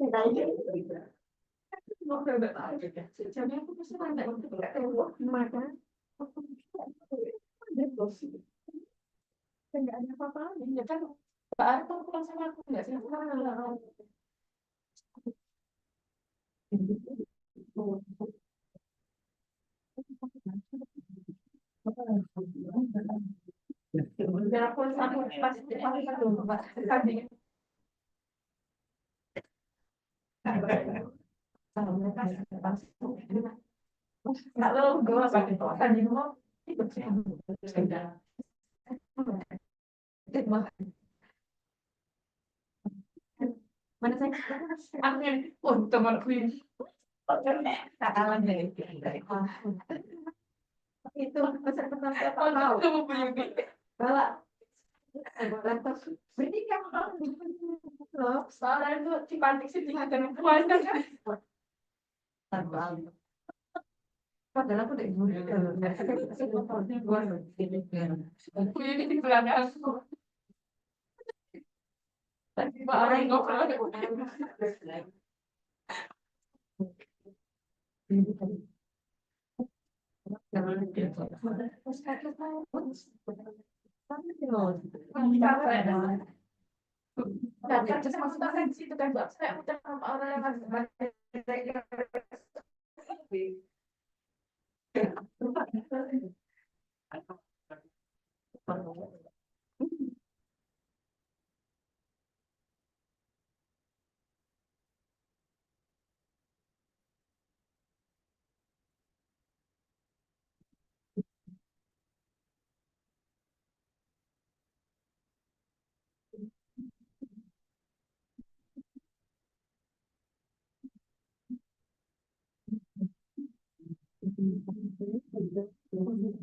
Enggak ada apa-apa. Ya kan, Mbak tuh pulang sama aku enggak sih? Biar aku pasti dulu, Mbak. Tadi. Kalau gue pakai tadi mau ikut sih. Mana saya? Aku yang untung aku ini. Tak kalah dari itu pesan pertama apa tahu? Kamu punya bawa laptop berarti kamu loh soalnya itu dipantik sih tinggal dan puas kan padahal aku udah ibu aku ini di belakang aku tadi orang ngobrol terus maksudnya kan di situ kan saya udah sama orang yang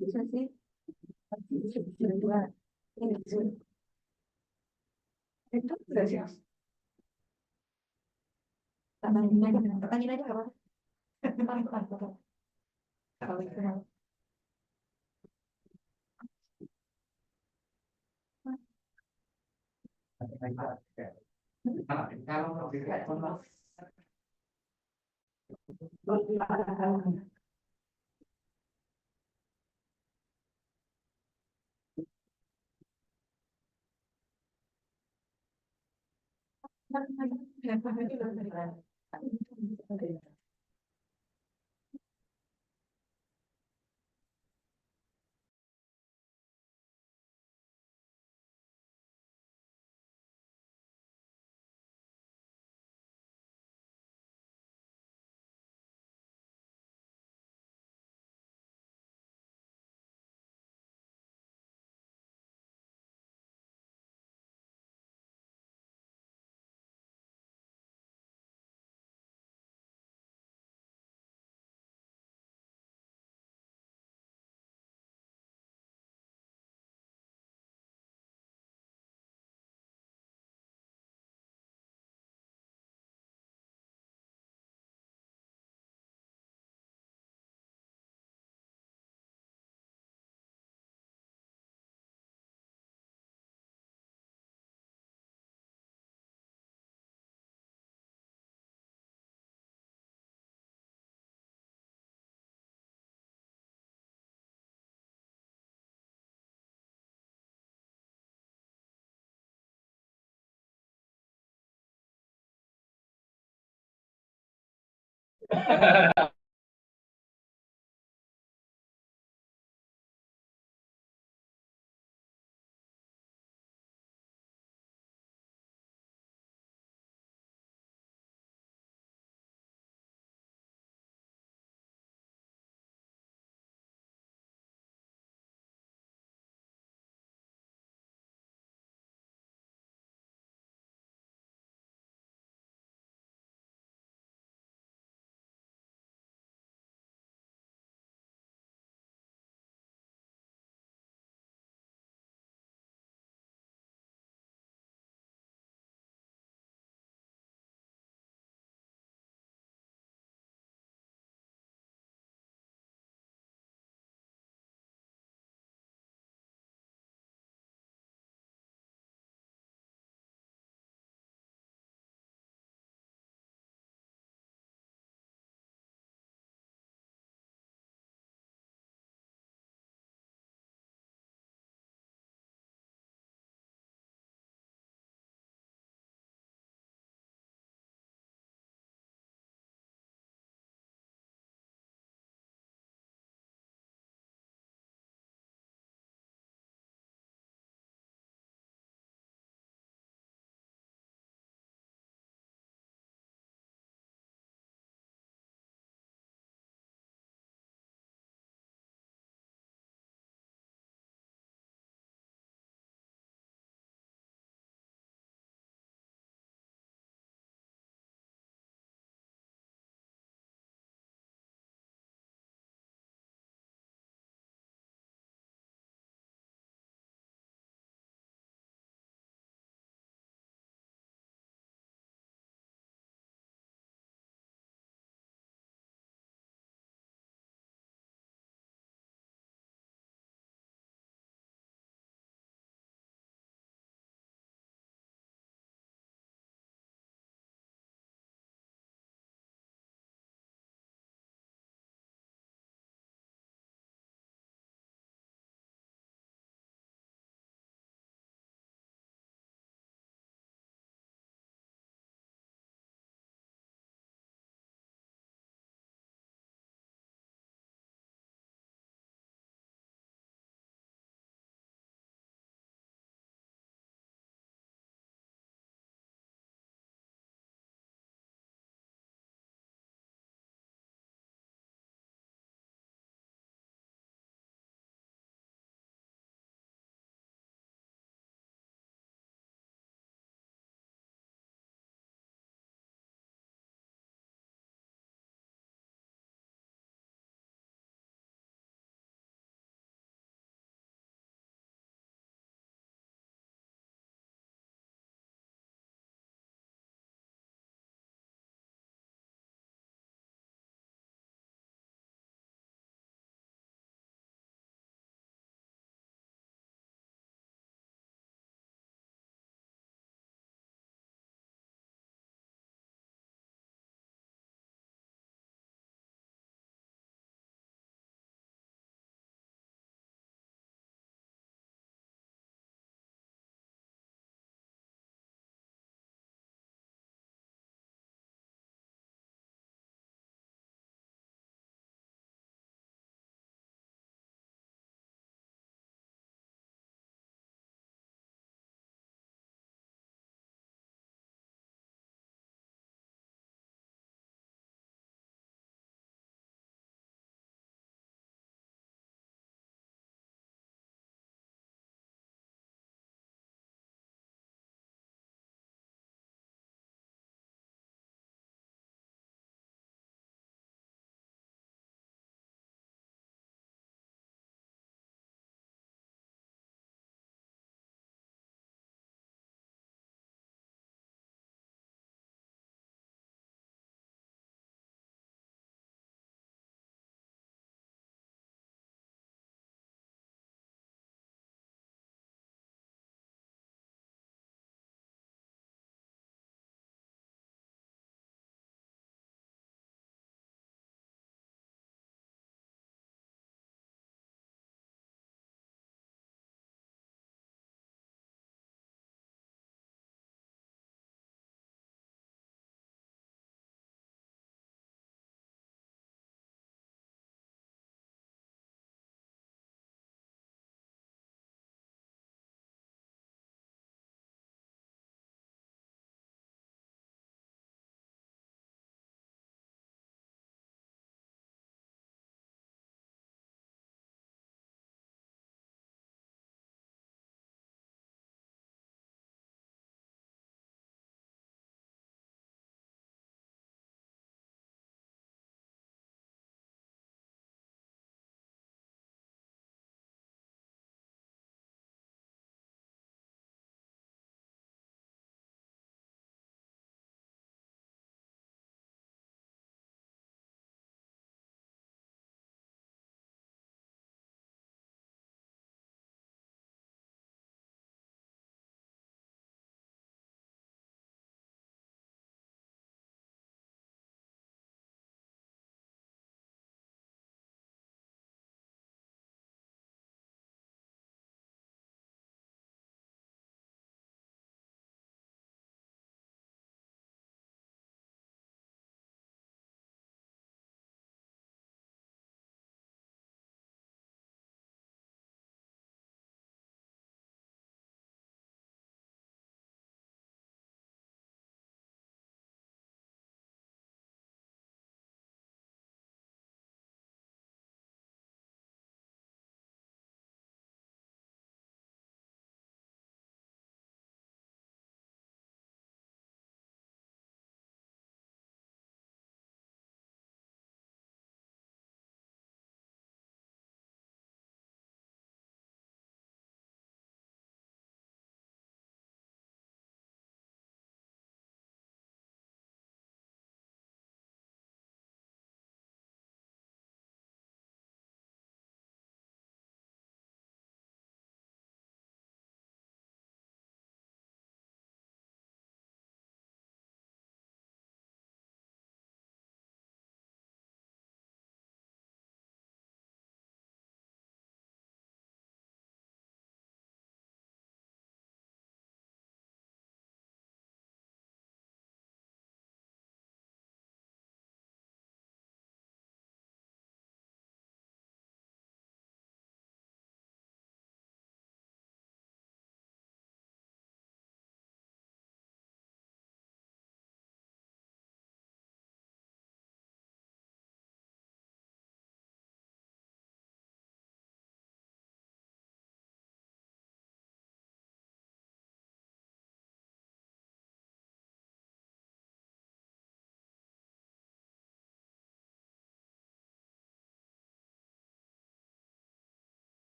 bisa sih dua itu sudah siap pertanyaan aja apa kalau itu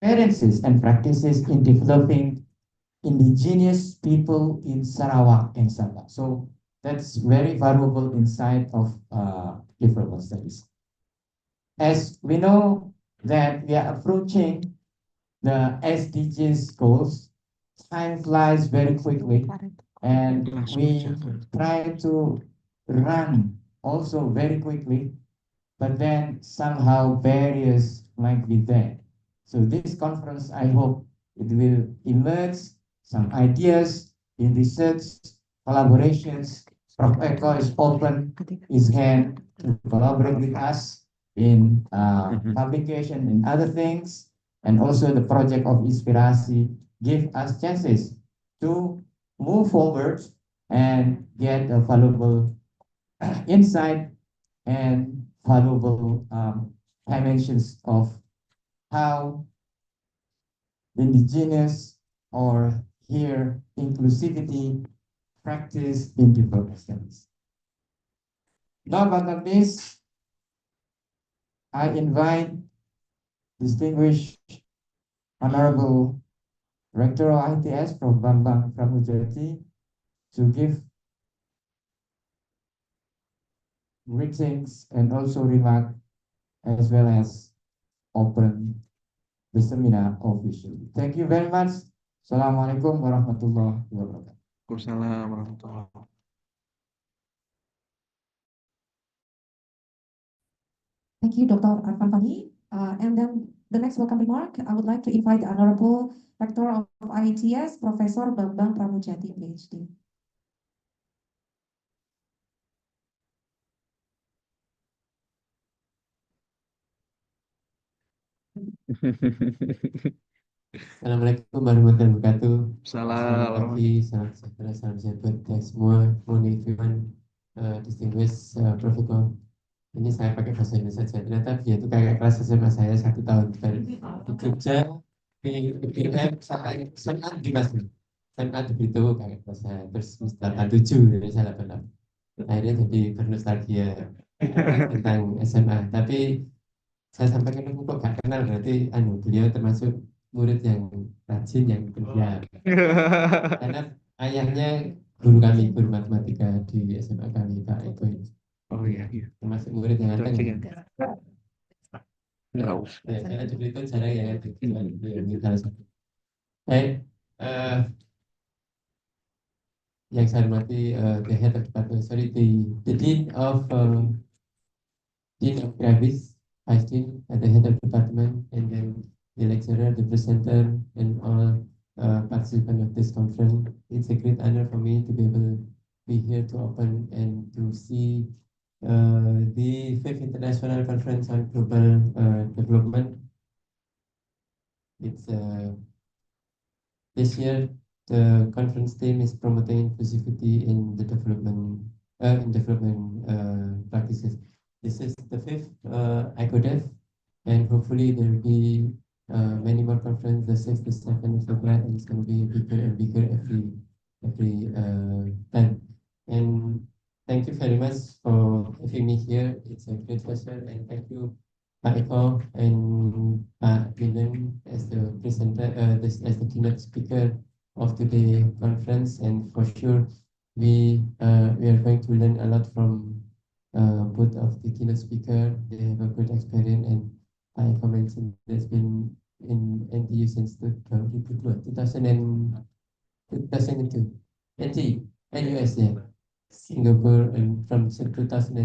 experiences and practices in developing indigenous people in Sarawak and Sabah. So that's very valuable insight of development studies. As we know that we are approaching the SDGs goals, time flies very quickly, and we try to run also very quickly, but then somehow barriers might be there. So this conference, I hope it will emerge some ideas in research, collaborations. Prof. Eko is open his hand to collaborate with us in publication and other things, and also the project of Inspirasi give us chances to move forward and get a valuable insight and valuable dimensions of how indigenous or here inclusivity practice in development studies. Last but not least, I invite distinguished Honorable Rector of ITS, Prof. Bambang Pramujati, to give greetings and also remark as well as open the seminar officially. Thank you very much. Assalamualaikum warahmatullahi wabarakatuh. Waalaikumsalam warahmatullahi wabarakatuh. Thank you, Dr. Arfan Fahmi. And then the next welcome remark, I would like to invite the Honorable Rector of IETS, Professor Bambang Pramujati, PhD. Assalamualaikum warahmatullahi wabarakatuh. Salam. Selamat pagi, salam sejahtera, salam sehat buat kita semua. Morning everyone, distinguished Prof. Eko. Ini saya pakai bahasa Indonesia saja. Ternyata dia itu kakak kelas SMA saya 1 tahun di Jogja, di UPM, sampai SMA di Basel. SMA di Bito kakak kelas saya. Terus Mister A7 dari saya 88. Akhirnya jadi bernostalgia tentang SMA. Tapi saya sampaikan dulu kok gak kenal, berarti beliau termasuk murid yang rajin, yang pendiam. Karena ayahnya guru kami, guru matematika di SMA kami, Pak Eko. Oh iya, iya. Termasuk murid yang anteng. Nggak usah. Ya, saya juga itu cara yang salah satu. Baik, yang saya hormati the head of department, sorry, the dean of Gravis, Vice Dean at the head of department, and then the lecturer, the presenter, and all participants of this conference. It's a great honor for me to be able to be here to open and to see the 5th International Conference on Global Development. It's this year the conference theme is promoting inclusivity in the development practices. This is the 5th ICODEV, and hopefully there will be many more conferences, the 6th, the 7th, etc., and it's going to be bigger and bigger every time. And thank you very much for having me here. It's a great pleasure, and thank you, Pak Eko and Pak Bilen as the presenter, as the keynote speaker of today's conference. And for sure, we are going to learn a lot from both of the keynote speaker. They have a great experience, and Pak Eko mentioned that's been in NTU since 2002, 2002, and US, yeah, Singapore, and from 2002.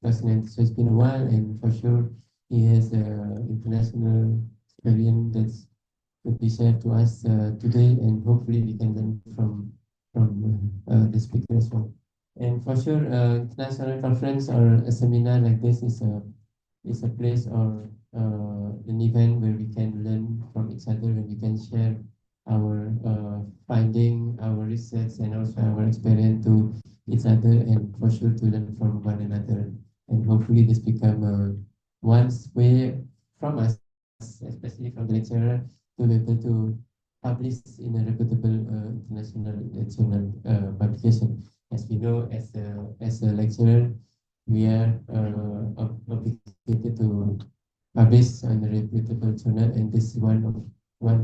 So it's been a while, and for sure he has international experience that's could be shared to us today, and hopefully we can learn from the speaker as well. And for sure, international conference or a seminar like this is a place or an event where we can learn from each other, and we can share our finding, our research, and also our experience to each other, and for sure to learn from one another. And hopefully this become one way from us, especially from the lecturer, to be able to publish in a reputable international journal publication. As we know, as a lecturer, we are obligated to publish based on a reputable journal, and this is one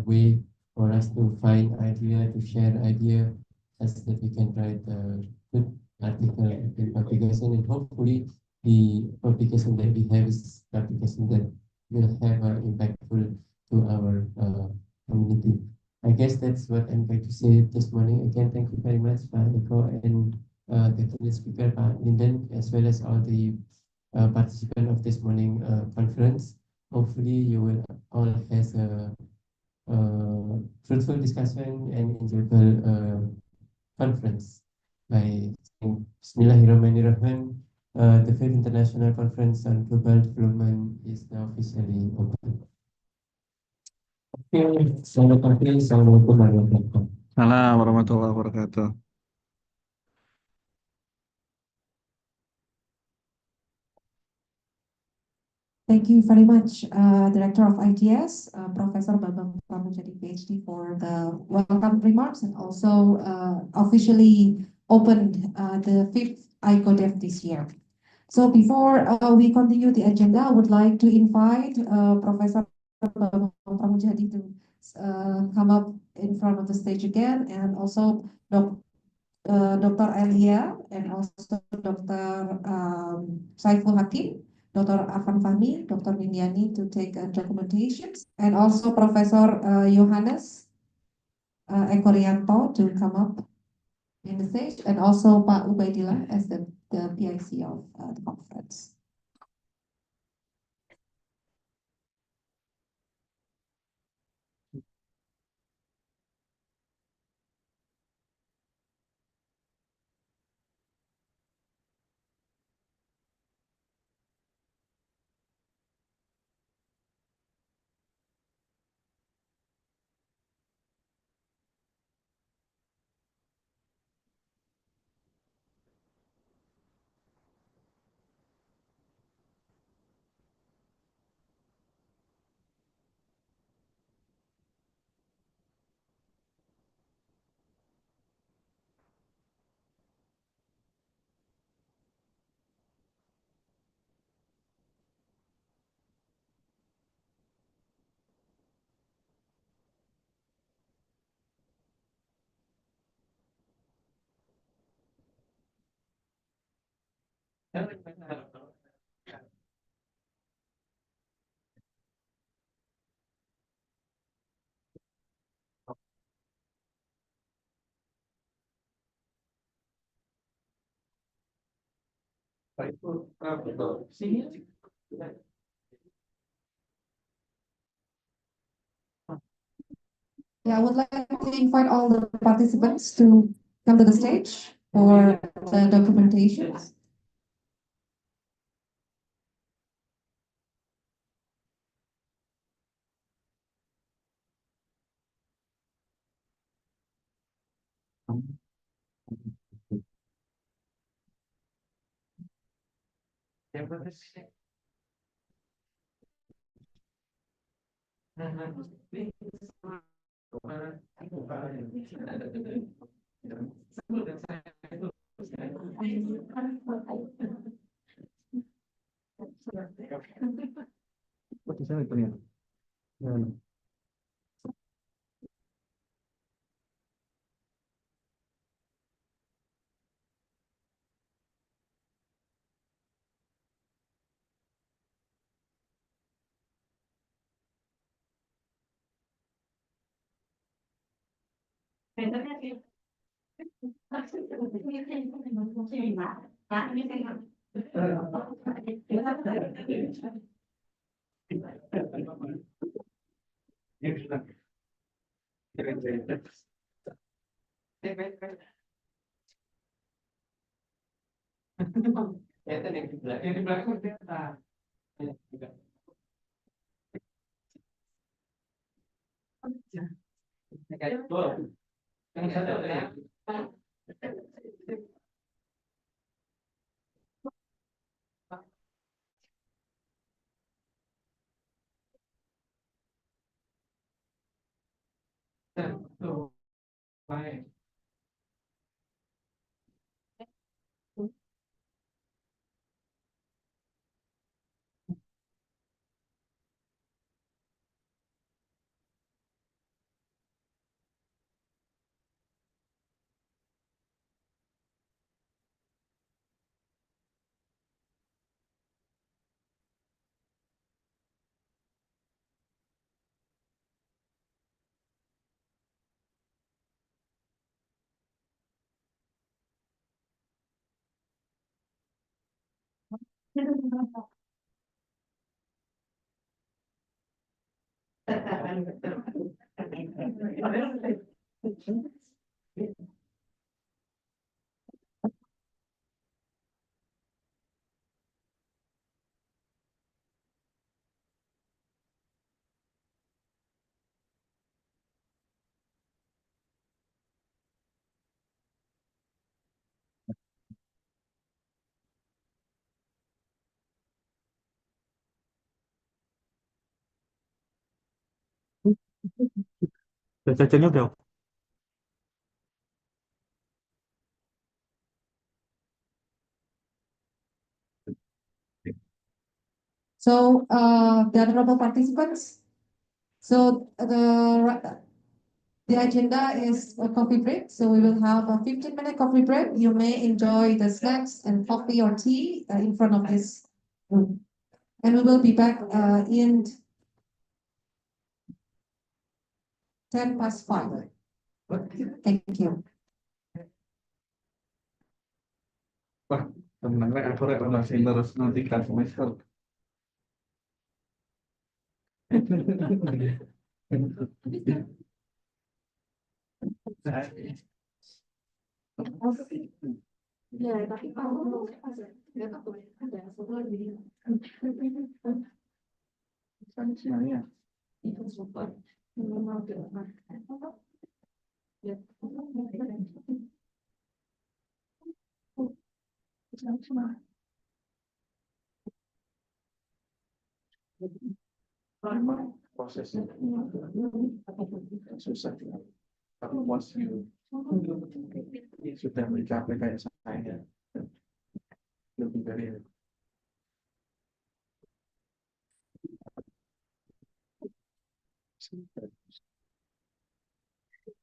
way for us to find idea, to share idea, such that we can write a good article in publication, and hopefully the publication that we have is publication that will have an impactful to our community. I guess that's what I'm going to say this morning. Again, thank you very much, Pak Eko, and the keynote speaker, Pak Linden, as well as all the participants of this morning conference. Hopefully, you will all has a fruitful discussion and enjoyable conference. By saying Bismillahirrahmanirrahim, the Fifth International Conference on Global Development is now officially open. Oke, selamat pagi. Assalamualaikum warahmatullahi wabarakatuh. Salam warahmatullahi wabarakatuh. Thank you very much, Director of ITS, Professor Bambang Pramujadi, PhD, for the welcome remarks, and also officially opened the fifth ICODEV this year. So before we continue the agenda, I would like to invite Professor Bambang Pramujadi to come up in front of the stage again, and also Dr. Elia, and also Dr. Saiful Hakim, Dr. Arfan Fahmi, Dr. Windiani to take documentations, and also Professor Johannes Ekorianto to come up in the stage, and also Pak Ubaidillah as the PIC of the conference. Yeah, I would like to invite all the participants to come to the stage for the documentations. Jajannya udah. So, the honorable participants, so the agenda is a coffee break. So we will have a 15-minute coffee break. You may enjoy the snacks and coffee or tea in front of this room. And we will be back in 5:10. Thank you. Wah, tenangnya aku masih terus nanti kan semester. Ya, tapi kalau nggak tahu ada satu lagi. Sebenarnya Itu super. Memang ya. memang prosesnya susah. Tapi once you sudah mencapai kayak saya, lebih dari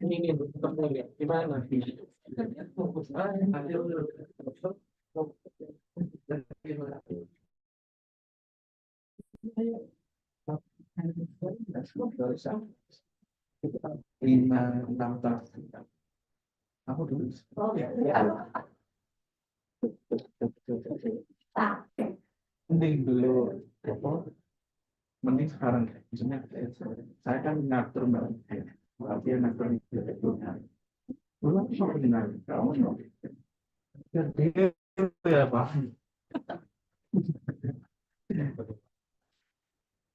ini ketemu ya gimana lima enam tahun aku dulu mending dulu apa mending sekarang maksudnya saya kan ngatur mbak berarti ngatur itu dulu aku sama dengan kamu jadi ya pak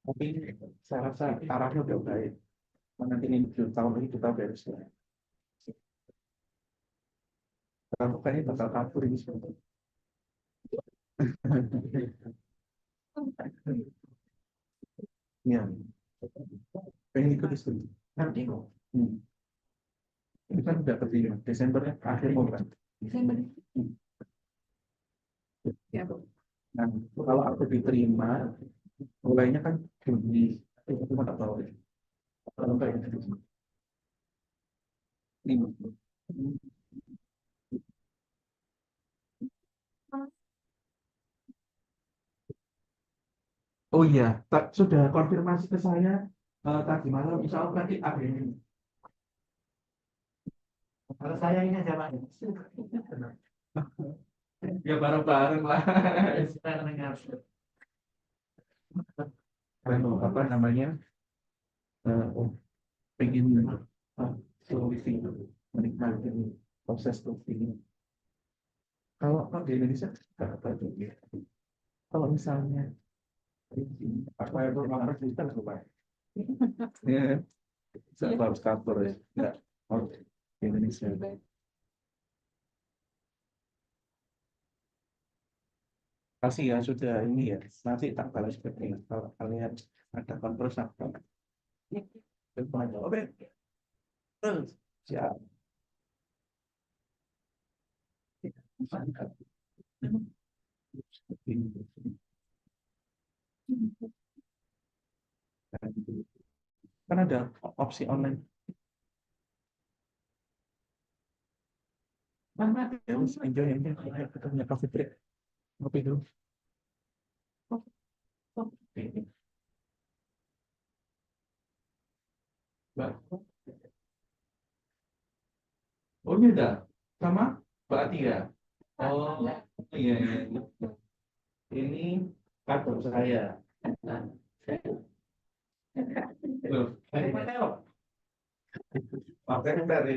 tapi saya rasa arahnya udah baik nanti ini 7 tahun lagi kita beres ya kamu kayaknya bakal kabur ini sebentar ya pengen ikut di sini nanti kok ini kan udah terpilih Desember akhir mau kan Desember. Ya, Bu. nah kalau aku diterima mulainya kan Juni itu nggak tahu ya kalau kayak gitu ini oh iya tak sudah konfirmasi ke saya tadi malam insya Allah nanti akhir ini kalau saya ini aja Pak ya bareng-bareng lah apa namanya oh, pengen solusi menikmati proses ini kalau di Indonesia nggak apa juga kalau misalnya apa itu nomor kita coba ya saya harus kantor ya nggak kalau di Indonesia pasti ya sudah ini ya nanti tak balas seperti ini kalau kalian ada kontrol apa oke siap kan ada opsi online mana ya enjoy aja kita punya coffee break ngopi dulu Mbak. Oh ini udah sama Mbak Atia oh iya iya Ini kantor saya. Loh, ini mana ya? Makanya dari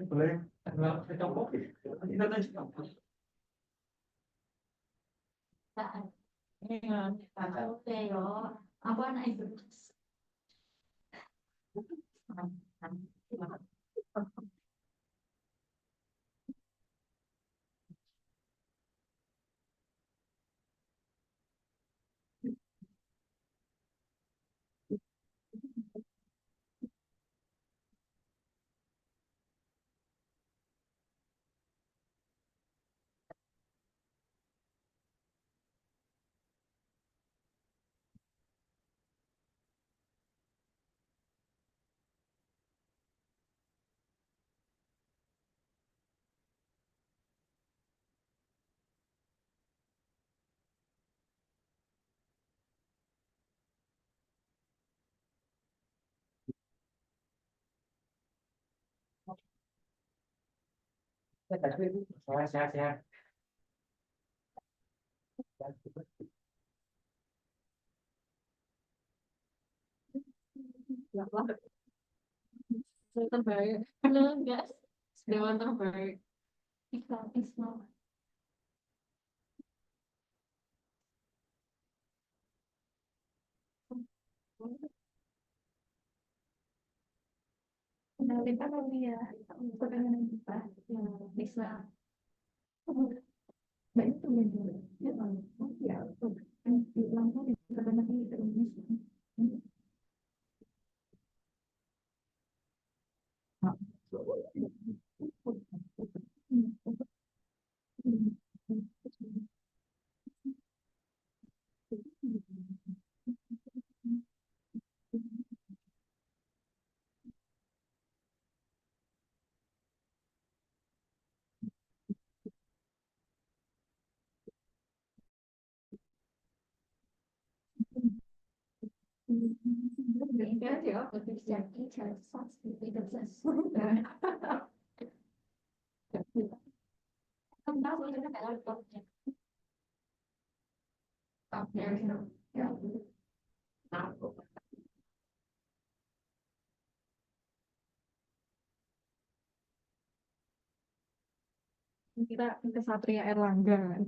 boleh. Apa anak itu? Sehat-sehat. Terbaik. Enggak. Dewan terbaik. Islam, Islam. Kenalin apa dia? Kepengen kita yang Islam. Banyak tuh yang dulu. Ya, Islam tuh di kebanyakan di Indonesia. Enggak sih, aku terjadi jasa tidak sesuai. Kamu tahu ini kan laptopnya. Ya. Kita ke Satria Erlangga.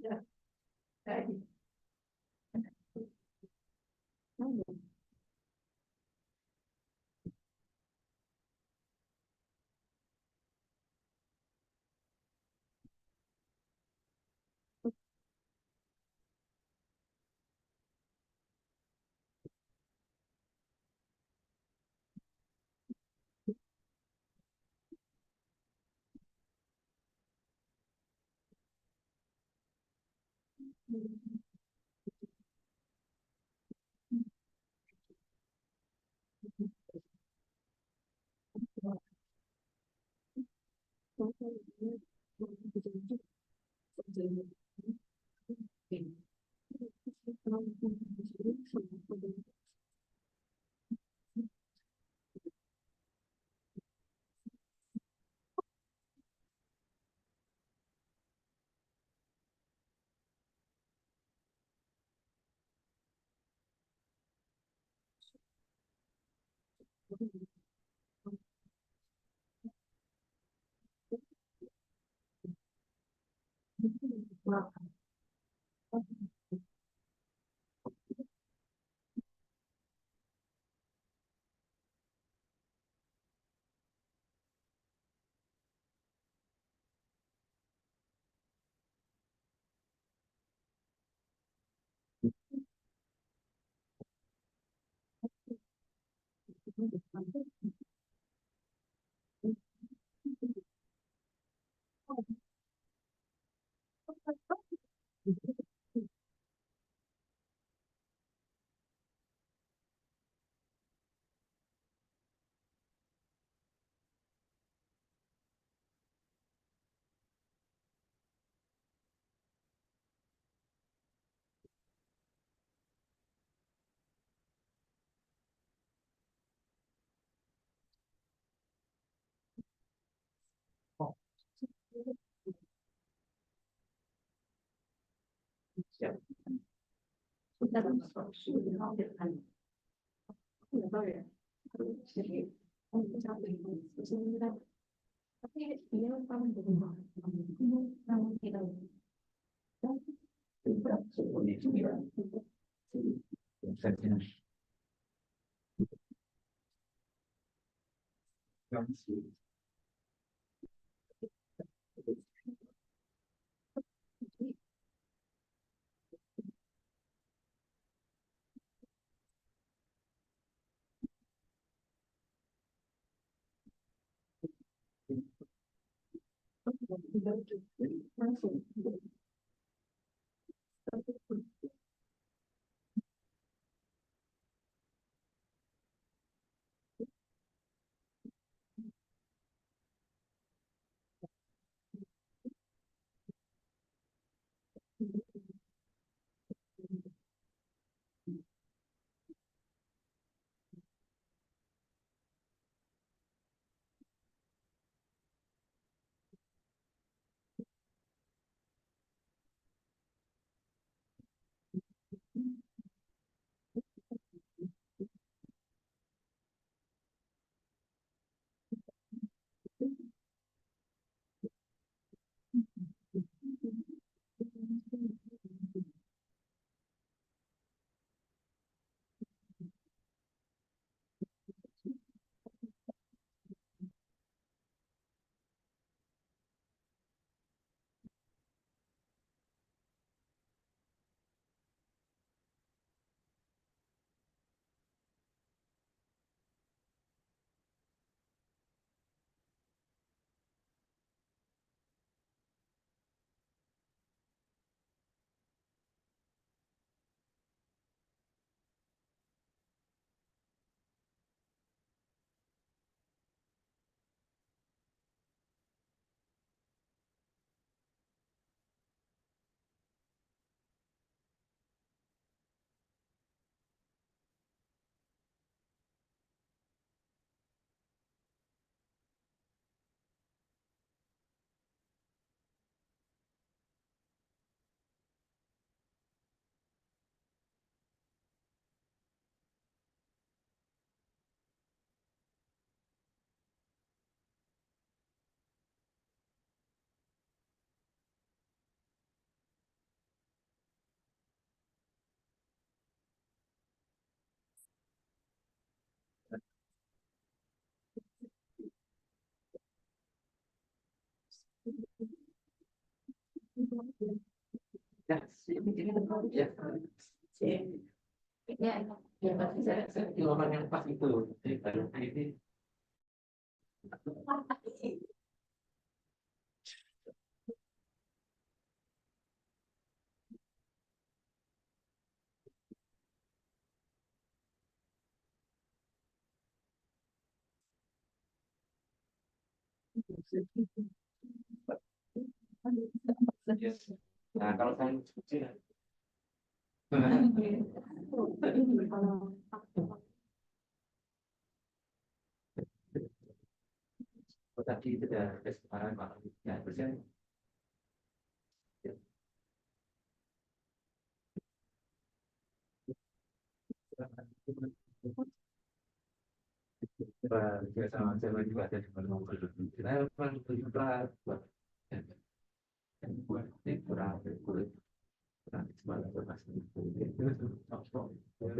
Ya, kayak gitu. Jawaban yang pas itu. Nah, kalau saya tadi sudah kesempatan Pak. Ya, persen. Và juga sama-sama juga ada di mana kita buat kurang kulit kurang semalam bermasuk itu tidak ada untuk tidak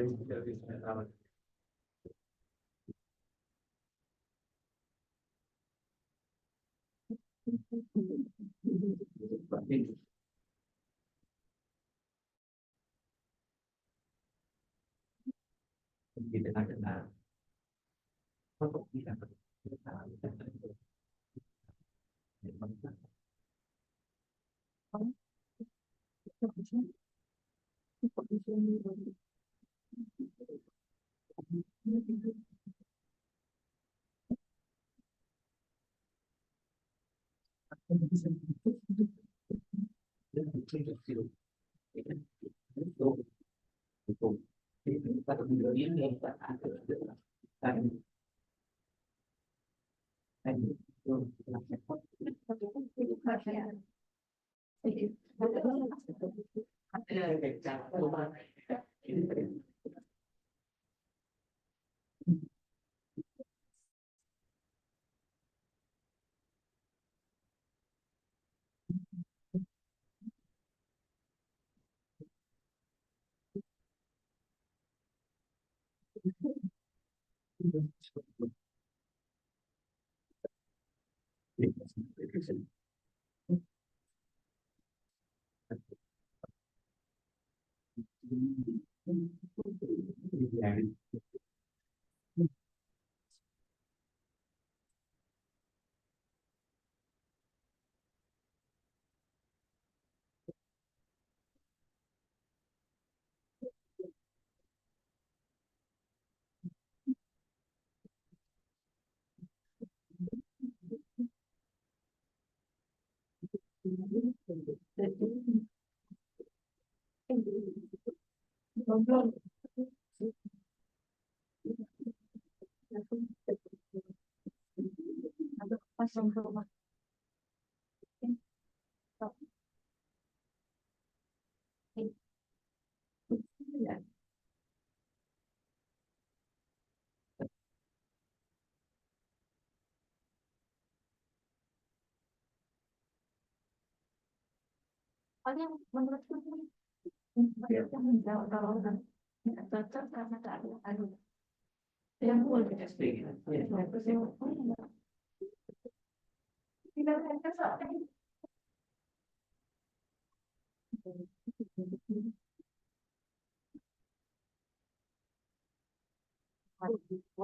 Soalnya menurutku yang menjawab kalau nggak cocok karena tak ada yang boleh terus yang tidak ada soalnya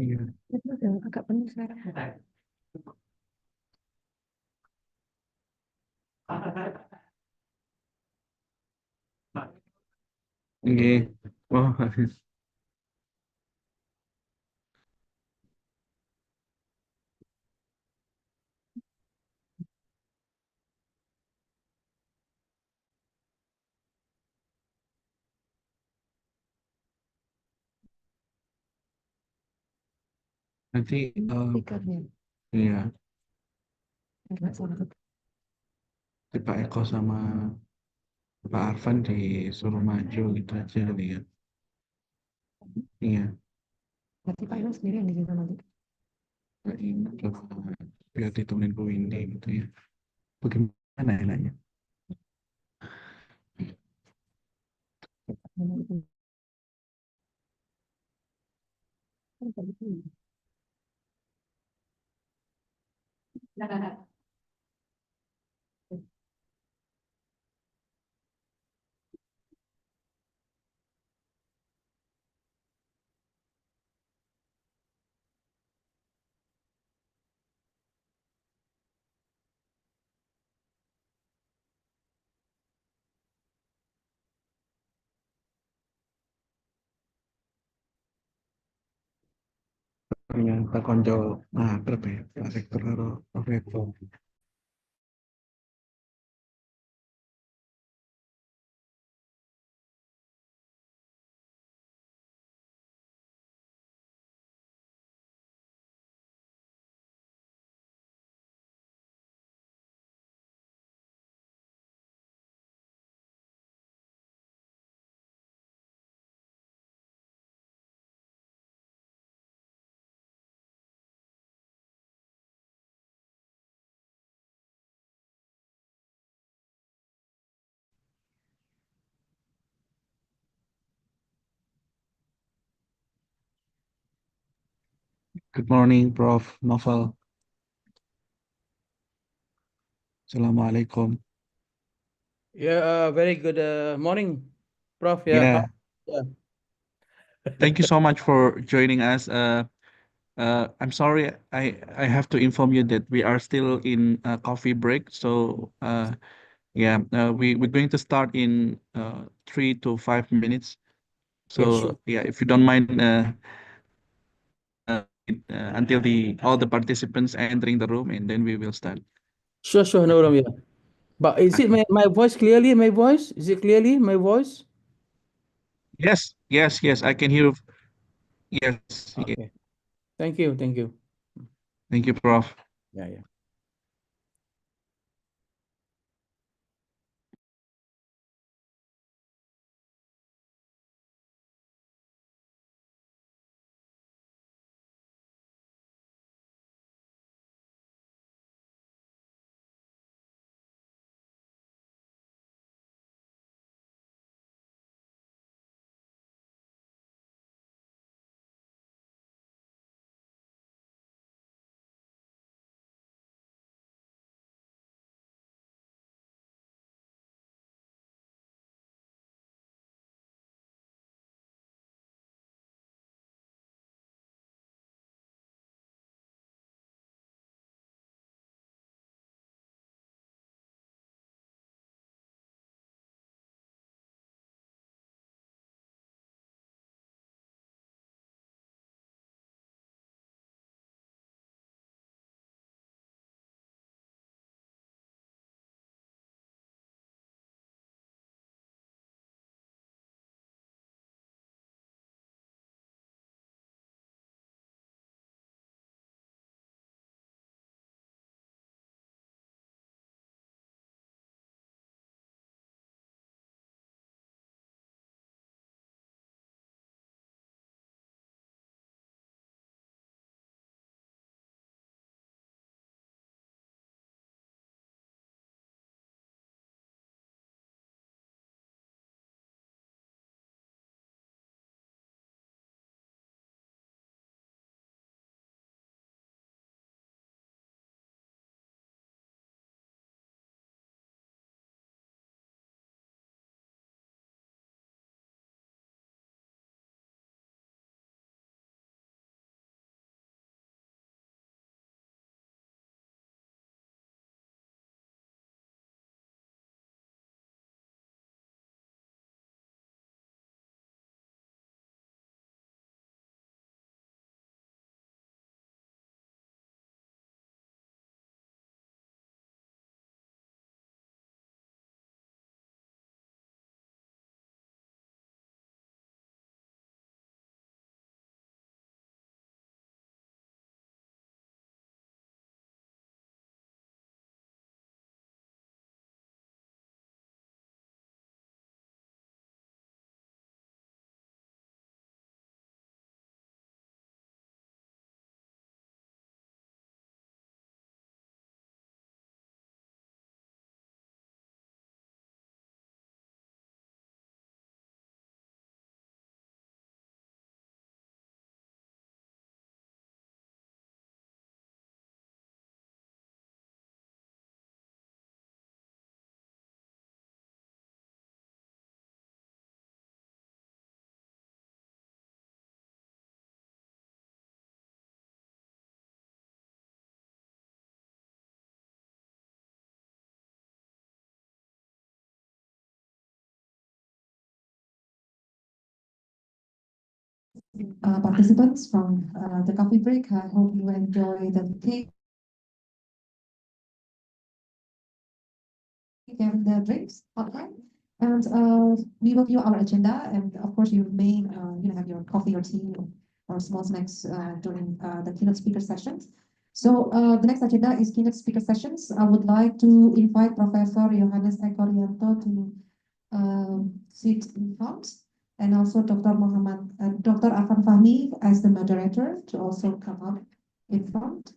Iya. Itu udah agak penuh sekarang. Iya. Oh, nanti Speakernya. iya, Enggak salah. si Pak Eko sama Pak Arfan disuruh maju gitu aja kali ya. Iya, Berarti Pak Ino sendiri yang di situ nanti. Pak Ino coba biar ditemenin Bu Windy gitu ya. Bagaimana enaknya? Ternyata konco berapa ya? Pak Rektor karo Pak Rektor. Good morning, Prof. Novel. Assalamualaikum. Yeah, very good morning, Prof. Yeah, Yeah, yeah. thank you so much for joining us. I'm sorry, I have to inform you that we are still in a coffee break. So, yeah, we're going to start in 3 to 5 minutes. Yeah, sure, So, yeah, if you don't mind, until the all the participants entering the room, and then we will start. sure, no problem. Yeah, but is it Okay. my voice clearly? My voice is it clearly my voice? Yes, yes, yes, I can hear. Yes, yeah. Okay, thank you. Thank you, Prof. Yeah. participants from the coffee break. I hope you enjoy the cake and the drinks online. And we will view our agenda, and of course, you may have your coffee or tea or small snacks during the keynote speaker sessions. So the next agenda is keynote speaker sessions. I would like to invite Professor Johannes Ekorianto to sit in front, and also Dr. Afan Fahmi as the moderator to also come up in front.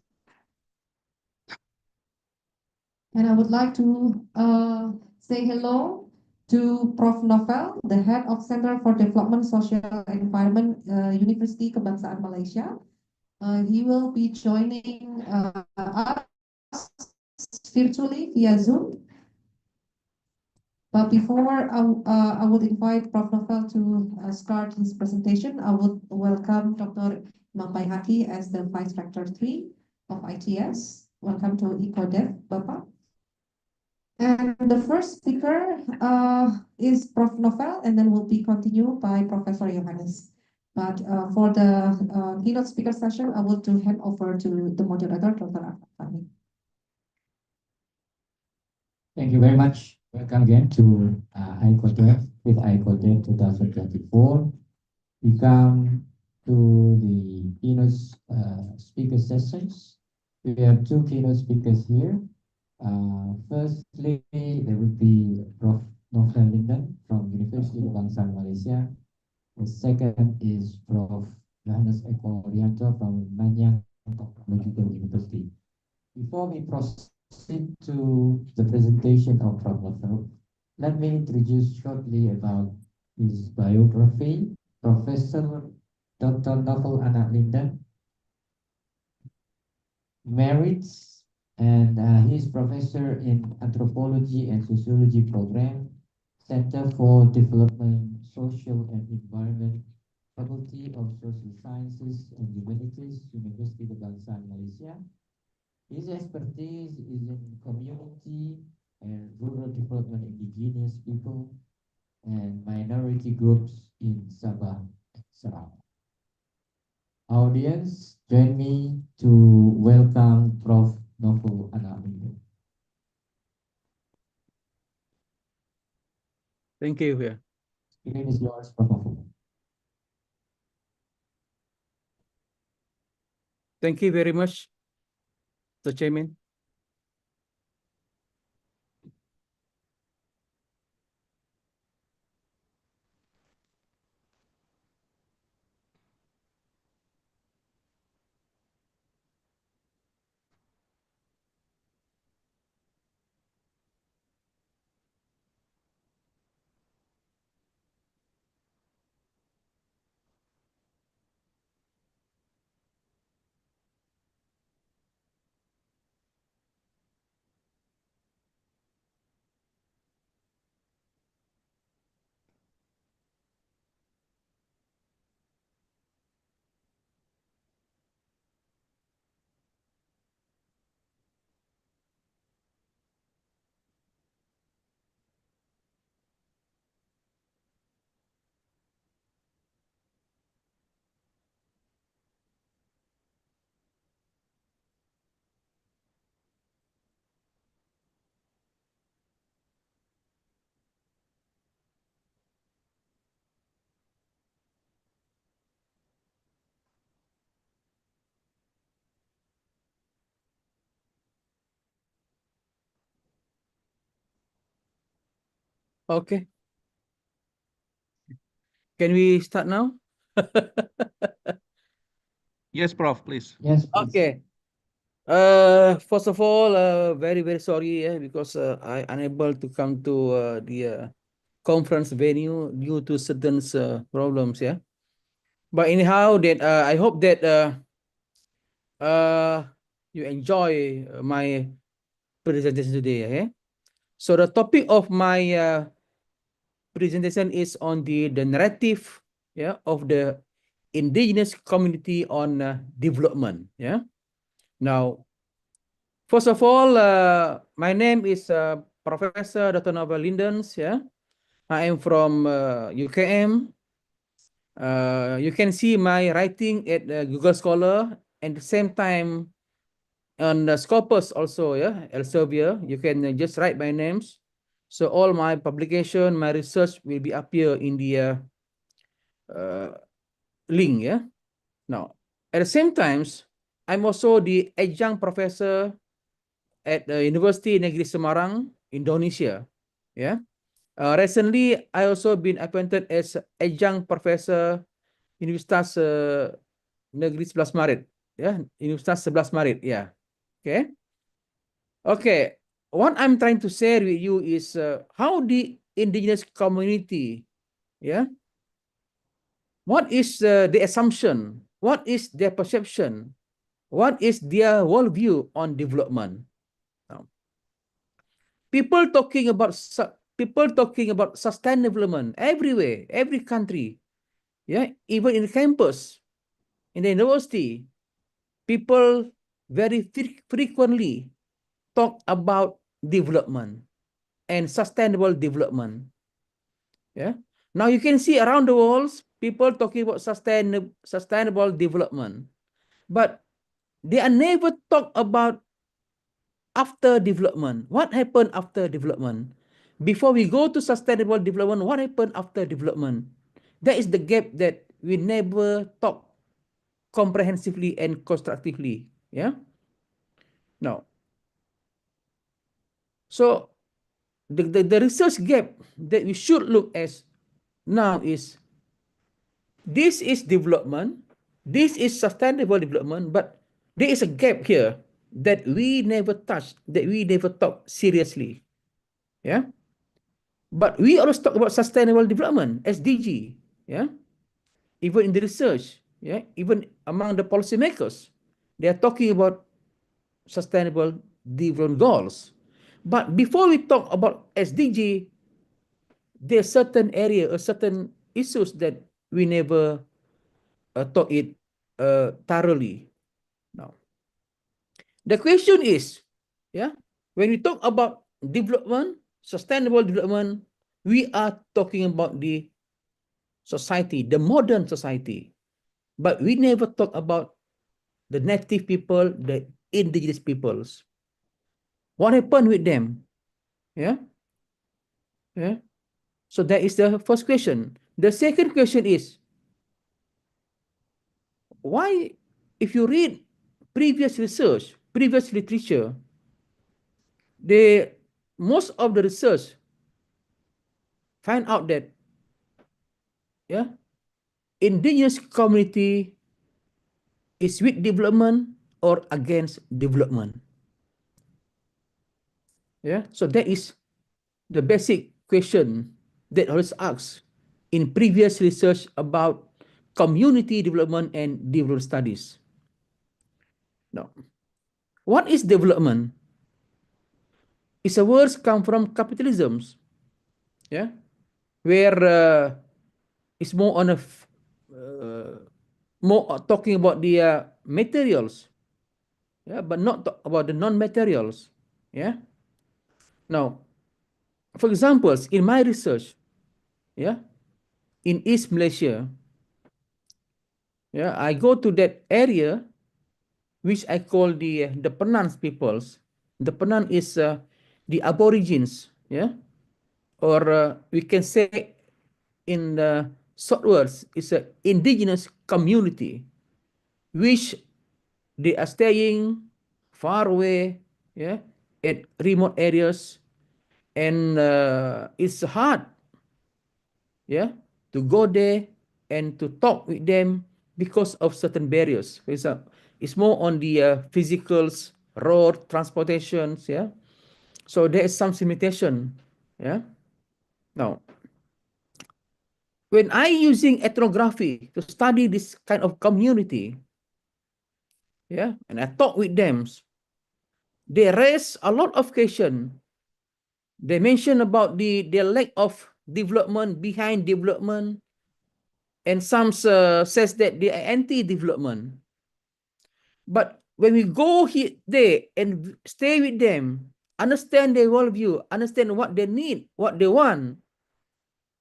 And I would like to say hello to Prof. Novel, the head of Center for Development Social Environment, University Kebangsaan Malaysia. He will be joining us virtually via Zoom. But before I would invite Prof. Novel to start his presentation, I would welcome Dr. Mampai Haki as the Vice Rector 3 of ITS. Welcome to ICODEV, Bapak. And the first speaker is Prof. Novel, and then will be continued by Professor Johannes. But for the keynote speaker session, I will to hand over to the moderator, Dr. Afan. Thank you very much. Welcome again to ICODEV with ICODEV 2024. We come to the keynote speaker sessions. We have two keynote speakers here. Firstly, there will be Prof. Novel Linden from University of Kebangsaan Malaysia. The second is Prof. Johannes Ekorianto from Nanyang Technological University. Before we proceed to the presentation of Prof. Novel, let me introduce shortly about his biography. Professor Dr. Novel Anak Linden, married, and he's professor in Anthropology and Sociology program, Center for Development, Social and Environment, Faculty of Social Sciences and Humanities, University of Kebangsaan Malaysia. His expertise is in community and rural development, indigenous people, and minority groups in Sabah and Sarawak. Audience, join me to welcome Prof. Novel Anak Linden. Thank you. Yeah. Screen is yours, Prof. Novel. Thank you very much, Mr. Chairman. Okay. Can we start now? Yes, Prof, please. Yes, please. Okay. First of all, very, very sorry because I unable to come to the conference venue due to certain problems. Yeah. But anyhow, that I hope that you enjoy my presentation today. Okay. So the topic of my presentation is on the narrative, yeah, of the indigenous community on development. Yeah. Now, first of all, my name is Professor Dr. Novel Lindens. Yeah, I am from UKM. You can see my writing at Google Scholar, and the same time on the Scopus also, yeah, Elsevier. You can just write my names. So all my publication, my research will be up here in the link, yeah. Now, at the same times, I'm also the adjunct professor at the University Negeri Semarang, Indonesia. Yeah. Recently, I also been appointed as adjunct professor Universitas Negeri 11 Maret. Yeah, Universitas 11 Maret. Yeah. Okay. Okay. What I'm trying to share with you is how the indigenous community, yeah, what is the assumption? What is their perception? What is their worldview on development? Now, people talking about sustainable development everywhere, every country, yeah, even in campus, in the university, people very frequently talk about development and sustainable development. Yeah. Now you can see around the world, people talking about sustainable development, but they are never talk about after development. What happened after development? Before we go to sustainable development, what happened after development? That is the gap that we never talk comprehensively and constructively. Yeah. Now, so the research gap that we should look at now is this is development, this is sustainable development, but there is a gap here that we never touch, that we never talk seriously. Yeah. But we always talk about sustainable development, SDG. Yeah. Even in the research, yeah, even among the policymakers, they are talking about sustainable development goals. But before we talk about SDG, there are certain area or certain issues that we never talk it thoroughly. Now, the question is, yeah, when we talk about development, sustainable development, we are talking about the society, the modern society, but we never talk about the native people, the indigenous peoples. What happened with them? Yeah, yeah. So that is the first question. The second question is, why, if you read previous research, previous literature, they most of the research find out that, yeah, indigenous community is with development or against development. Yeah, so that is the basic question that always asked in previous research about community development and development studies. Now, what is development? It's a words come from capitalisms, yeah, where it's more on a more talking about the materials, yeah, but not about the non-materials, yeah. Now, for examples, in my research, yeah, in East Malaysia, yeah, I go to that area which I call the Penan peoples. The Penan is the Aborigines, yeah, or we can say in the short words, it's an indigenous community which they are staying far away, yeah, at remote areas, and it's hard, yeah, to go there and to talk with them because of certain barriers. For example, it's more on the physicals, road transportations, yeah. So there is some limitation, yeah. Now, when I using ethnography to study this kind of community, yeah, and I talk with them, they raise a lot of question. They mention about the lack of development behind development, and some says that they are anti-development. But when we go here, there and stay with them, understand their worldview, understand what they need, what they want,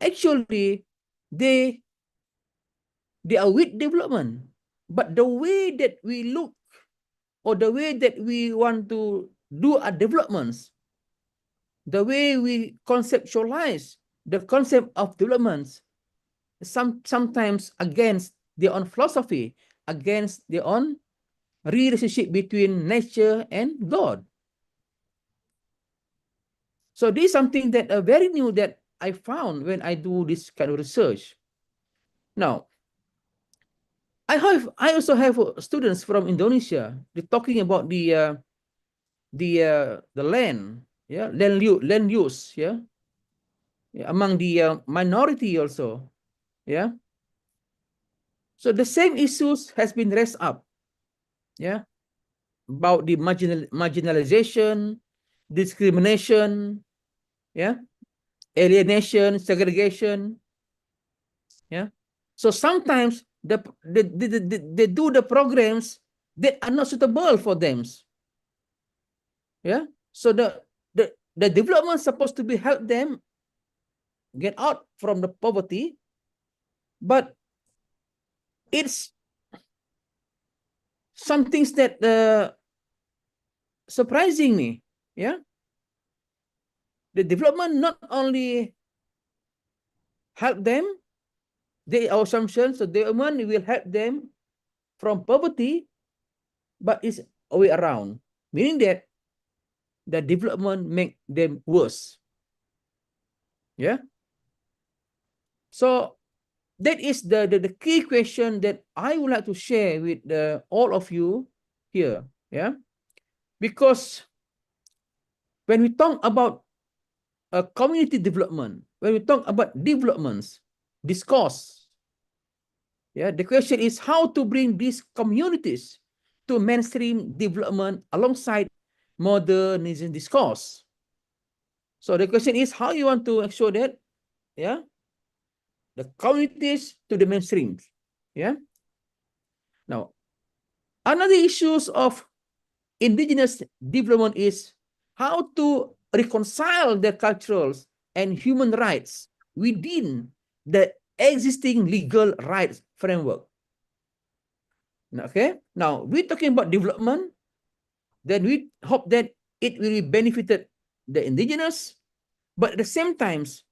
actually, they They are with development. But the way that we look or the way that we want to do our developments, the way we conceptualize the concept of developments, sometimes against their own philosophy, against their own relationship between nature and God. So this is something that very new that I found when I do this kind of research. Now, I also have students from Indonesia. They're talking about the land, yeah, land use, yeah, among the minority also, yeah. So the same issues has been raised up, yeah, about the marginalization, discrimination, yeah, alienation, segregation, yeah. So sometimes they do the programs that are not suitable for them, yeah. So the development supposed to be help them get out from the poverty, but it's some things that surprising me, yeah. The development not only help them, they our assumption, so the development will help them from poverty, but it's a way around, meaning that the development make them worse, yeah. So that is the key question that I would like to share with all of you here, yeah. Because when we talk about community development, when we talk about developments, discourse, yeah, the question is how to bring these communities to mainstream development alongside modernism discourse. So the question is how you want to ensure that, yeah, the communities to the mainstream, yeah. Now, another issues of indigenous development is how to reconcile the cultural and human rights within the existing legal rights framework. Okay, now we're talking about development, then we hope that it will benefit the indigenous, but at the same times,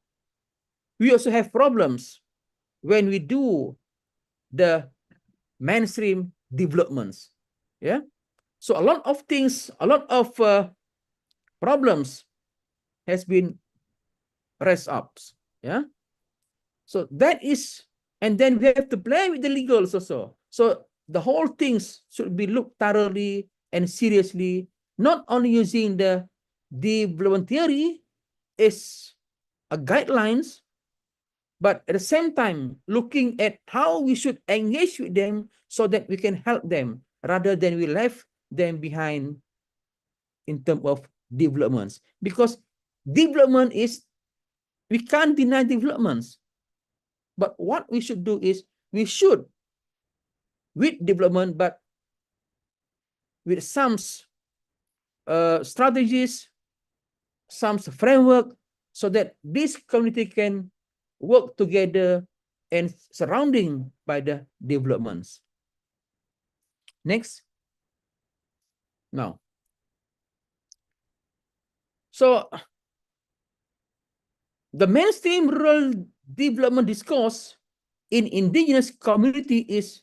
we also have problems when we do the mainstream developments. Yeah, so a lot of things, a lot of problems has been raised up. Yeah, so that is, and then we have to play with the legals also. So the whole things should be looked thoroughly and seriously, not only using the development theory as a guidelines, but at the same time looking at how we should engage with them so that we can help them rather than we left them behind in terms of developments. Because development is, we can't deny developments, but what we should do is we should with development, but with some strategies, some framework, so that this community can work together and surrounding by the developments. Next. Now, so the mainstream rural development discourse in indigenous community is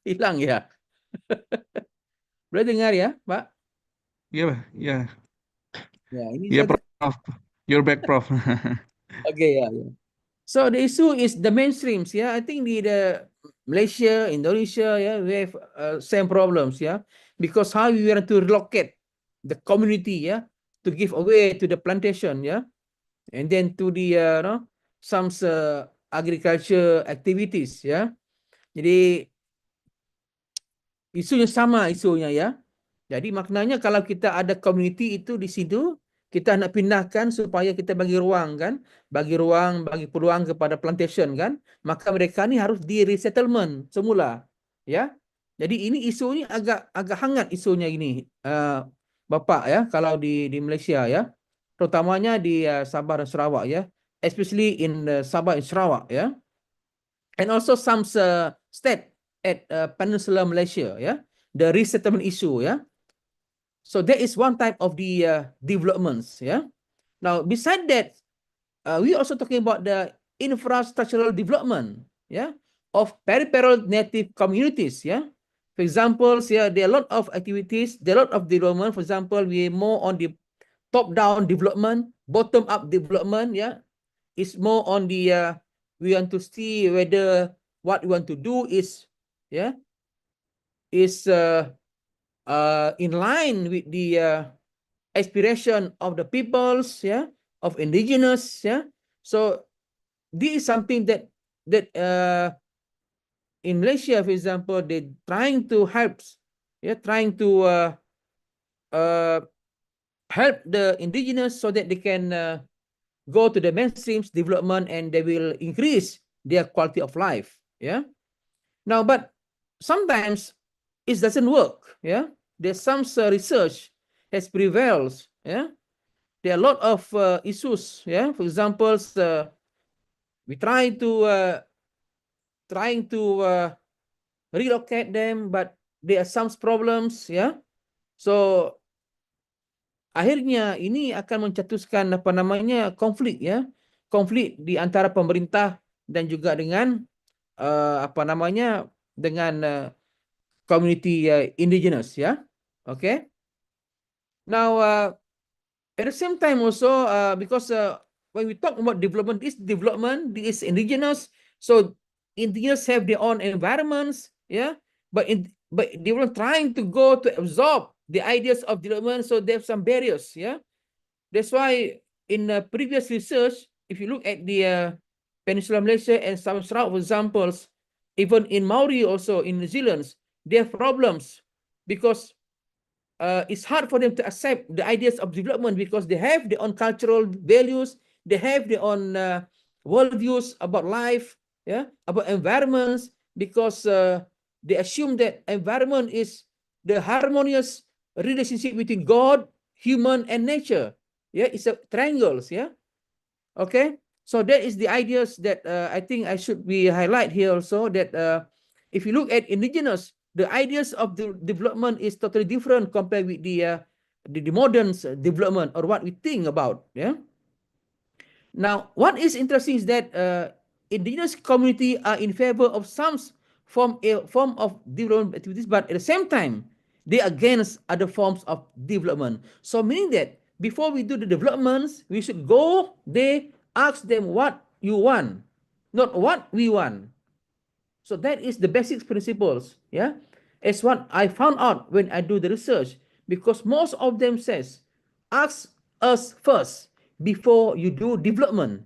hilang ya. Boleh dengar ya, Pak? Iya, Pak. Iya. Ya, ini Iya, saya Prof. You're back, Prof. Okay, yeah, yeah. So the issue is the mainstreams. Yeah, I think the Malaysia, Indonesia, yeah, we have same problems. Yeah, because how we want to relocate the community. Yeah, to give away to the plantation. Yeah, and then to the some agriculture activities. Yeah, jadi isunya sama isunya ya. Jadi maknanya kalau kita ada community itu di situ, kita nak pindahkan supaya kita bagi ruang kan, bagi ruang, bagi peluang kepada plantation kan, maka mereka ni harus di resettlement semula, ya. Jadi ini isunya agak hangat isunya ini, Bapak ya, kalau di Malaysia ya, terutamanya di Sabah dan Sarawak ya, especially in Sabah and Sarawak ya, and also some state at Peninsular Malaysia, yeah, the resettlement issue, yeah. So that is one type of the developments, yeah. Now, beside that, we also talking about the infrastructural development, yeah, of peripheral native communities, yeah. For example, yeah, there are a lot of activities, there are a lot of development. For example, we more on the top-down development, bottom-up development, yeah. It's more on the we want to see whether what we want to do is yeah is in line with the aspiration of the peoples, yeah, of indigenous, yeah. So this is something that in Malaysia, for example, they trying to help, yeah, trying to help the indigenous so that they can go to the mainstream's development and they will increase their quality of life, yeah. Now, but sometimes it doesn't work, yeah. There's some research has prevailed, yeah. There are a lot of issues, yeah. For example, we trying to relocate them, but there are some problems, yeah. So akhirnya ini akan mencetuskan apa namanya konflik, ya, konflik di antara pemerintah dan juga dengan apa namanya dengan community indigenous, ya. Okay. Now at the same time also because when we talk about development, this indigenous, so indigenous have their own environments, yeah, but they were trying to go to absorb the ideas of development, so they have some barriers, yeah. That's why in previous research, if you look at the Peninsula Malaysia and Sabah Sarawak, for examples, even in Maori also in New Zealand, they have problems because it's hard for them to accept the ideas of development because they have their own cultural values, they have their own worldviews about life, yeah, about environments, because they assume that environment is the harmonious relationship between God, human, and nature. Yeah, it's a triangles. Yeah, okay. So that is the ideas that I think I should be highlight here also, that if you look at indigenous, the ideas of the development is totally different compared with the modern development or what we think about. Yeah. Now, what is interesting is that indigenous community are in favor of some form of development activities, but at the same time, they are against other forms of development. So meaning that before we do the developments, we should go there, ask them what you want, not what we want. So that is the basic principles, yeah. As what I found out when I do the research, because most of them says, ask us first before you do development.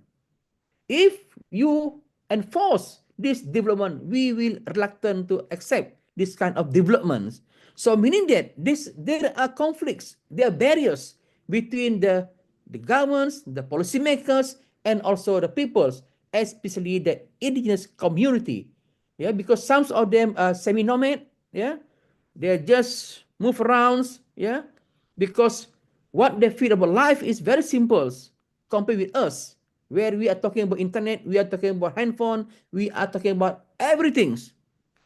If you enforce this development, we will reluctant to accept this kind of developments. So meaning that there are conflicts, there are barriers between the governments, the policymakers, and also the peoples, especially the indigenous community. Yeah, because some of them are semi-nomad, yeah, they just move around, yeah, because what they feel about life is very simple compared with us, where we are talking about internet, we are talking about handphone, we are talking about everything.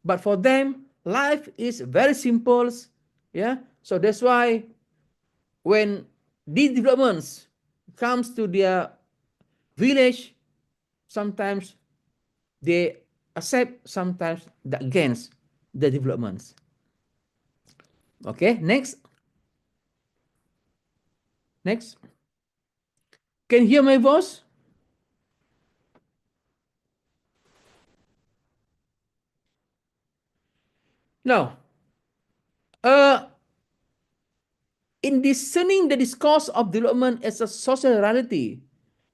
But for them, life is very simple, yeah. So that's why when these developments comes to their village, sometimes they accept, sometimes against the developments. Okay, next. Can you hear my voice? Now, in discerning the discourse of development as a social reality,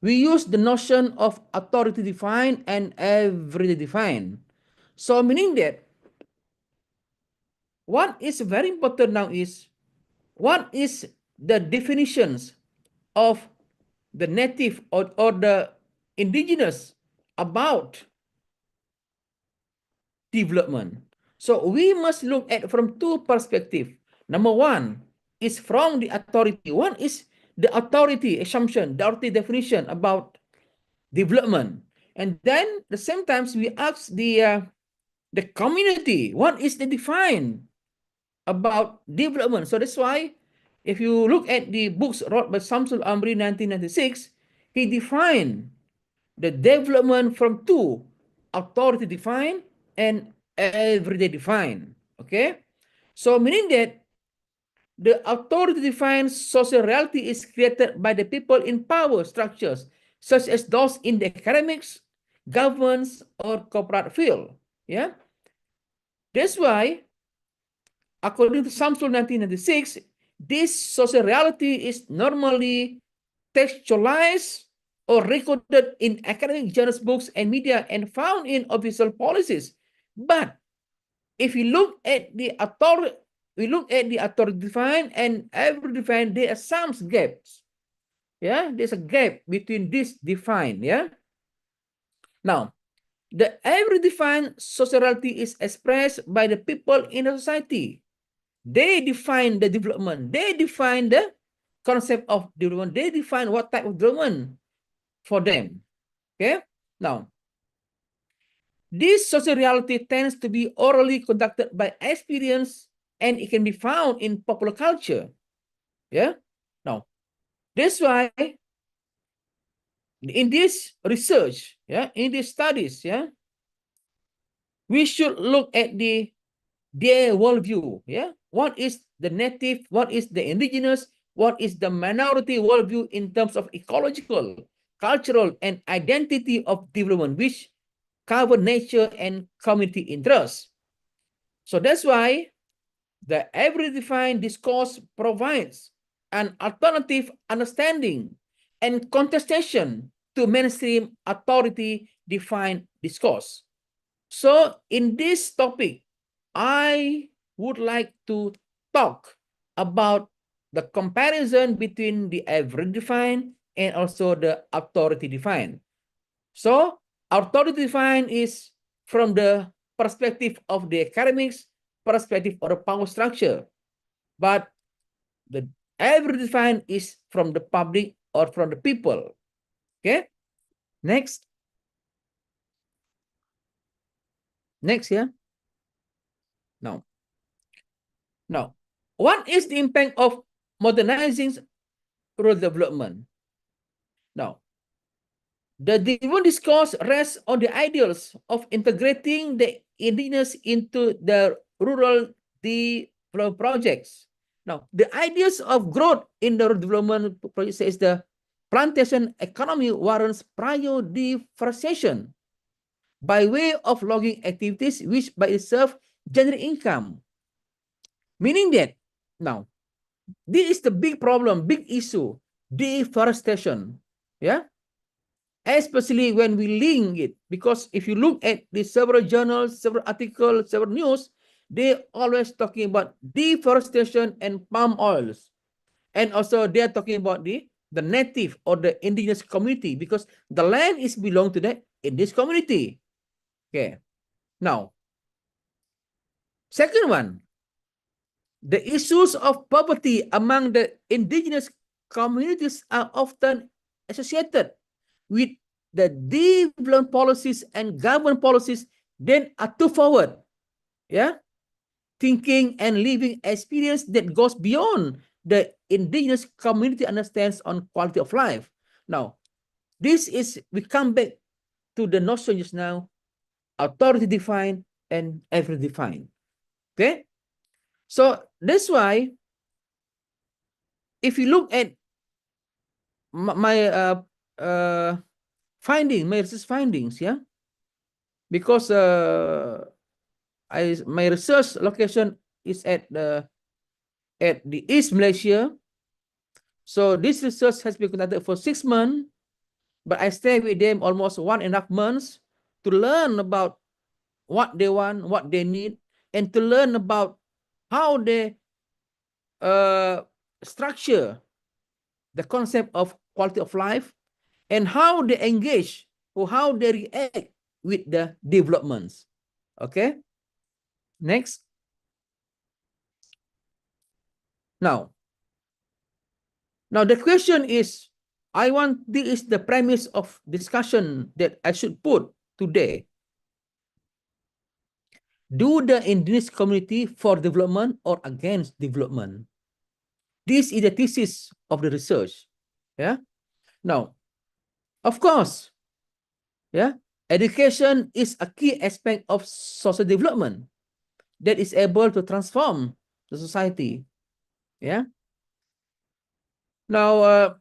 we use the notion of authority defined and everyday defined. So meaning that what is very important now is what is the definitions of the native or the indigenous about development. So we must look at from two perspectives. Number one is from the authority. One is the authority assumption, the authority definition about development. And then the same times we ask the community, what is the define about development? So that's why if you look at the books wrote by Samsul Amri 1996, he defined the development from two, authority defined and everyday defined. Okay, so meaning that the authority defined social reality is created by the people in power structures, such as those in the academics, governments, or corporate field. Yeah, that's why, according to Samsul 1996, this social reality is normally textualized or recorded in academic journals, books, and media, and found in official policies. But if we look at the authority, defined and every defined, there are some gaps. Yeah, there's a gap between this defined. Yeah. Now, the every defined sociality is expressed by the people in the society. They define the development. They define the concept of development. They define what type of development for them. Okay. Now, this social reality tends to be orally conducted by experience, and it can be found in popular culture. Yeah. Now, that's why in this research, yeah, in these studies, yeah, we should look at their worldview. Yeah. What is the native? What is the indigenous? What is the minority worldview in terms of ecological, cultural, and identity of development, which cover nature and community interests. So that's why the every defined discourse provides an alternative understanding and contestation to mainstream authority defined discourse. So in this topic, I would like to talk about the comparison between the average defined and also the authority defined. So authority defined is from the perspective of the academics, perspective of the power structure. But the average defined is from the public or from the people. Okay. Next. Next, yeah. Now, what is the impact of modernizing rural development? Now, the development discourse rests on the ideals of integrating the indigenous into the rural development projects. Now, the ideas of growth in the development project says the plantation economy warrants prior deforestation by way of logging activities, which by itself generate income. Meaning that, now, this is the big problem, big issue, deforestation. Yeah. Especially when we link it, because if you look at the several journals, several articles, several news, they always talking about deforestation and palm oils. And also they're talking about the native or the indigenous community, because the land is belong to the indigenous community. Okay. Now, second one, the issues of poverty among the indigenous communities are often associated with the development policies and government policies then are too forward. Yeah. Thinking and living experience that goes beyond the indigenous community understands on quality of life. Now, this is, we come back to the notion just now, authority defined and every defined. Okay. So that's why if you look at my research findings, yeah, because my research location is at the East Malaysia. So this research has been conducted for 6 months, but I stay with them almost 1.5 months to learn about what they want, what they need, and to learn about how they structure the concept of quality of life and how they engage or how they react with the developments. Okay, next. Now the question is, this is the premise of discussion that I should put today. Do the indigenous community for development or against development? This is the thesis of the research. Yeah. Now, of course, yeah, education is a key aspect of social development that is able to transform the society. Yeah. Now,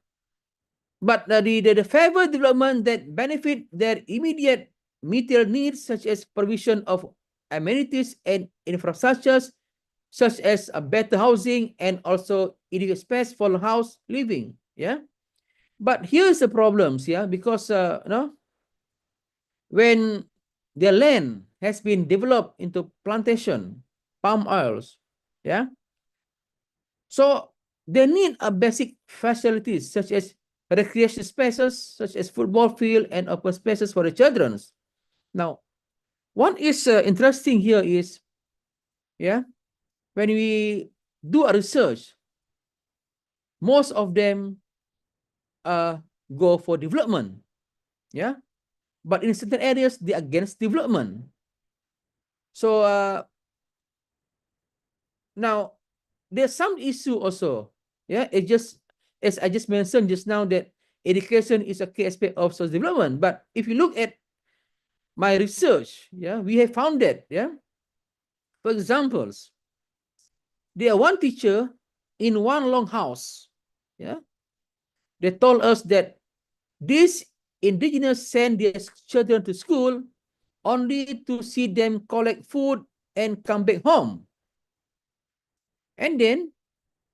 but the favored development that benefit their immediate material needs, such as provision of amenities and infrastructures, such as a better housing and also adequate space for house living. Yeah. But here's the problems, yeah, because when their land has been developed into plantation, palm oils, yeah, so they need a basic facilities such as recreation spaces, such as football field and open spaces for the children. Now, what is interesting here is, yeah, when we do a research, most of them go for development, yeah, but in certain areas they are against development. So now there's some issue also, yeah. It just, as I just mentioned just now, that education is a key aspect of social development. But if you look at my research, yeah, we have found that, yeah, for examples, there are one teacher in one long house, yeah, they told us that these indigenous send their children to school only to see them collect food and come back home. And then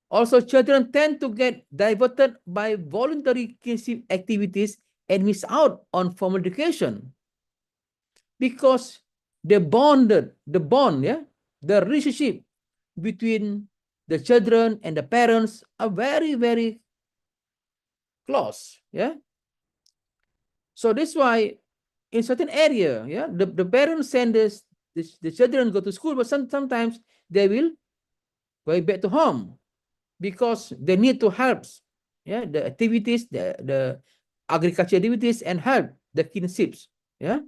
also children tend to get diverted by voluntary kinship activities and miss out on formal education because the relationship between the children and the parents are very, very close. Yeah. So that's why in certain area, yeah, the parents send the children go to school, but sometimes they will go back to home because they need to help, yeah, the activities, the agriculture activities, and help the kinships. Yeah.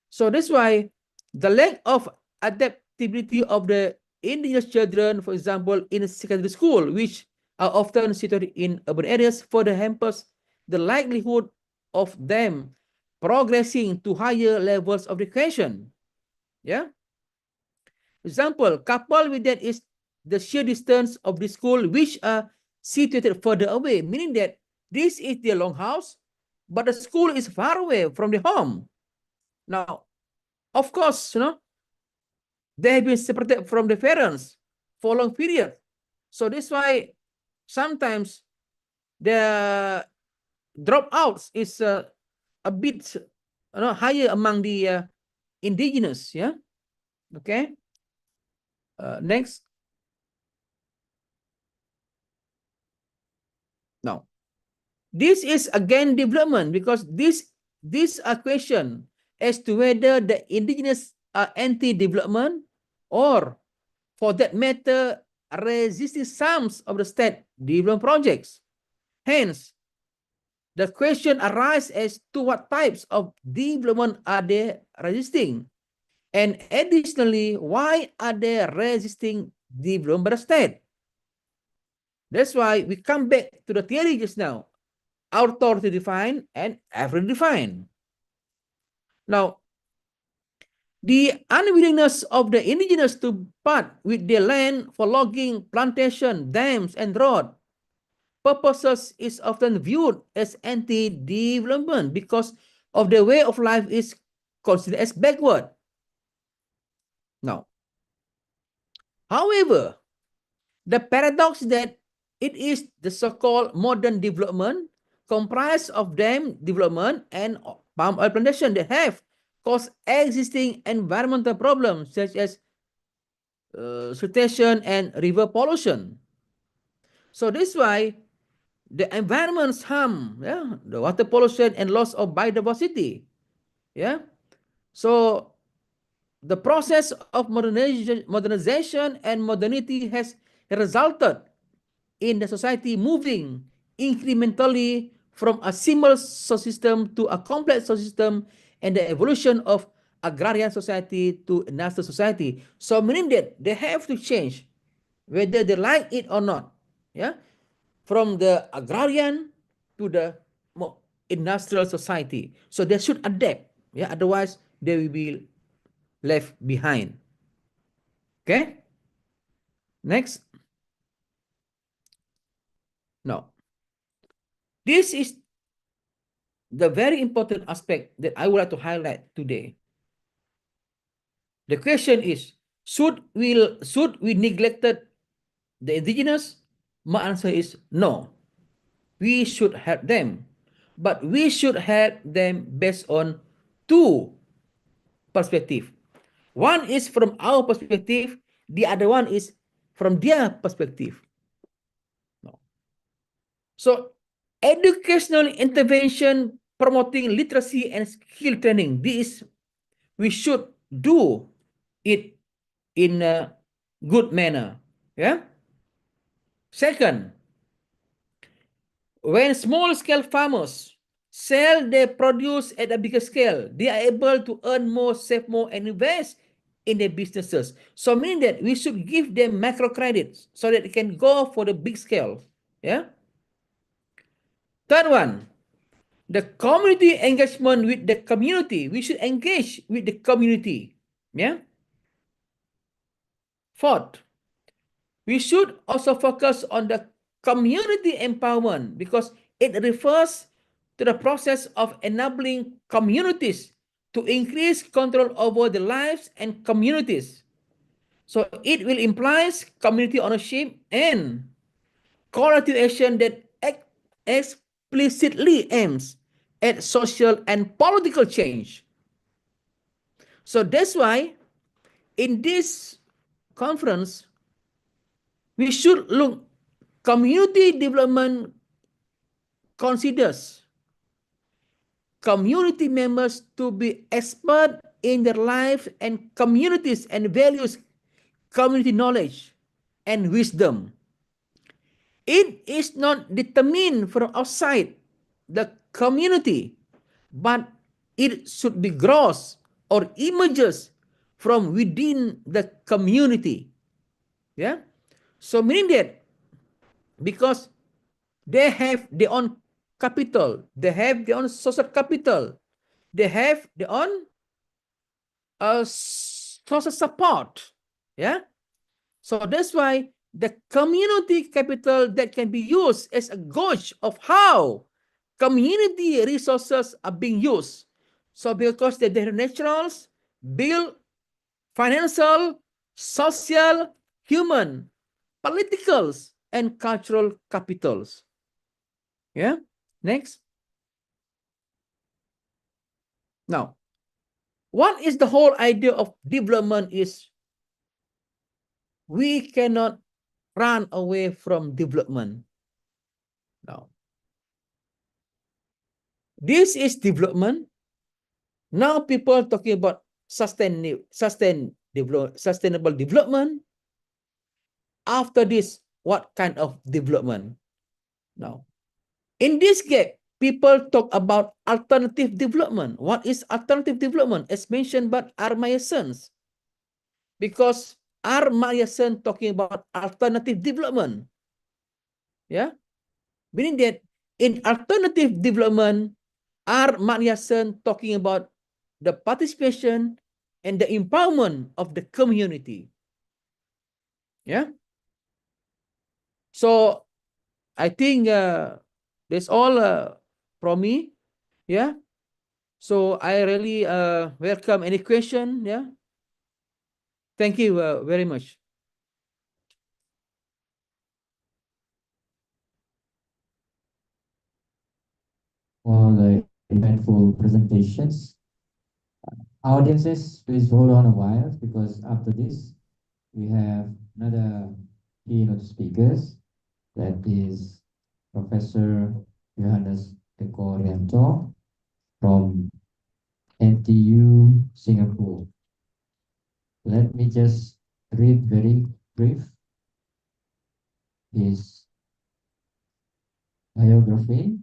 So that's why the lack of adaptability of the indigenous children, for example, in secondary school, which are often situated in urban areas, further hampers the likelihood of them progressing to higher levels of education. Yeah. Example, coupled with that is the sheer distance of the school, which are situated further away, meaning that this is their long house, but the school is far away from the home. Now, of course, they have been separated from the parents for a long period. So that's why sometimes the dropouts is a bit higher among the indigenous. Yeah. Okay. Next. Now, this is again development because this a question as to whether the indigenous are anti-development or, for that matter, resisting some of the state development projects. Hence, the question arises as to what types of development are they resisting? And additionally, why are they resisting development by the state? That's why we come back to the theory just now. Authority defined and average defined. Now, the unwillingness of the indigenous to part with their land for logging, plantation, dams, and road purposes is often viewed as anti-development because of the way of life is considered as backward. Now, however, the paradox that it is the so-called modern development comprised of dam development and palm oil plantation that have caused existing environmental problems such as siltation and river pollution. So this is why the environment's harm, yeah, the water pollution and loss of biodiversity, yeah. So the process of modernization and modernity has resulted in the society moving incrementally from a simple system to a complex system and the evolution of agrarian society to industrial society. So meaning that they have to change whether they like it or not. Yeah, from the agrarian to the industrial society. So they should adapt. Yeah, otherwise they will be left behind. Okay. Next. Now, this is the very important aspect that I would like to highlight today. The question is, should we neglected the indigenous? My answer is no. We should help them, but we should help them based on two perspectives. One is from our perspective, the other one is from their perspective. No. So educational intervention promoting literacy and skill training, this we should do it in a good manner. Yeah. Second, when small-scale farmers sell their produce at a bigger scale, they are able to earn more, save more, and invest in their businesses. So meaning that we should give them microcredits so that they can go for the big scale. Yeah. Third one, the community engagement with the community. We should engage with the community. Yeah. Fourth, we should also focus on the community empowerment because it refers to the process of enabling communities to increase control over their lives and communities. So it will imply community ownership and collective action that explicitly aims at social and political change. So that's why in this conference, we should look community development considers community members to be expert in their life and communities and values community knowledge and wisdom. It is not determined from outside the community, but it should be grows or emerges from within the community. Yeah. So meaning that because they have their own capital, they have their own social capital, they have their own social support. Yeah. So that's why the community capital that can be used as a gauge of how community resources are being used. So because the naturals build financial, social, human, political, and cultural capitals. Yeah. Next. Now, what is the whole idea of development is we cannot run away from development. Now, this is development. Now people are talking about sustainable development. After this, what kind of development? Now, in this gap, people talk about alternative development. What is alternative development? As mentioned by Armayason. Because Armayason talking about alternative development. Yeah. Meaning that in alternative development, Armayason talking about the participation and the empowerment of the community. Yeah. So I think that's all from me. Yeah. So I really welcome any question. Yeah. Thank you very much. For the eventful presentations. Audiences, please hold on a while because after this, we have another keynote speakers. That is Professor Johannes Eko Rianto from NTU Singapore. Let me just read very brief his biography.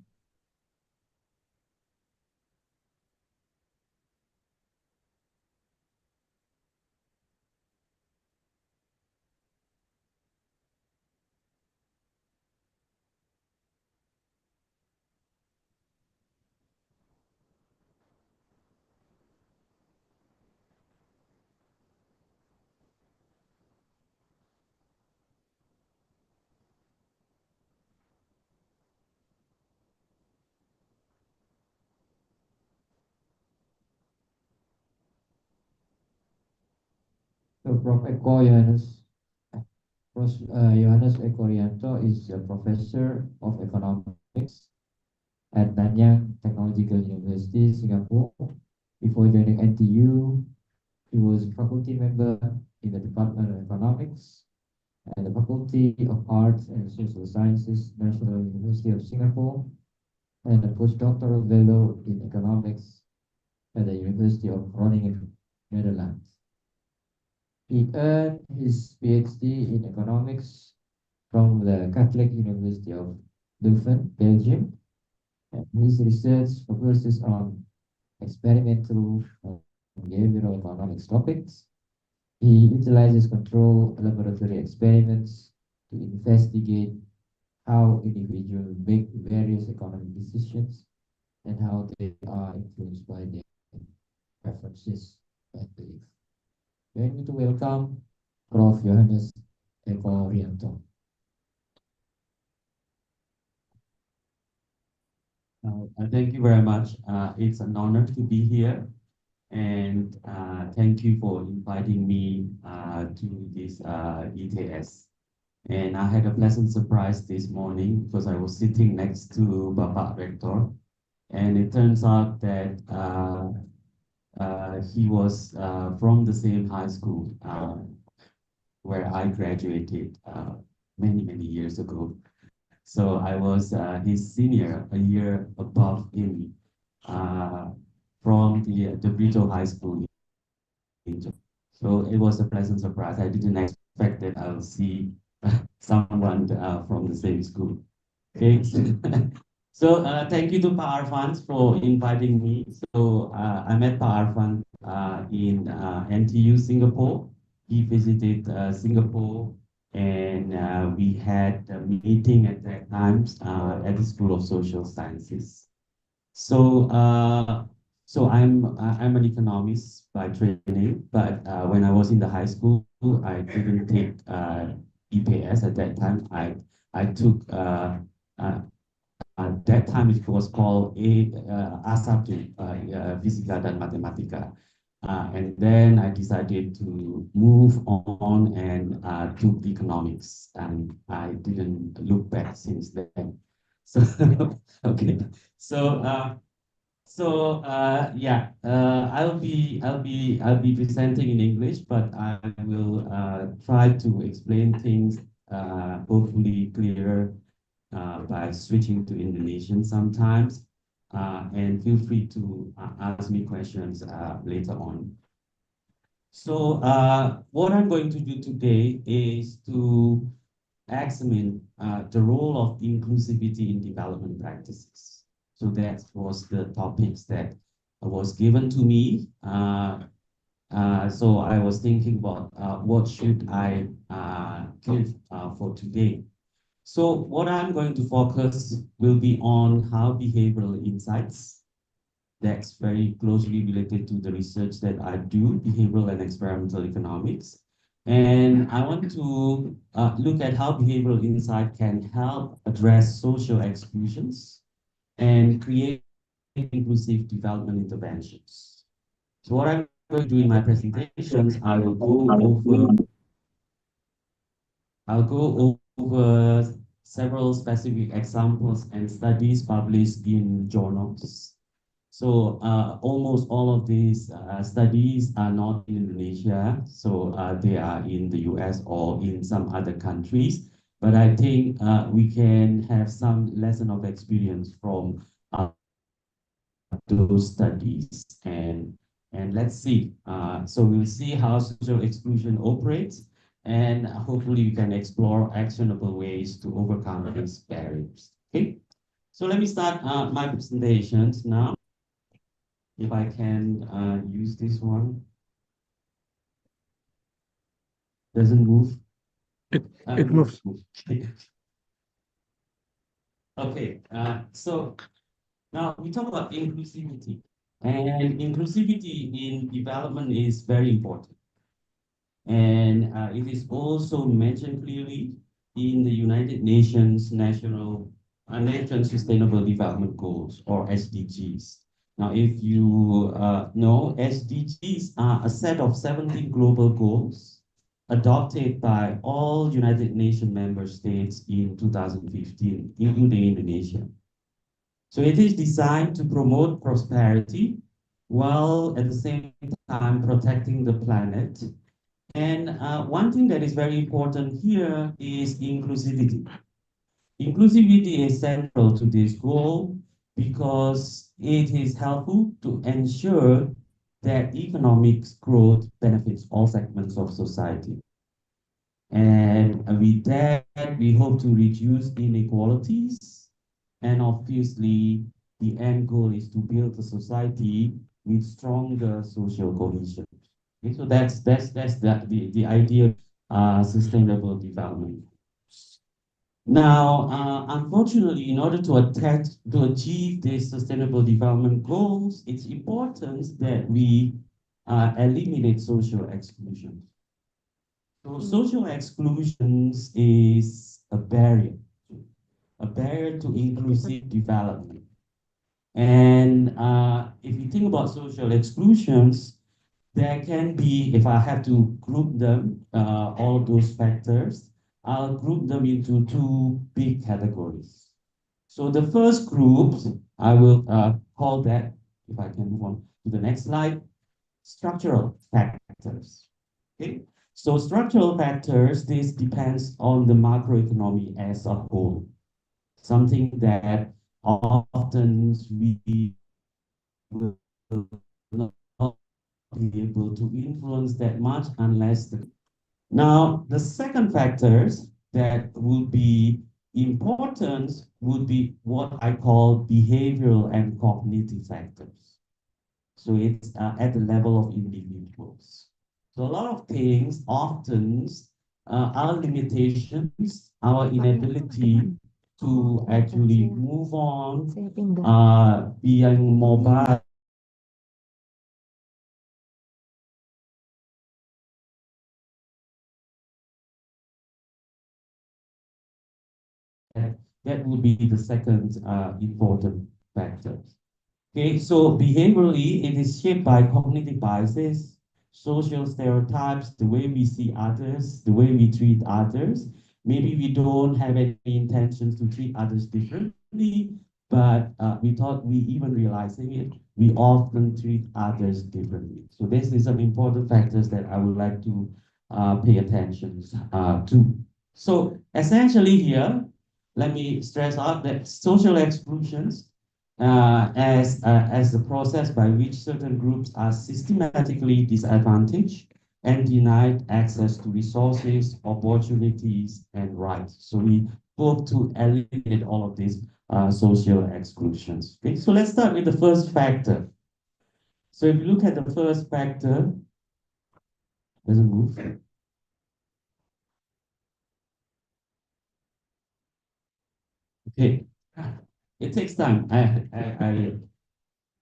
So Prof. Johannes Eko Rianto is a professor of economics at Nanyang Technological University, Singapore. Before joining NTU, he was faculty member in the Department of Economics and the Faculty of Arts and Social Sciences, National University of Singapore, and a postdoctoral fellow in economics at the University of Groningen, Netherlands. He earned his PhD in economics from the Catholic University of Leuven, Belgium. And his research focuses on experimental behavioral economics topics. He utilizes control laboratory experiments to investigate how individuals make various economic decisions and how they are influenced by their preferences and beliefs. We need to welcome Prof. Johannes Eko Rianto. Thank you very much. It's an honor to be here, and thank you for inviting me to this ETS. And I had a pleasant surprise this morning because I was sitting next to Bapak Rector, and it turns out that he was from the same high school where I graduated many years ago. So I was his senior, a year above him, from the Brito High School in Japan. So it was a pleasant surprise. I didn't expect that I'll see someone from the same school. Okay. So thank you to Pa Arfan for inviting me. So I met Pa Arfan in NTU Singapore. He visited Singapore, and we had a meeting at that time at the School of Social Sciences. So I'm an economist by training, but when I was in the high school, I didn't take EPS at that time. I took at that time it was called A1, Fisika dan Matematika. And then I decided to move on and took economics, and I didn't look back since then. So okay, so yeah, I'll be presenting in English, but I will try to explain things hopefully clearer by switching to Indonesian sometimes, and feel free to ask me questions later on. So what I'm going to do today is to examine the role of inclusivity in development practices. So that was the topics that was given to me. So I was thinking about what should I give for today. So what I'm going to focus will be on how behavioral insights, that's very closely related to the research that I do, behavioral and experimental economics, And I want to look at how behavioral insight can help address social exclusions and create inclusive development interventions. So what I'm going to do in my presentations, I'll go over several specific examples and studies published in journals. So almost all of these studies are not in Indonesia, so they are in the US or in some other countries. But I think we can have some lesson of experience from those studies, and let's see. So we'll see how social exclusion operates, and hopefully we can explore actionable ways to overcome these barriers. Okay, so let me start my presentations now. If I can use this one. Doesn't move. It moves. Okay, so now we talk about inclusivity. And inclusivity in development is very important. And it is also mentioned clearly in the United Nations Nation Sustainable Development Goals, or SDGs. Now, if you know, SDGs are a set of 17 global goals adopted by all United Nations member states in 2015, including Indonesia. So it is designed to promote prosperity while at the same time protecting the planet. And one thing that is very important here is inclusivity. Inclusivity is central to this goal because it is helpful to ensure that economic growth benefits all segments of society. And with that, we hope to reduce inequalities. And obviously, the end goal is to build a society with stronger social cohesion. Okay, so that's the idea of sustainable development. Now, unfortunately, in order to achieve these sustainable development goals, it's important that we eliminate social exclusion. So social exclusions is a barrier to inclusive development. And if you think about social exclusions, there can be, if I have to group them, all of those factors, I'll group them into two big categories. So the first group, I will call that, if I can move on to the next slide, structural factors. Okay, so structural factors, this depends on the macroeconomy as a whole, something that often we will not be able to influence that much unless the... Now, the second factors that would be important would be what I call behavioral and cognitive factors. So it's at the level of individuals. So a lot of things often are limitations, our inability to actually move on, being mobile, that would be the second important factor. Okay, so behaviorally, it is shaped by cognitive biases, social stereotypes, the way we see others, the way we treat others. Maybe we don't have any intentions to treat others differently, but without we even realizing it, we often treat others differently. So this is some important factors that I would like to pay attention to. So essentially here, let me stress out that social exclusions as the process by which certain groups are systematically disadvantaged and denied access to resources, opportunities, and rights. So we hope to eliminate all of these social exclusions. Okay, so let's start with the first factor. So if you look at the first factor, doesn't move. Okay, it takes time.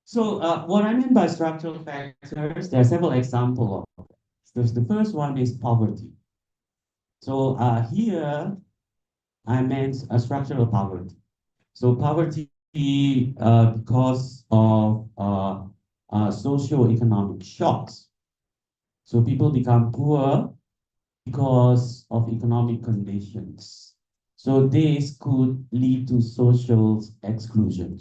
So what I mean by structural factors, there are several examples of. The first one is poverty. So here I meant structural poverty. So poverty because of socio-economic shocks. So people become poor because of economic conditions. So this could lead to social exclusion.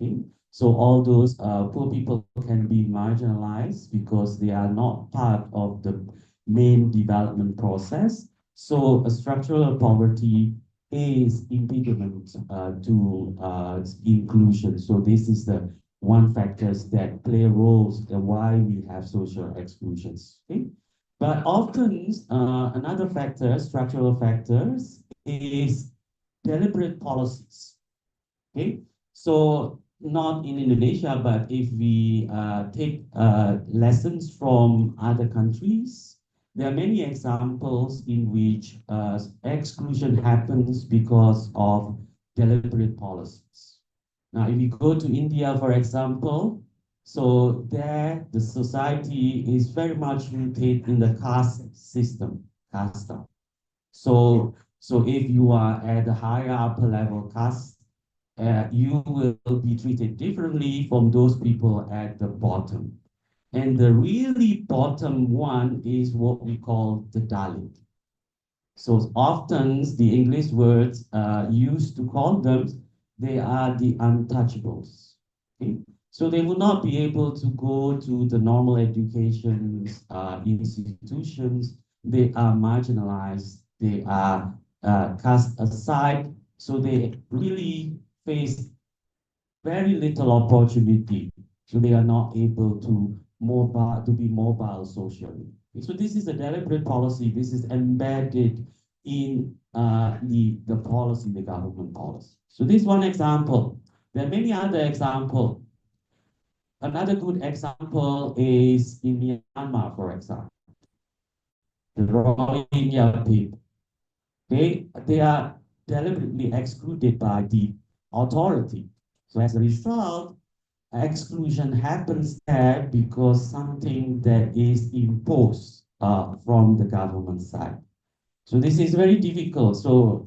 Okay? So all those poor people can be marginalized because they are not part of the main development process. So a structural poverty is impediment to inclusion. So this is the one factors that play roles in why we have social exclusions. Okay? But often another factor, structural factors, is deliberate policies. Okay, so not in Indonesia, but if we take lessons from other countries, there are many examples in which exclusion happens because of deliberate policies. Now, if you go to India, for example, so there the society is very much rooted in the caste system, casta. So if you are at the higher upper level caste, you will be treated differently from those people at the bottom. And the really bottom one is what we call the Dalit. So often the English words used to call them, they are the untouchables. Okay? So they will not be able to go to the normal education institutions. They are marginalized. They are cast aside. So they really face very little opportunity. So they are not able to be mobile socially. So this is a deliberate policy. This is embedded in the policy, the government policy. So this one example. There are many other examples. Another good example is in Myanmar, for example, the Rohingya people. They are deliberately excluded by the authority. So as a result, exclusion happens there because something that is imposed from the government side. So this is very difficult. So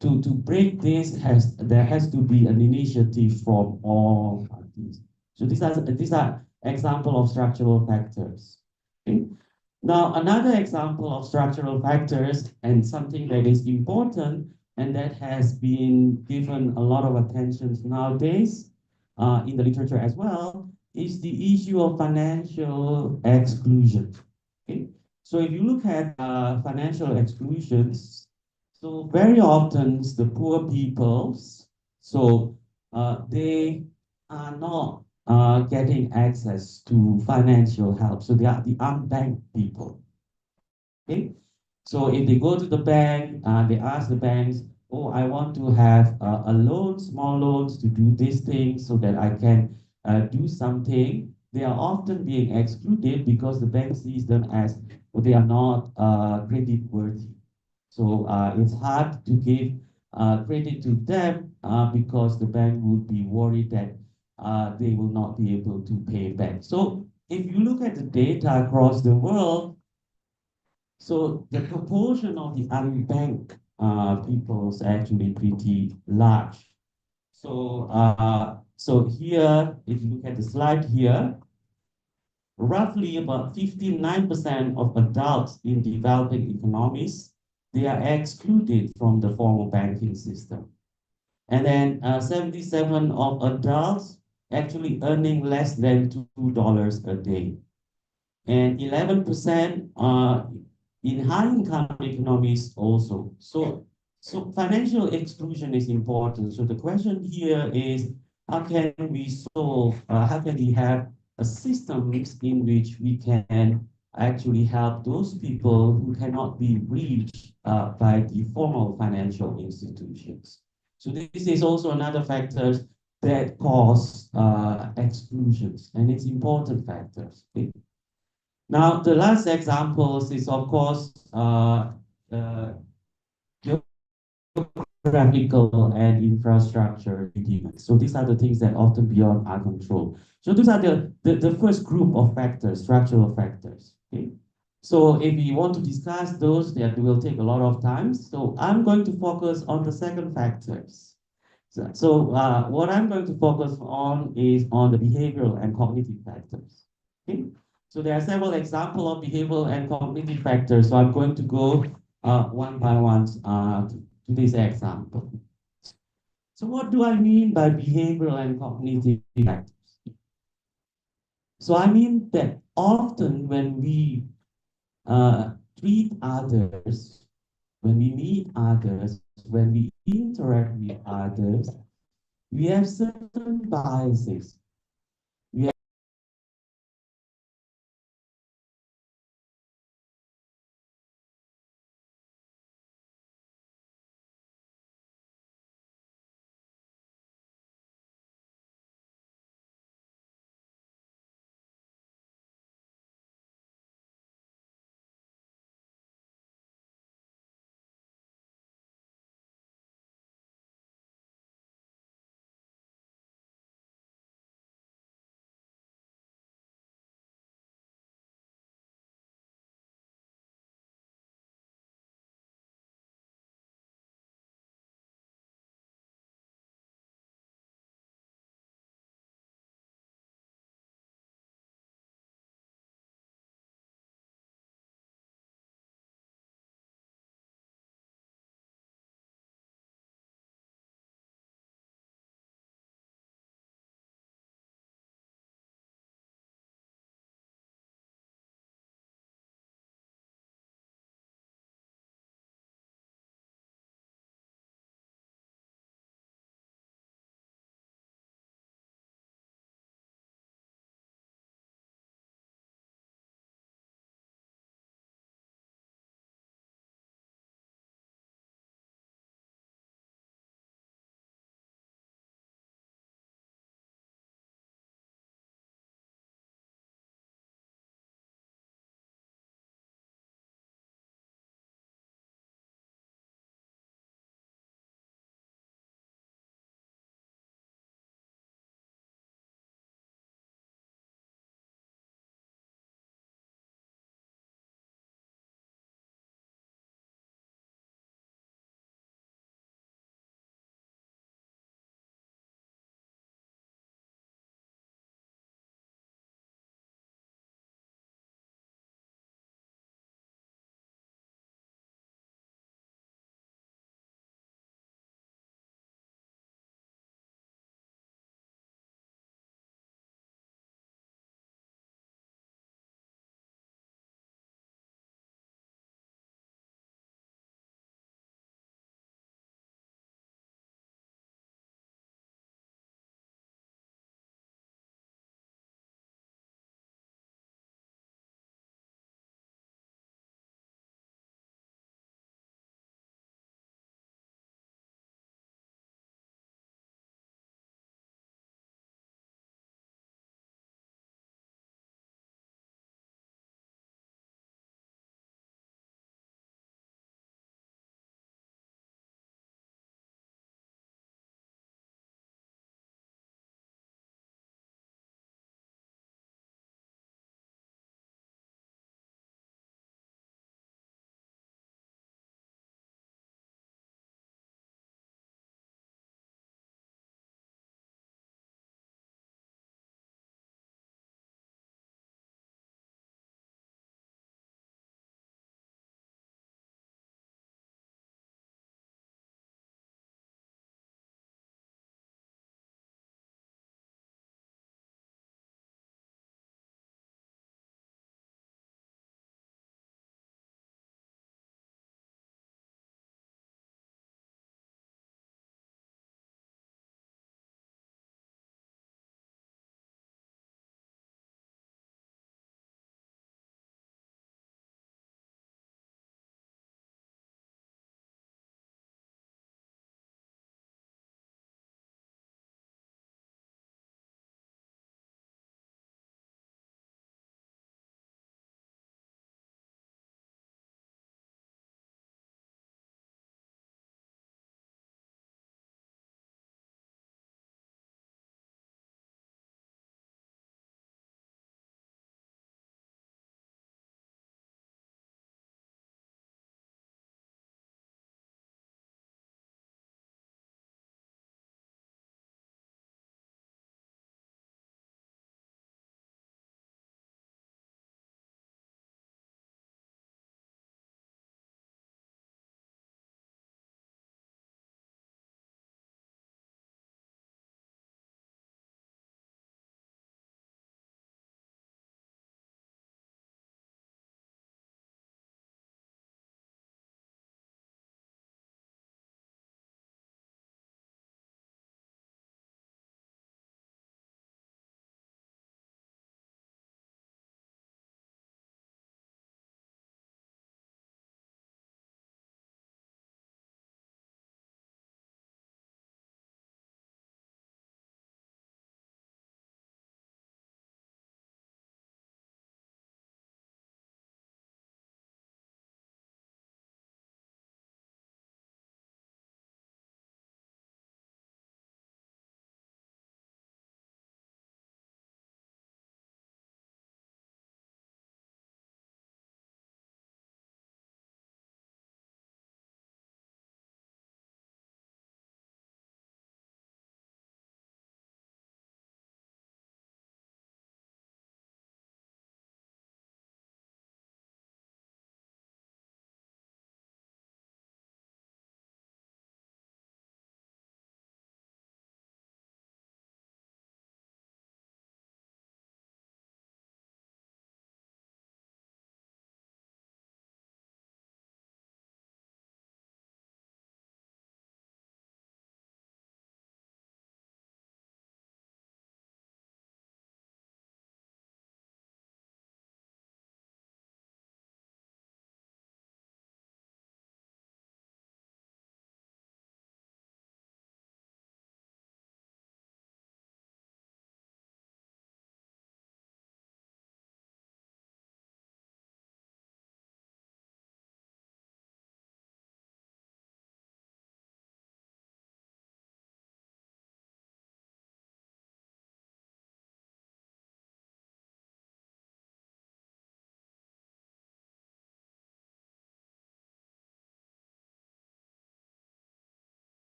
to break this there has to be an initiative from all parties. So these are example of structural factors. Okay? Now another example of structural factors and something that is important and that has been given a lot of attention nowadays in the literature as well is the issue of financial exclusion. Okay? So if you look at financial exclusions, so very often the poor peoples, so they are not getting access to financial help. So they are the unbanked people. Okay? So if they go to the bank, they ask the banks, oh, I want to have a loan, small loans to do this thing so that I can do something. They are often being excluded because the bank sees them as they are not credit worthy. So it's hard to give credit to them because the bank would be worried that they will not be able to pay back. So if you look at the data across the world, so the proportion of the unbanked people is actually pretty large. So here, if you look at the slide here, roughly about 59% of adults in developing economies, they are excluded from the formal banking system. And then 77 of adults actually earning less than $2 a day. And 11% in high-income economies also. So financial exclusion is important. So the question here is, how can we solve, how can we have a system in which we can actually help those people who cannot be reached by the formal financial institutions? So this is also another factor that cause exclusions, and it's important factors. Okay? Now, the last examples is, of course, geographical and infrastructure demands. So these are the things that often beyond our control. So those are the first group of factors, structural factors. Okay? So if we want to discuss those, that will take a lot of time. So I'm going to focus on the second factors. So what I'm going to focus on is on the behavioral and cognitive factors. Okay. So there are several examples of behavioral and cognitive factors. So I'm going to go one by one to this example. So what do I mean by behavioral and cognitive factors? So I mean that often when we treat others, when we meet others, when we interact with others, we have certain biases. We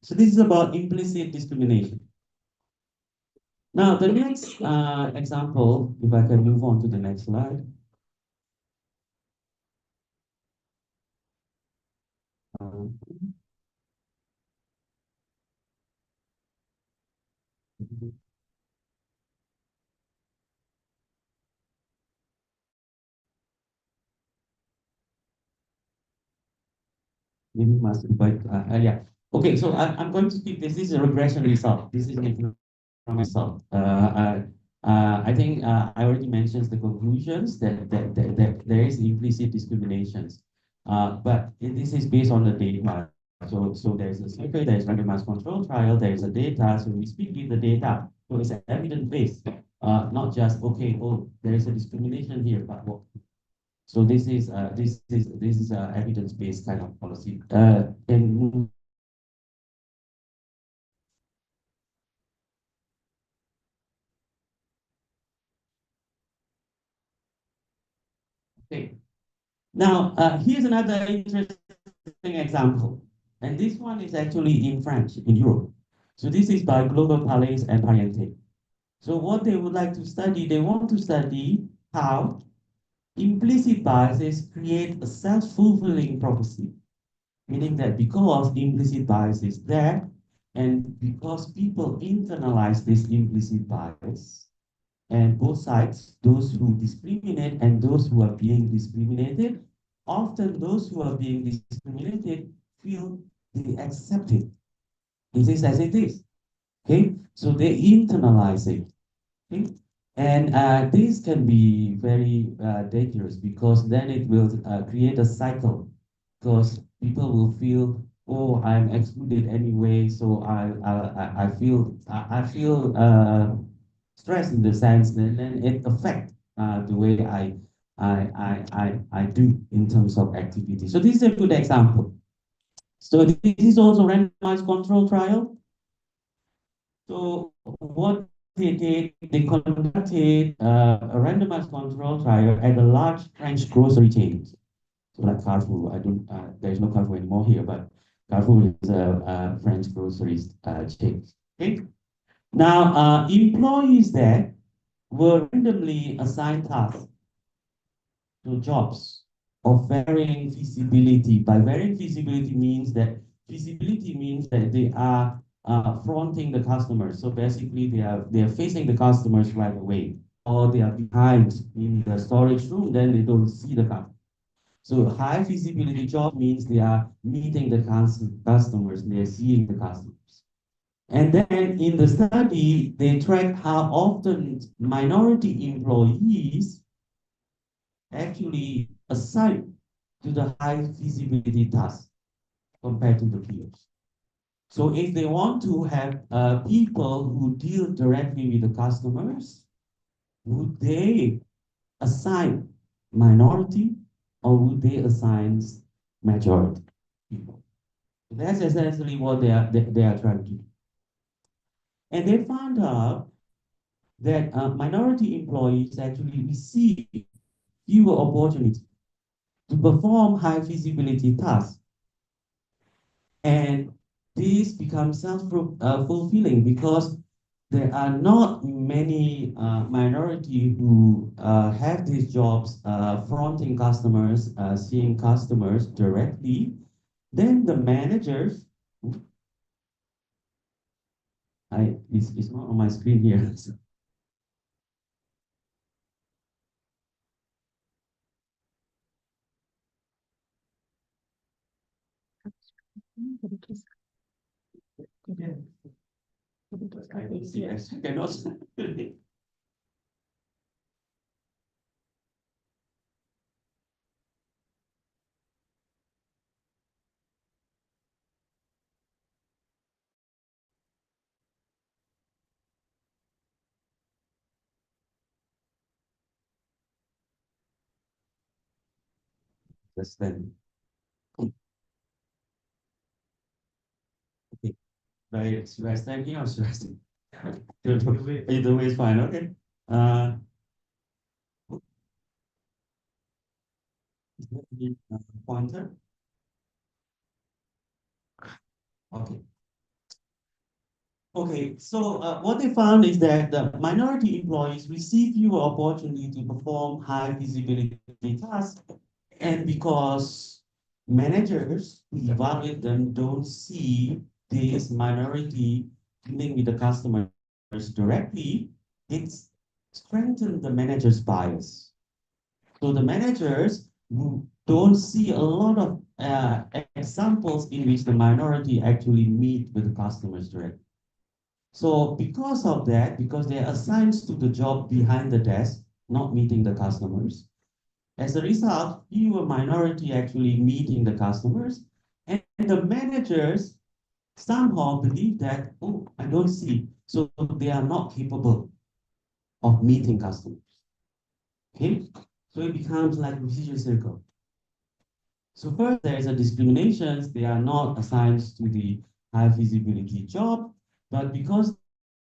So this is about implicit discrimination. Now, the next example, if I can move on to the next slide. Um, Maybe must invite, yeah. Okay, so I'm going to skip this. This is a regression result. This is an economic result. I think I already mentioned the conclusions that there is implicit discriminations. This is based on the data. So there's a survey, there's randomized control trial, there's a data. So we speak with the data. So it's evidence based, not just okay. Oh, there is a discrimination here, but what? So this is evidence based kind of policy. And okay. Now, here's another interesting example. And this one is actually in French, in Europe. So this is by Global Palais and Pariente. So what they would like to study, they want to study how implicit biases create a self-fulfilling prophecy, meaning that because implicit bias is there, and because people internalize this implicit bias, and both sides, those who discriminate and those who are being discriminated, often those who are being discriminated feel they accept it. It is as it is. Okay, so they internalize it. Okay, and this can be very dangerous because then it will create a cycle. Because people will feel, oh, I'm excluded anyway, so I feel stress in the sense that then it affects the way I do in terms of activity. So this is a good example. So this is also randomized control trial. So what they did, they conducted a randomized control trial at a large French grocery chain. So like Carrefour, I don't, there's no Carrefour anymore here, but Carrefour is a French grocery chain. Okay. Now, employees there were randomly assigned tasks to jobs of varying feasibility. By varying feasibility means that they are fronting the customers. So basically, they are facing the customers right away, or they are behind in the storage room. Then they don't see the customer. So high feasibility job means they are meeting the customers. They are seeing the customers. And then in the study, they track how often minority employees actually assign to the high feasibility task compared to the peers. So if they want to have people who deal directly with the customers, would they assign minority or would they assign majority people? That's essentially what they are trying to do. And they found out that minority employees actually receive fewer opportunities to perform high feasibility tasks. And this becomes self-fulfilling because there are not many minority who have these jobs fronting customers, seeing customers directly. Then the managers, it's not on my screen here. I don't see, I cannot. Just then. Okay. Should I stand here or should I stand? Either way is fine. Okay. Uh, is there any pointer? Okay. Okay, so what they found is that the minority employees receive fewer opportunity to perform high visibility tasks, and because managers who evaluate them don't see this minority dealing with the customers directly, it's strengthened the manager's bias. So the managers who don't see a lot of examples in which the minority actually meet with the customers directly. So because of that, because they are assigned to the job behind the desk, not meeting the customers, as a result, fewer minority actually meeting the customers, and the managers somehow believe that, oh, I don't see, so they are not capable of meeting customers. Okay, so it becomes like a vicious circle. So first, there is a discrimination. They are not assigned to the high visibility job, but because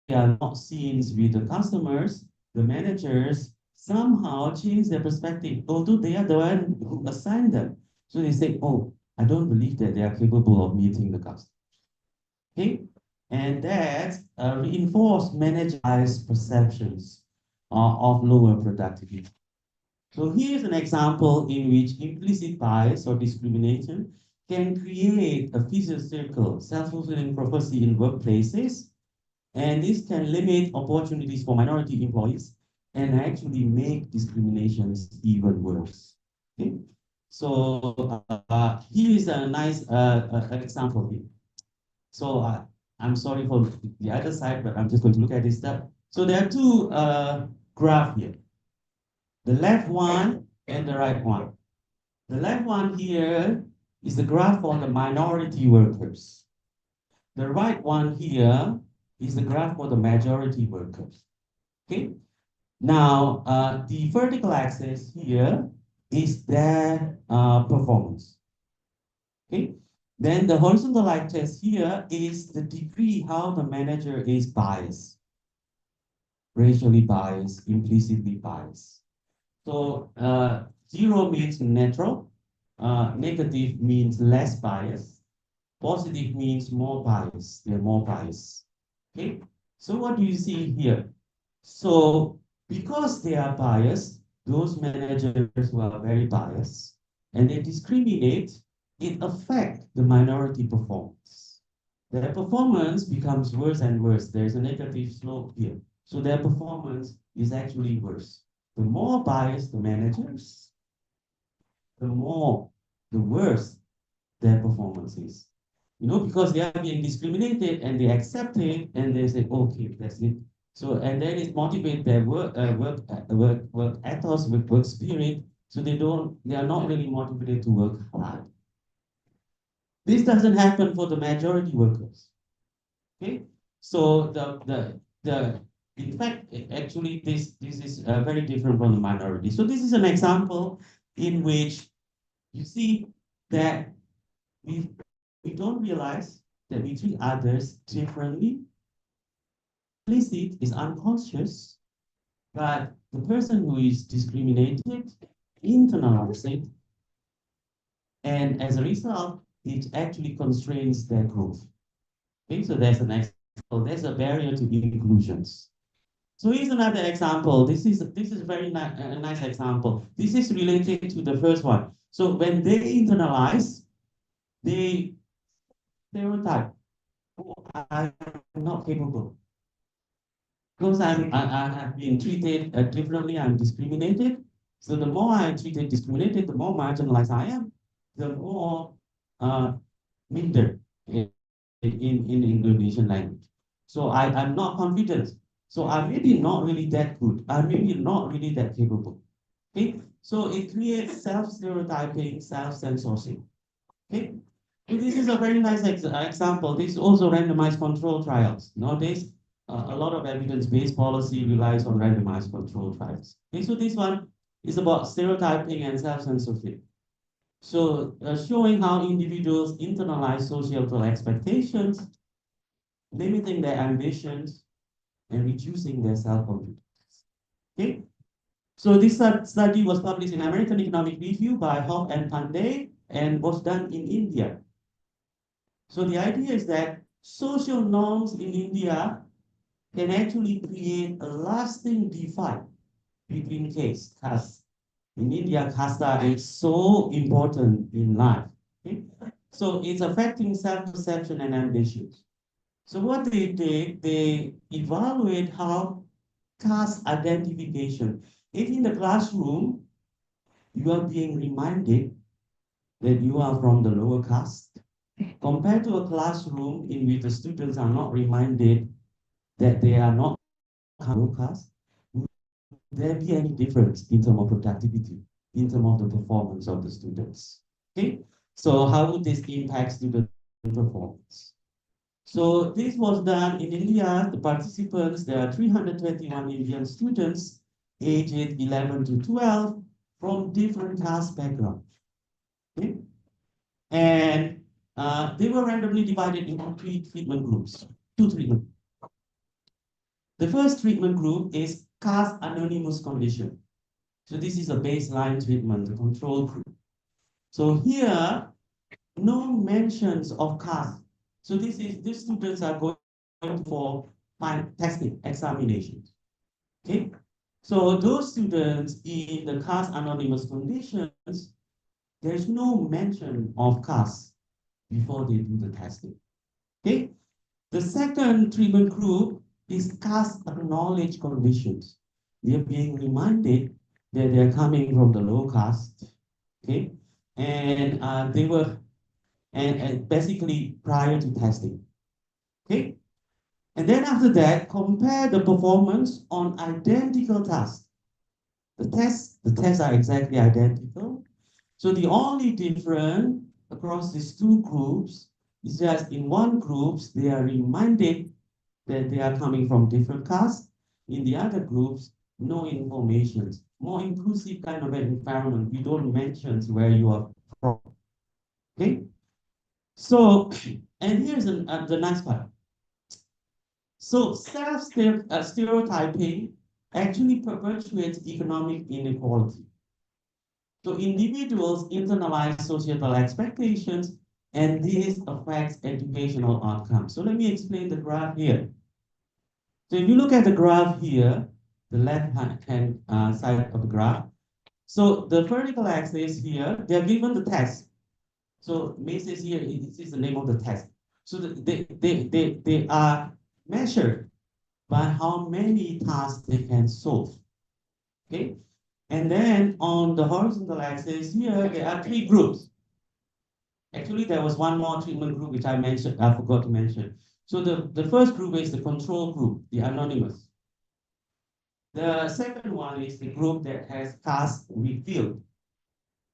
they are not seen with the customers, the managers somehow change their perspective, although they are the one who assigned them. So they say, oh, I don't believe that they are capable of meeting the customer. Okay? And that reinforce managers' perceptions of lower productivity. So here's an example in which implicit bias or discrimination can create a vicious circle, self-fulfilling prophecy in workplaces, and this can limit opportunities for minority employees and actually make discriminations even worse. Okay? So here is a nice example here. So I'm sorry for the other side, but I'm just going to look at this stuff. So there are two graphs here. The left one and the right one. The left one here is the graph for the minority workers. The right one here is the graph for the majority workers. Okay. Now, the vertical axis here is their performance. Okay. Then the horizontal axis here is the degree how the manager is biased, racially biased, implicitly biased. So 0 means neutral, negative means less bias, positive means more bias. They're more biased. Okay. So what do you see here? So because they are biased, those managers who are very biased and they discriminate, it affects the minority performance. Their performance becomes worse and worse. There's a negative slope here. So their performance is actually worse. The more biased the managers, the worse their performance is. You know, because they are being discriminated and they accept it and they say, okay, that's it. So, and then it motivates their work ethos, work spirit. So they are not really motivated to work hard. This doesn't happen for the majority workers. Okay, so in fact, actually, this is very different from the minority. So this is an example in which you see that we don't realize that we treat others differently. Implicit is unconscious, but the person who is discriminated internalizes it, and as a result, it actually constrains their growth. Okay, so there's an example. There's a barrier to inclusions. So here's another example. This is very a nice example. This is related to the first one. So when they internalize, they stereotype. Oh, I'm not capable. Because I have been treated differently, I'm discriminated. So the more I'm treated discriminated, the more marginalized I am, the more hindered in Indonesian language. So I'm not confident. So I'm maybe not really that good. I'm maybe not really that capable. Okay, so it creates self-stereotyping, self-censorship. Okay, so this is a very nice example. This is also randomized control trials. Nowadays, a lot of evidence-based policy relies on randomized control trials. Okay, so this one is about stereotyping and self-censorship. So showing how individuals internalize societal expectations, limiting their ambitions, and reducing their self-confidence. Okay, so this study was published in American Economic Review by Hoff and Pandey and was done in India. So the idea is that social norms in India can actually create a lasting divide between castes. In India, casta is so important in life. Okay? So it's affecting self-perception and ambitions. So what they did, they evaluate how caste identification. If in the classroom, you are being reminded that you are from the lower caste, compared to a classroom in which the students are not reminded that they are not lower caste, would there be any difference in terms of productivity, in terms of the performance of the students? Okay, so how would this impact student performance? So this was done in India. The participants, there are 321 Indian students aged 11 to 12 from different caste backgrounds. Okay? And they were randomly divided into three treatment groups, two treatment. The first treatment group is caste anonymous condition. So this is a baseline treatment, the control group. So here, no mentions of caste. So these students are going for testing, examinations. Okay? So those students in the caste anonymous conditions, there's no mention of caste before they do the testing. Okay? The second treatment group is caste acknowledged conditions. They're being reminded that they're coming from the low caste. Okay? And they were and basically prior to testing. Okay? And then after that, compare the performance on identical tasks. The tests are exactly identical. So the only difference across these two groups is just in one groups, they are reminded that they are coming from different castes. In the other groups, no information. More inclusive kind of an environment. We don't mention where you are from. Okay? So, and here's the next part. So self-stereotyping actually perpetuates economic inequality. So individuals internalize societal expectations, and this affects educational outcomes. So let me explain the graph here. So if you look at the graph here, the left-hand side of the graph, so the vertical axis here, they are given the test. So May says here, this is the name of the test. So they are measured by how many tasks they can solve. Okay? And then on the horizontal axis here, there are three groups. Actually, there was one more treatment group which I forgot to mention. So the first group is the control group, the anonymous. The second one is the group that has task revealed.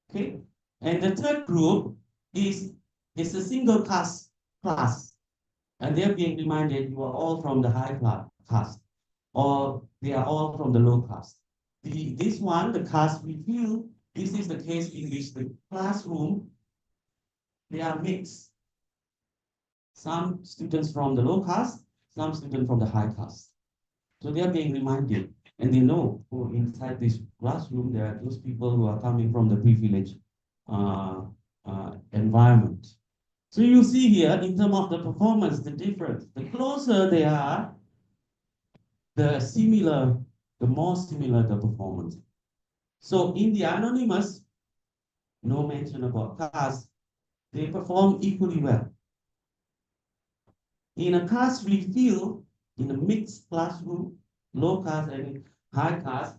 Okay? And the third group is a single caste class. And they're being reminded you are all from the high caste, or they are all from the low caste. This one, the caste reveal, this is the case in which the classroom, they are mixed. Some students from the low caste, some students from the high caste. So they are being reminded, and they know, oh, inside this classroom, there are those people who are coming from the privileged environment. So you see here, in terms of the performance, the difference. The closer they are, the more similar the performance. So in the anonymous, no mention about caste, they perform equally well. In a caste-free field, in a mixed classroom, low caste and high caste,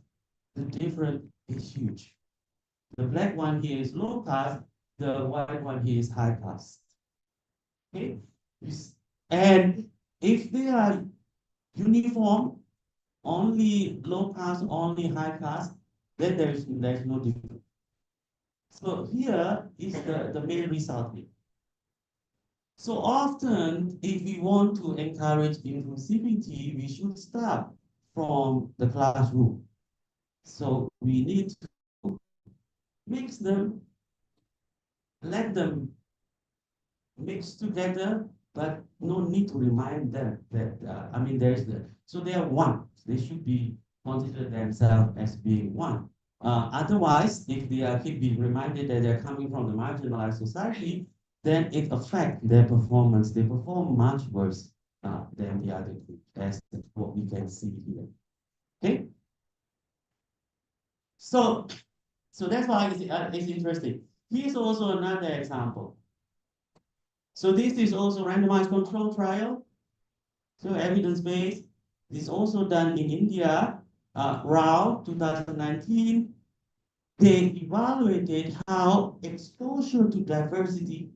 the difference is huge. The black one here is low caste, the white one here is high caste. Okay? And if they are uniform, only low caste, only high caste, then there's no difference. So here is the main result here. So often, if we want to encourage inclusivity, we should start from the classroom. So we need to mix them, let them mix together, but no need to remind them that, so they are one. They should be consider themselves as being one. Otherwise, if they are keep being reminded that they're coming from the marginalized society, then it affects their performance. They perform much worse than the other group, as what we can see here. Okay? So that's why it's interesting. Here's also another example. So this is also randomized control trial. So evidence-based. This is also done in India, RAO 2019. They evaluated how exposure to diversity,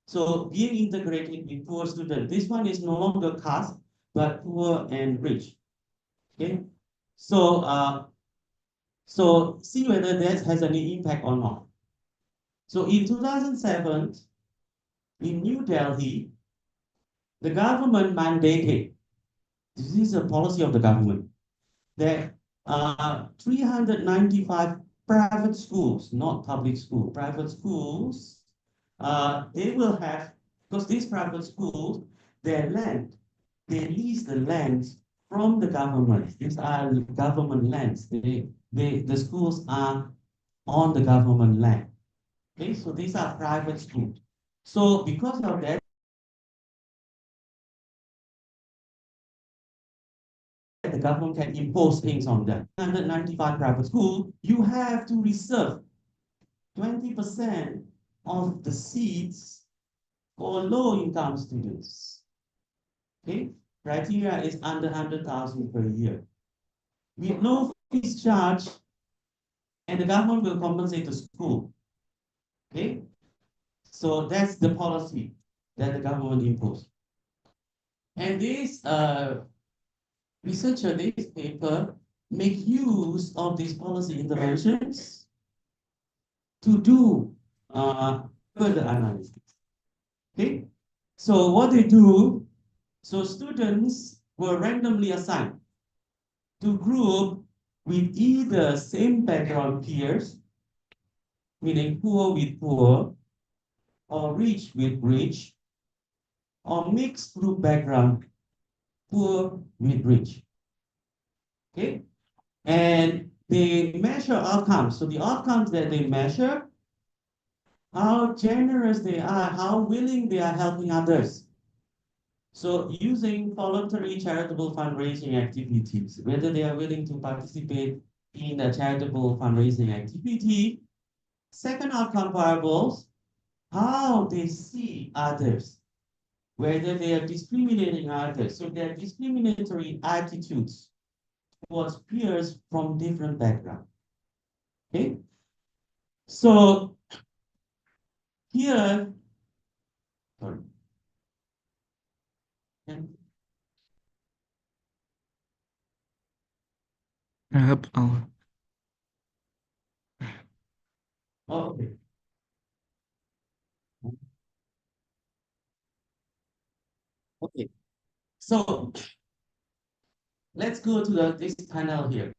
so being integrated with poor students. This one is no longer caste, but poor and rich. Okay, so see whether that has any impact or not. So in 2007, in New Delhi, the government mandated, this is a policy of the government, that 395 private schools, not public school, private schools, they will have, because these private schools, their land, they lease the lands from the government. These are government lands. The schools are on the government land. Okay, so these are private schools. So because of that, the government can impose things on them. 195 private schools, you have to reserve 20% of the seats for low-income students. Okay, criteria is under 100,000 per year. With no fees charged, and the government will compensate the school. Okay, so that's the policy that the government imposed. And this researcher, this paper, make use of these policy interventions to do further analysis. Okay, so what they do, so students were randomly assigned to group with either same background peers, meaning poor with poor, or rich with rich, or mixed group background, poor with rich. Okay, and they measure outcomes. So the outcomes that they measure, how generous they are, how willing they are helping others. So using voluntary charitable fundraising activities, whether they are willing to participate in a charitable fundraising activity. Second outcome variables, how they see others, whether they are discriminating others. So there are discriminatory attitudes towards peers from different backgrounds. Okay, so here, sorry. I hope I'll. Oh, okay. Okay, so let's go to this panel here.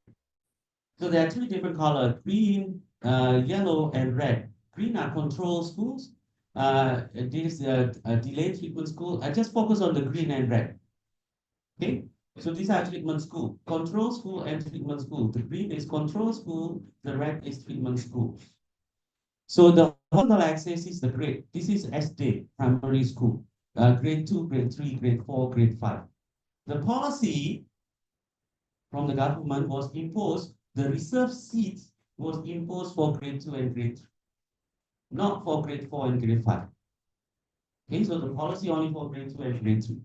So there are three different colors: green, yellow, and red. Green are control schools. This delayed treatment school. I just focus on the green and red. Okay, so these are treatment school, control school and treatment school. The green is control school, the red is treatment school. So the horizontal axis is the grade. This is SD, primary school, grade 2, grade 3, grade 4, grade 5. The policy from the government was imposed, the reserved seats was imposed for grade 2 and grade 3, not for grade 4 and grade 5. Okay, so the policy only for grade 2 and grade 3.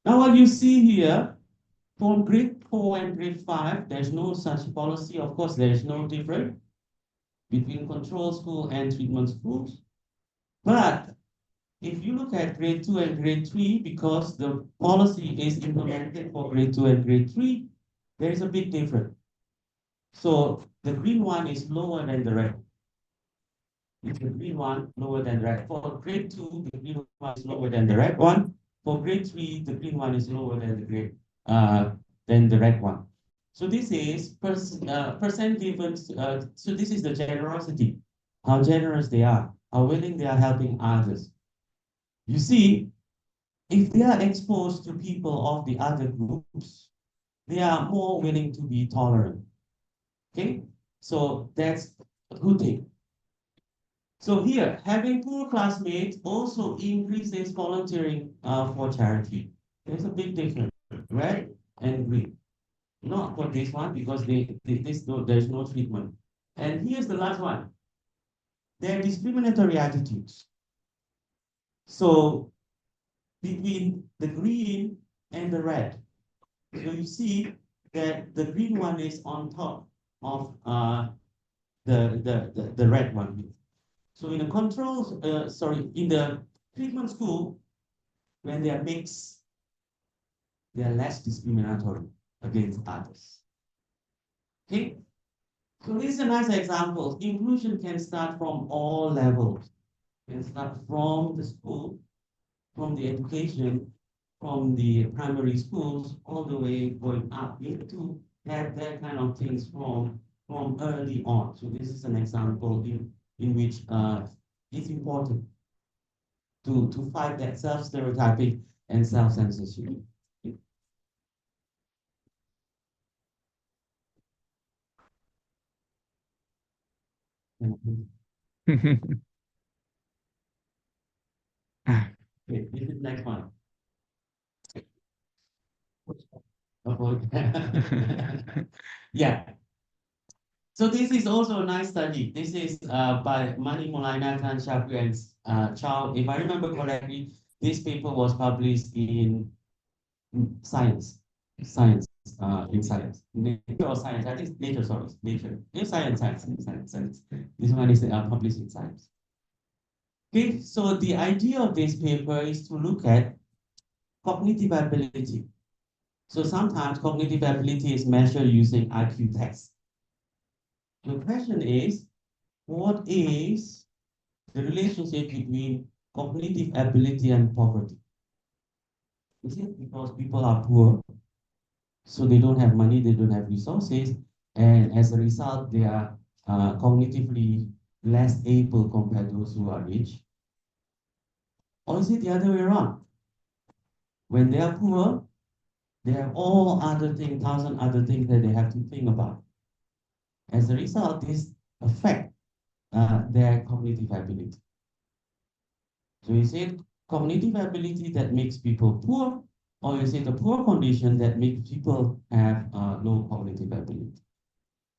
Now what you see here, from grade 4 and grade 5, there's no such policy. Of course, there is no difference between control school and treatment schools. But if you look at grade 2 and grade 3, because the policy is implemented for grade 2 and grade 3, there is a big difference. So the green one is lower than the red. It's the green one lower than red. For grade 2, the green one is lower than the red one. For grade 3, the green one is lower than the red one. So this is percent given. So this is the generosity, how generous they are, how willing they are helping others. You see, if they are exposed to people of the other groups, they are more willing to be tolerant. Okay, so that's a good thing. So here, having poor classmates also increases volunteering for charity. There's a big difference, red and green. Not for this one because there's no treatment. And here's the last one. There are discriminatory attitudes. So between the green and the red, so you see that the green one is on top of the red one. So in the in the treatment school, when they are mixed, they are less discriminatory against others. Okay? So this is a nice example. Inclusion can start from all levels. It can start from the school, from the education, from the primary schools, all the way going up. You need to have that kind of things from early on. So this is an example in which it's important to fight that self-stereotyping and self-censorship. Okay, this is next one. Yeah. So this is also a nice study. This is by Mani Molaina, Tan Shaku, and Chow. If I remember correctly, this paper was published in Science. In Science. Nature or Science? I think Nature, sorry. Nature. It's Science. This one is published in Science. Okay, so the idea of this paper is to look at cognitive ability. So sometimes cognitive ability is measured using IQ tests. The question is, what is the relationship between cognitive ability and poverty? Is it because people are poor, so they don't have money, they don't have resources, and as a result, they are cognitively less able compared to those who are rich? Or is it the other way around? When they are poor, they have all other things, thousand other things that they have to think about. As a result, this affect their cognitive ability. So is it cognitive ability that makes people poor, or is it a poor condition that makes people have low cognitive ability?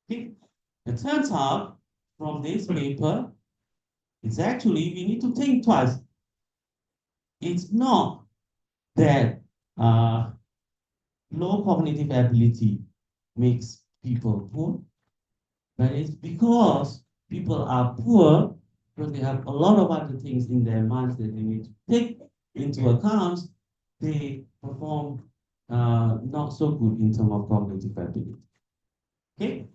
Okay. It turns out from this paper, it's actually we need to think twice. It's not that low cognitive ability makes people poor, but it's because people are poor because they have a lot of other things in their minds that they need to take into account. They perform not so good in terms of cognitive ability. Okay,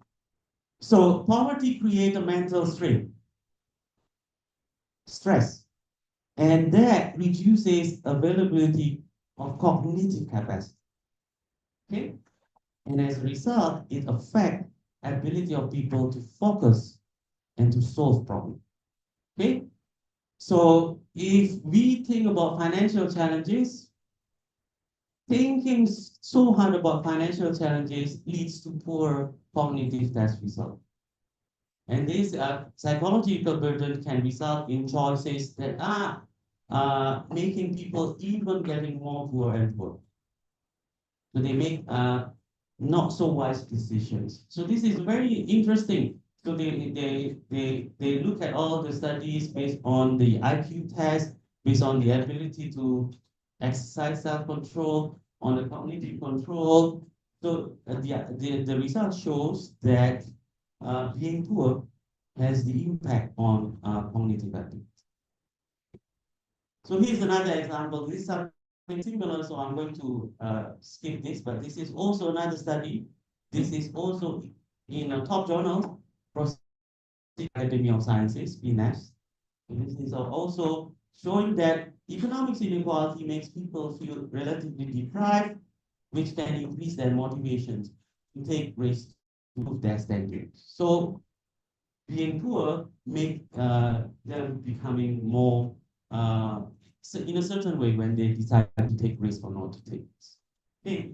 so poverty creates a mental strain, stress, and that reduces availability of cognitive capacity. Okay, and as a result, it affects ability of people to focus and to solve problems. Okay, so if we think about financial challenges, thinking so hard about financial challenges leads to poor cognitive test results. And this psychological burden can result in choices that are making people even getting more poor and poor. So they make not so wise decisions. So this is very interesting. So they look at all the studies based on the IQ test, based on the ability to exercise self-control, on the cognitive control. So the result shows that being poor has the impact on cognitive ability. So here's another example. This is something similar, so I'm going to skip this, but this is also another study. This is also in a top journal, Academy of Sciences, PNAS. This is also showing that economic inequality makes people feel relatively deprived, which can increase their motivations to take risks to improve their standards. So being poor make them becoming more in a certain way when they decide to take risks or not to take risks. Okay.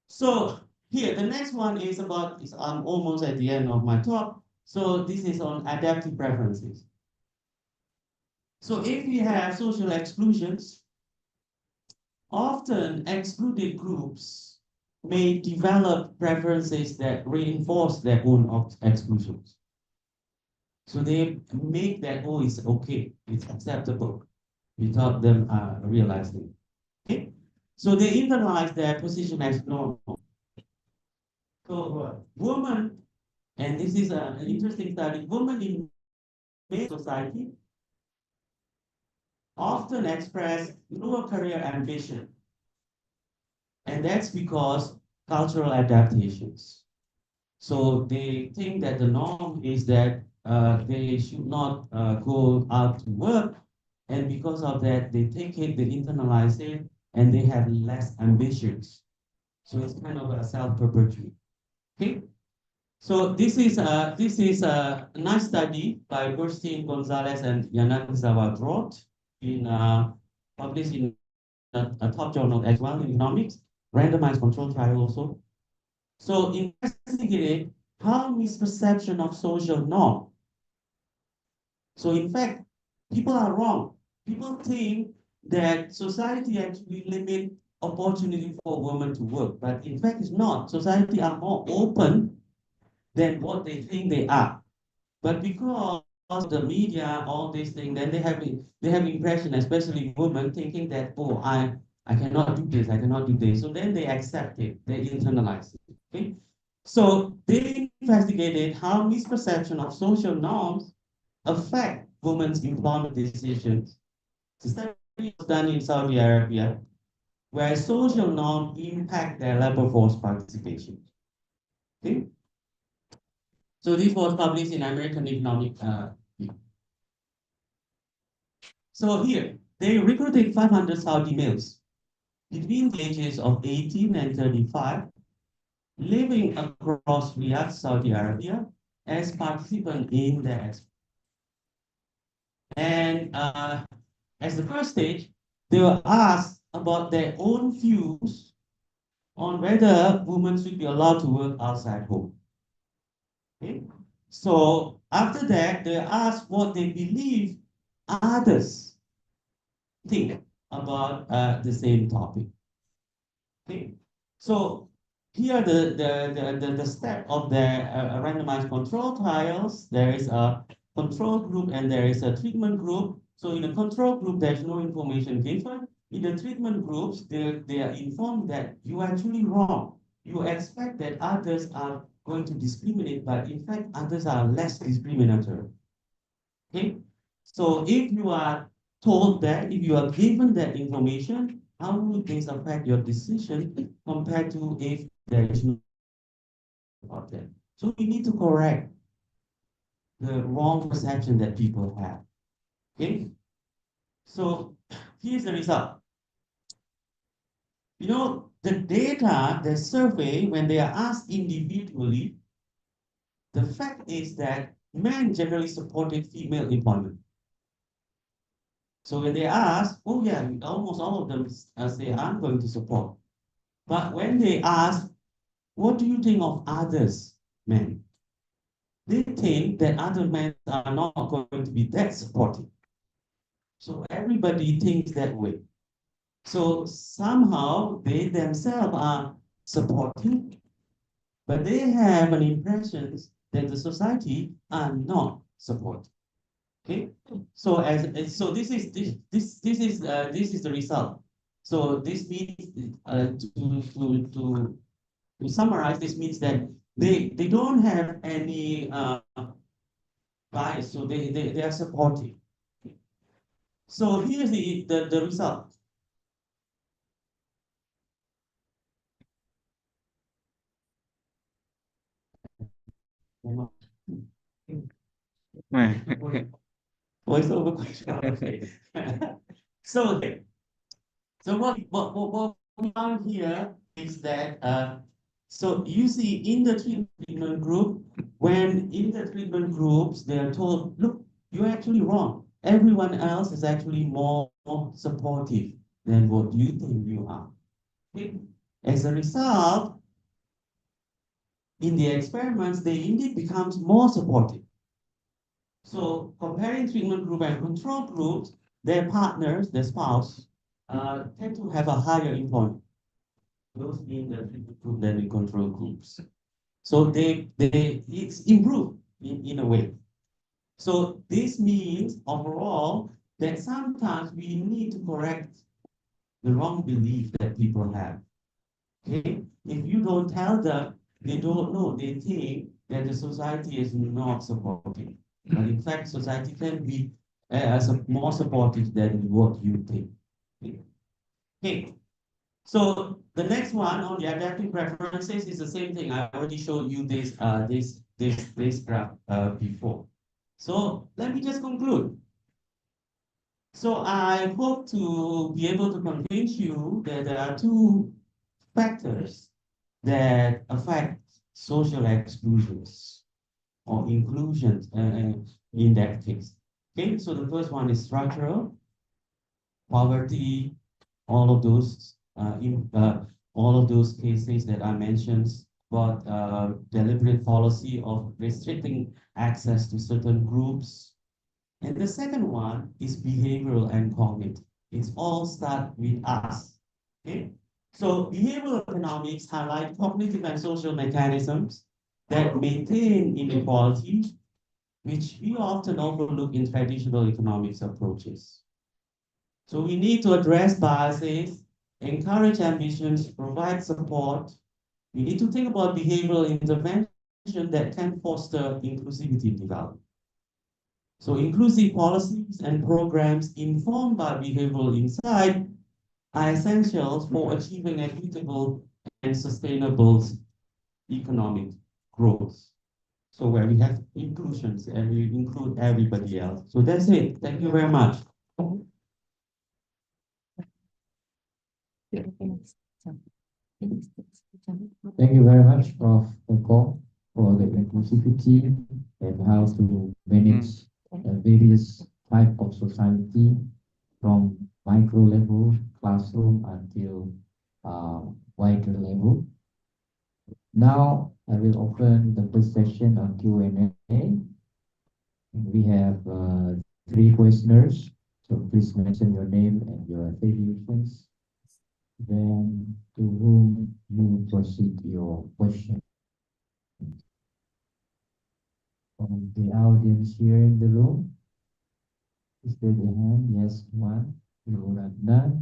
So here, the next one is I'm almost at the end of my talk. So this is on adaptive preferences. So if we have social exclusions, often excluded groups may develop preferences that reinforce their own exclusions. So they make that, oh, it's okay, it's acceptable, without them realizing. Okay? So they internalize their position as normal. So women, and this is an interesting study, women in male society often express lower career ambition. And that's because cultural adaptations. So they think that the norm is that they should not go out to work. And because of that, they take it, they internalize it, and they have less ambitions. So it's kind of a self-perpetuate. Okay? So this is a nice study by Burstein, Gonzalez, and Yanagisawa Drott in published in a top journal as well in economics, randomized control trial also. So investigated how misperception of social norm. So in fact, people are wrong. People think that society actually limit opportunity for women to work, but in fact it's not. Society are more open than what they think they are. But because of the media, all these things, then they have impression, especially women, thinking that, oh, I cannot do this, I cannot do this. So then they accept it, they internalize it. Okay? So they investigated how misperception of social norms affect women's employment decisions. The study was done in Saudi Arabia, where social norms impact their labor force participation. Okay? So this was published in American Economic. So here, they recruited 500 Saudi males between the ages of 18 and 35, living across Riyadh, Saudi Arabia, as participants in the expo. And as the first stage, they were asked about their own views on whether women should be allowed to work outside home. Okay? So after that, they asked what they believe others think about the same topic. Okay, so here the step of the randomized control trials. There is a control group and there is a treatment group. So in the control group, there's no information given. In the treatment groups, they are informed that you are actually wrong. You expect that others are going to discriminate, but in fact, others are less discriminatory. Okay, so if you are told that, if you are given that information, how would this affect your decision compared to if there is no about that? So we need to correct the wrong perception that people have. Okay, so here's the result. You know, the data, the survey, when they are asked individually, the fact is that men generally supported female employment. So when they ask, oh yeah, almost all of them say, I'm going to support. But when they ask, what do you think of others, men? They think that other men are not going to be that supportive. So everybody thinks that way. So somehow they themselves are supportive, but they have an impression that the society are not supportive. Okay, so so this is the result. So this means to summarize, this means that they don't have any bias, so they are supportive. So here's the result. Voice over question. Okay. So okay. So what we found here is that so you see in the treatment group, when in the treatment groups they are told, look, you're actually wrong. Everyone else is actually more supportive than what you think you are. Okay? As a result, in the experiments, they indeed becomes more supportive. So comparing treatment group and control groups, their partners, their spouse, tend to have a higher employment. Those mean the treatment group than the control groups. So it's improved in a way. So this means overall that sometimes we need to correct the wrong belief that people have. Okay? If you don't tell them, they don't know, they think that the society is not supportive. But in fact, society can be more supportive than what you think. Okay. So the next one on the adaptive preferences is the same thing. I already showed you this graph before. So let me just conclude. So I hope to be able to convince you that there are two factors that affect social exclusions or inclusions in that case. Okay, so the first one is structural, poverty, all of those all of those cases that I mentioned, but deliberate policy of restricting access to certain groups. And the second one is behavioral and cognitive. It's all start with us. Okay? So behavioral economics highlight cognitive and social mechanisms that maintain inequality, which we often overlook in traditional economics approaches. So we need to address biases, encourage ambitions, provide support. We need to think about behavioral intervention that can foster inclusivity in development. So inclusive policies and programs informed by behavioral insight are essential for achieving equitable and sustainable economic growth. So where we have inclusions and we include everybody else. So that's it. Thank you very much. Thank you very much, Prof. Eko, for the inclusivity and how to manage various type of society from micro level, classroom, until wider level. Now, I will open the first session on Q&A. We have three questioners, so please mention your name and your affiliations. Then to whom you proceed your question. From the audience here in the room, is there the hand? Yes, one. Ibu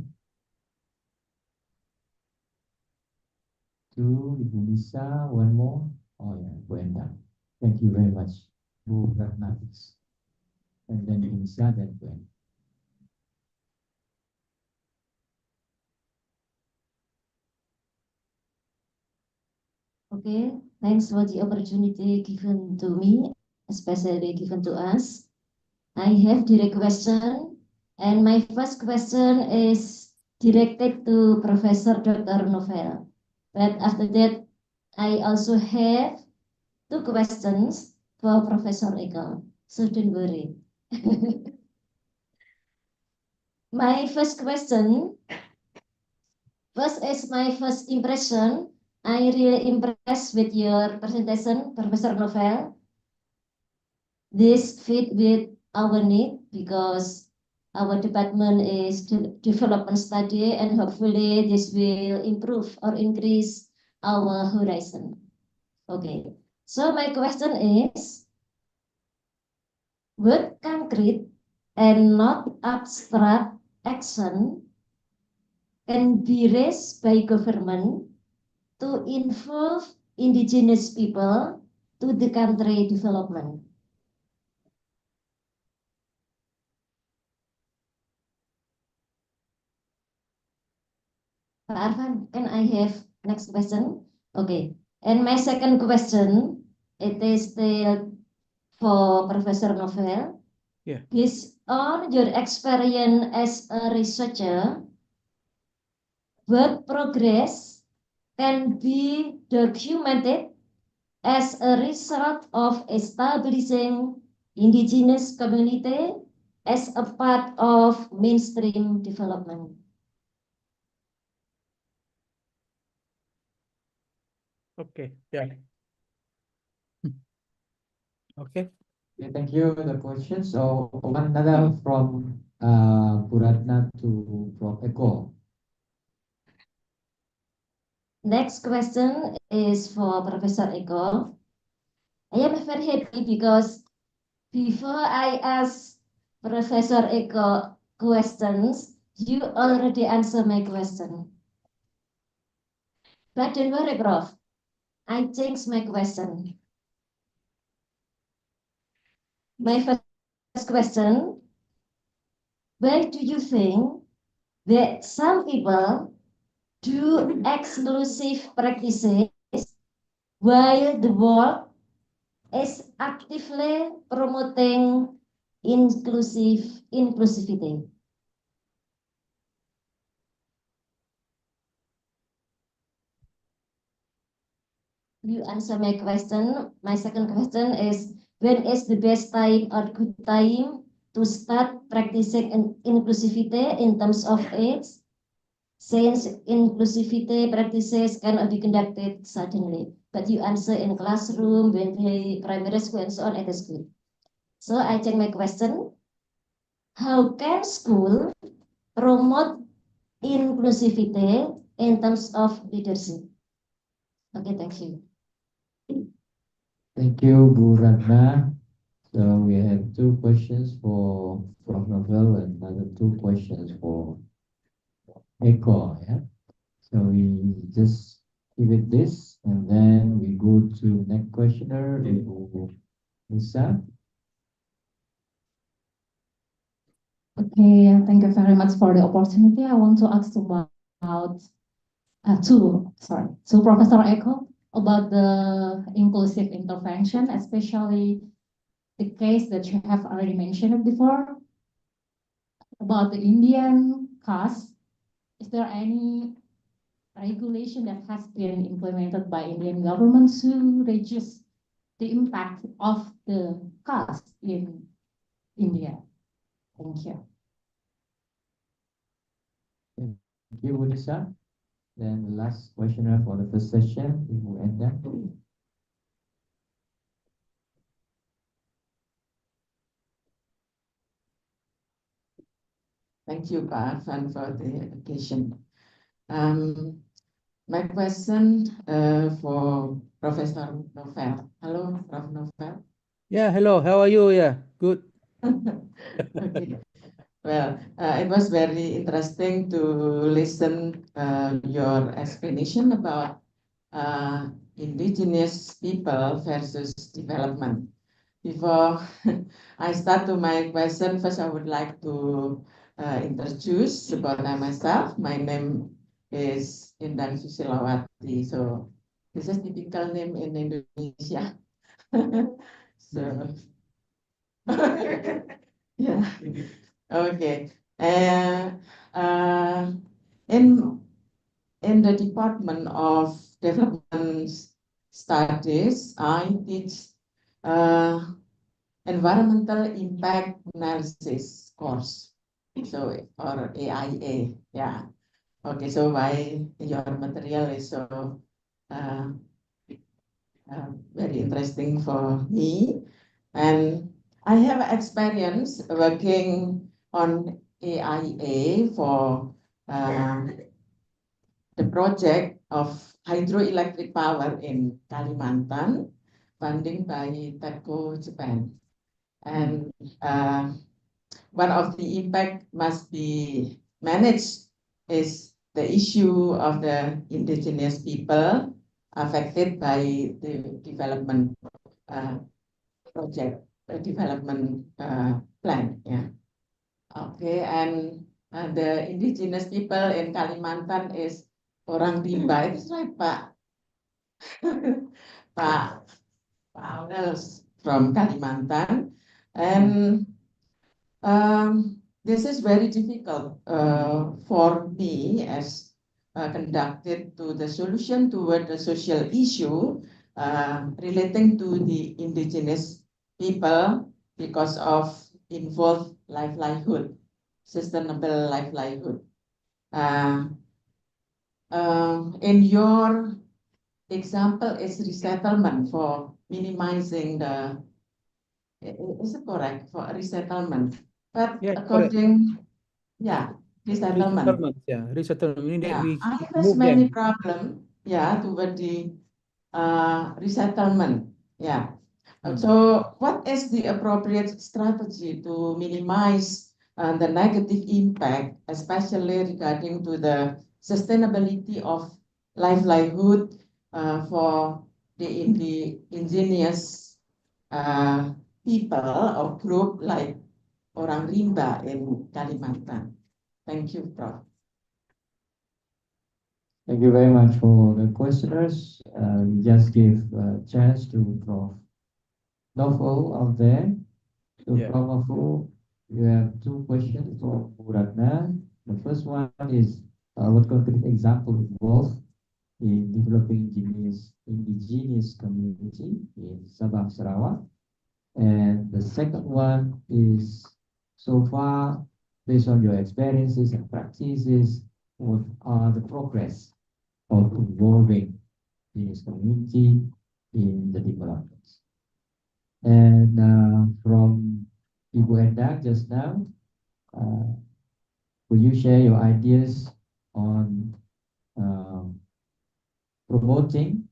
two, Ibu Nisa, one more. Oh yeah, Brenda. Thank you very much. Bu Ratnatis. And then Ibu Nisa, then Brenda. Okay, thanks for the opportunity given to me, especially given to us. I have direct question, and my first question is directed to Professor Dr. Novel. But after that, I also have two questions for Professor Eko, so don't worry. My first question, first is my first impression. I really impressed with your presentation, Professor Novel. This fit with our need because our department is development study, and hopefully this will improve or increase our horizon. Okay, so my question is, what concrete and not abstract action can be raised by government to involve indigenous people to the country development? Pak Arfan, can I have next question? Okay, and my second question, it is still for Professor Novel. Yeah. Based on your experience as a researcher, what progress can be documented as a result of establishing indigenous community as a part of mainstream development? Okay, yeah. Okay. Okay, thank you for the question. So one another from Puratna to Prof. Eko. Next question is for Professor Eko. I am very happy because before I ask Professor Eko questions, you already answer my question. But don't worry, Prof. I changed my question. My first question, why do you think that some people do exclusive practices while the world is actively promoting inclusivity? You answer my question. My second question is, when is the best time or good time to start practicing inclusivity in terms of age? Since inclusivity practices cannot be conducted suddenly, but you answer in classroom, when the primary school and so on at the school. So I change my question. How can school promote inclusivity in terms of leadership? Okay, thank you. Thank you, Bu Ratna. So we have two questions for Prof. Novel and another two questions for Eko. Yeah. So we just give it this, and then we go to next questioner, Ibu Lisa. Okay, thank you very much for the opportunity. I want to ask about to Professor Eko about the inclusive intervention, especially the case that you have already mentioned before about the Indian caste. Is there any regulation that has been implemented by Indian government to reduce the impact of the caste in India? Thank you. Thank you, Bu Lisa. Then the last questioner for the first session, Ibu Enda. Thank you, Pak Arfan, for the occasion. My question for Professor Novel. Hello, Prof. Novel. Yeah, hello. How are you? Yeah, good. Okay. Well, it was very interesting to listen your explanation about indigenous people versus development. Before I start to my question, first I would like to introduce about myself. My name is Indan Susilawati. So this is typical name in Indonesia. So yeah, okay. Uh, in the Department of Development Studies, I teach environmental impact analysis course. So, or AIA, yeah. Okay, so why your material is so very interesting for me. And I have experience working on AIA for the project of hydroelectric power in Kalimantan, funding by TEPCO Japan. And one of the impact must be managed is the issue of the indigenous people affected by the development project, development plan. Yeah. Okay, and the indigenous people in Kalimantan is orang rimba. Itu right, Pak. Pak Aurels from Kalimantan. And this is very difficult for me as conducted to the solution toward the social issue relating to the indigenous people because of involved livelihood, sustainable livelihood. In your example is resettlement for minimizing the is it correct for resettlement? But Yeah, correct. according, yeah, resettlement. Resettlement, yeah, resettlement meaning that Yeah, we I face move many them. problem, yeah, toward the resettlement. Yeah. Mm. So what is the appropriate strategy to minimize the negative impact, especially regarding to the sustainability of livelihood for the indigenous people or group like orang rimba in Kalimantan? Thank you, Prof. Thank you very much for the questioners. We just give a chance to Prof. Novel out there. So Yeah. Prof. Novel, you have two questions for Bu Ratna. The first one is, what concrete example involved in developing indigenous community in Sabah, Sarawak? And the second one is, so far, based on your experiences and practices, what are the progress of involving this community in the developments? And from Ibu Endang just now, will you share your ideas on promoting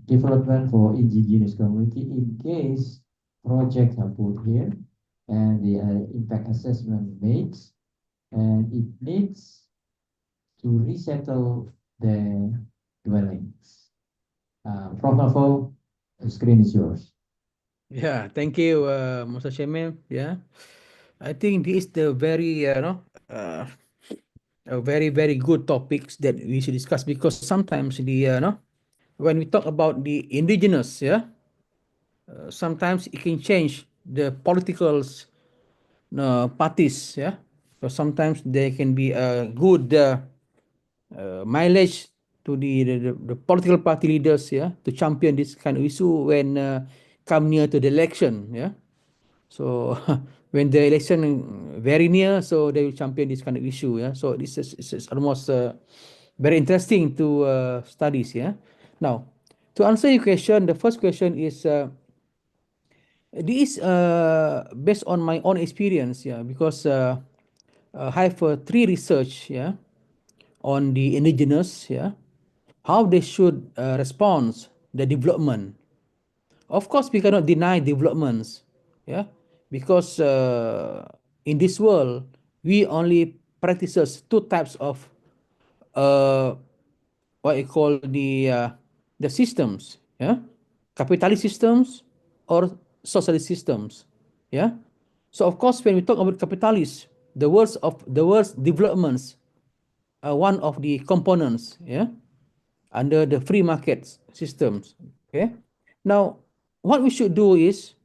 development for indigenous community in case projects are put here and the impact assessment made and it needs to resettle their dwellings. Prof. Novel, the screen is yours. Yeah, thank you, Mr. Chairman. Yeah, I think this is the very, a very good topics that we should discuss because sometimes when we talk about the indigenous, yeah, sometimes it can change the political parties, yeah. So sometimes there can be a good mileage to the political party leaders, yeah, to champion this kind of issue when come near to the election, yeah. So when the election very near, so they will champion this kind of issue, yeah. So this is almost very interesting to studies, yeah. Now, to answer your question, the first question is this based on my own experience, yeah, because I have three research, yeah, on the indigenous, yeah, how they should respond the development. Of course, we cannot deny developments, yeah, because in this world we only practices two types of uh, what you call the systems, yeah, capitalist systems or socialist systems, yeah. So of course, when we talk about capitalists, the world's developments are one of the components, yeah, under the free market systems. Okay. Now, what we should do is,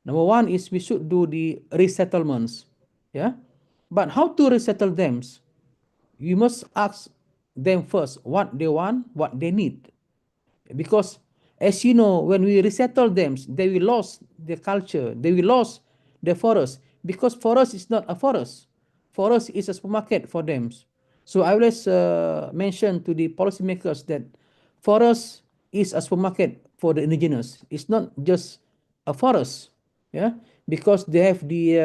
number one is we should do the resettlements. Yeah. But how to resettle them? You must ask them first what they want, what they need. Because as you know, when we resettle them, they will lose the culture, they will lose the forest, because forest is not a forest. Forest is a supermarket for them. So I always mention to the policymakers that forest is a supermarket for the indigenous. It's not just a forest, yeah, because they have the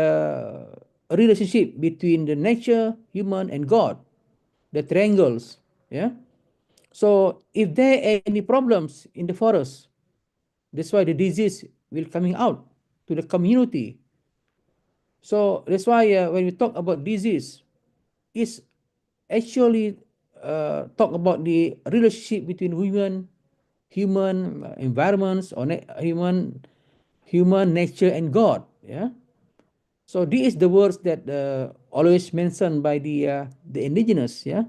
relationship between the nature, human, and God, the triangles, yeah. So if there are any problems in the forest, that's why the disease will coming out to the community. So that's why when we talk about disease, it's actually talk about the relationship between human environments, or human nature and God. Yeah. So this is the words that always mentioned by the indigenous. Yeah,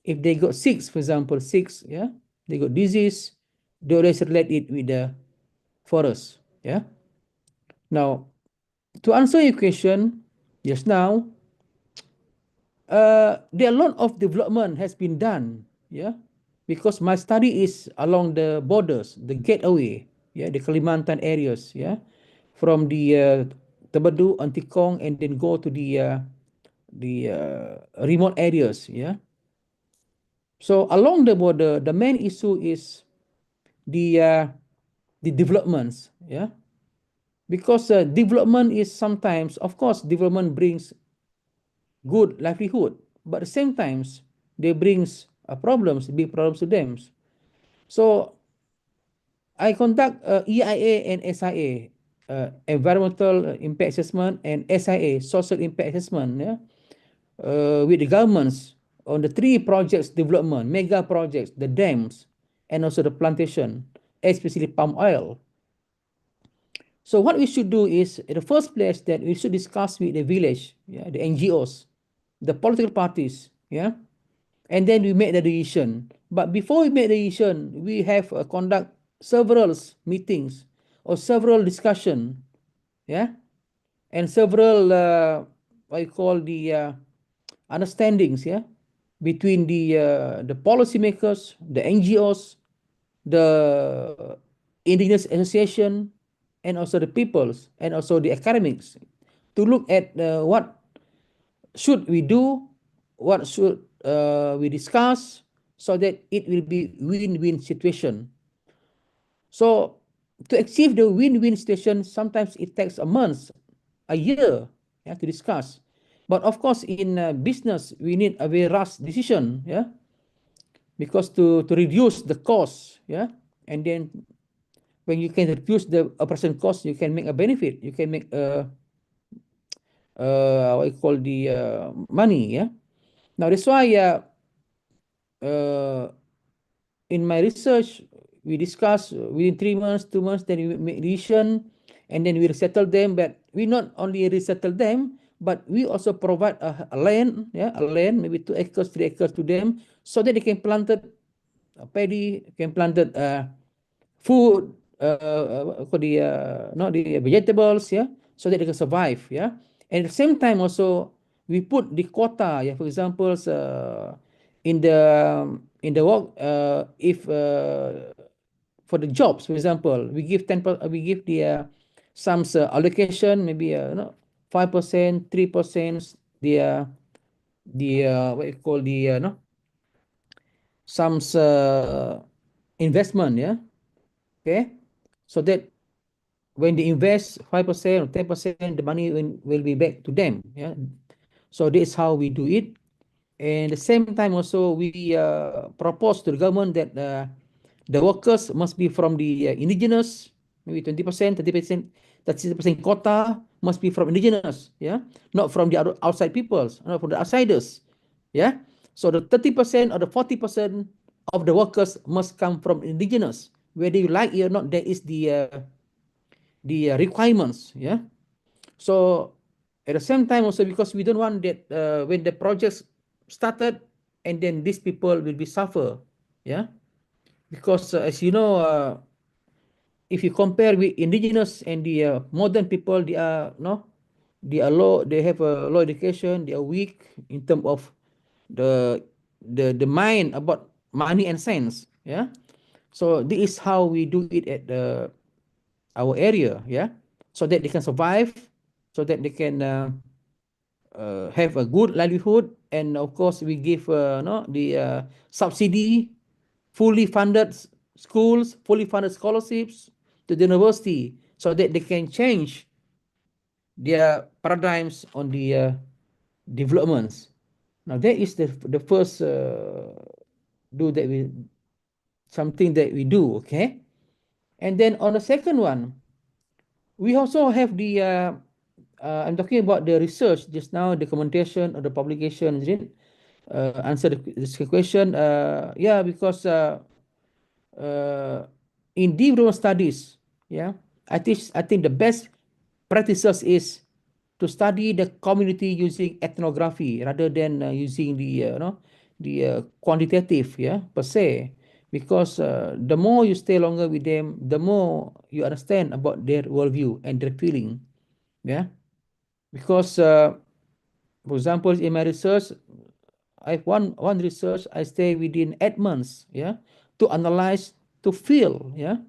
if they got sick, for example, sick, yeah, they got disease, they always relate it with the forest. Yeah. Now, to answer your question, just now, there are a lot of development has been done. Yeah, because my study is along the borders, the gateway. Yeah, the Kalimantan areas. Yeah, from the Tebedu, Antikong, and then go to the remote areas. Yeah. So along the border, the main issue is the uh, the developments. Yeah, because development is sometimes, of course, development brings good livelihood, but at the same times they brings problems, big problems to them. So I conduct EIA and SIA, environmental impact assessment, and SIA, social impact assessment, yeah, with the governments on the 3 projects development, mega projects, the dams, and also the plantation, especially palm oil. So what we should do is, in the first place, that we should discuss with the village, yeah, the NGOs, the political parties, yeah, and then we make the decision. But before we make the decision, we have conduct several meetings or several discussion, yeah, and several what you call the understandings, yeah, between the policymakers, the NGOs, the indigenous association, and also the peoples, and also the academics, to look at what should we do, what should we discuss, so that it will be win-win situation. So to achieve the win-win situation, sometimes it takes a month, a year, yeah, to discuss. But of course, in business, we need a very rush decision, yeah, because to reduce the cost, yeah, and then when you can reduce the operation cost, you can make a benefit, you can make what you call the money, yeah. Now that's why uh, in my research, we discuss within 3 months, 2 months, then we make decision, and then we resettle them. But we not only resettle them, but we also provide a land, yeah, a land, maybe 2 acres, 3 acres to them, so that they can plant it, paddy, can plant it food, for the not the vegetables, yeah, so that they can survive, yeah. And at the same time also, we put the quota, yeah, for example, in the work, if for the jobs, for example, we give we give the some allocation, maybe 5%, 3%, the what you call the no, some investment, yeah, okay, so that when they invest 5% or 10%, the money will be back to them, yeah. So this is how we do it. And at the same time also, we propose to the government that the workers must be from the indigenous, maybe 20%, 30%, 30% quota must be from indigenous, yeah, not from the outside peoples, not from the outsiders, yeah. So the 30% or the 40% of the workers must come from indigenous, whether you like it or not. That is the requirements, yeah. So at the same time also, because we don't want that when the projects started, and then these people will be suffer, yeah, because as you know, if you compare with indigenous and the modern people, they are no, they are low, they have a low education, they are weak in terms of the the mind about money and sense, yeah. So this is how we do it at our area, yeah, so that they can survive, so that they can have a good livelihood. And of course, we give no, the subsidy, fully funded schools, fully funded scholarships to the university, so that they can change their paradigms on the developments. Now that is the first do that we something that we do, okay. And then on the second one, we also have the I'm talking about the research just now, the documentation or the publication, is it? Answer this question. Yeah, because in development studies, yeah, I think the best practices is to study the community using ethnography rather than using the quantitative, yeah, per se, because the more you stay longer with them, the more you understand about their worldview and their feeling, yeah. Because for example, in my research, I have one research, I stay within 8 months, yeah, to analyze, to feel, yeah,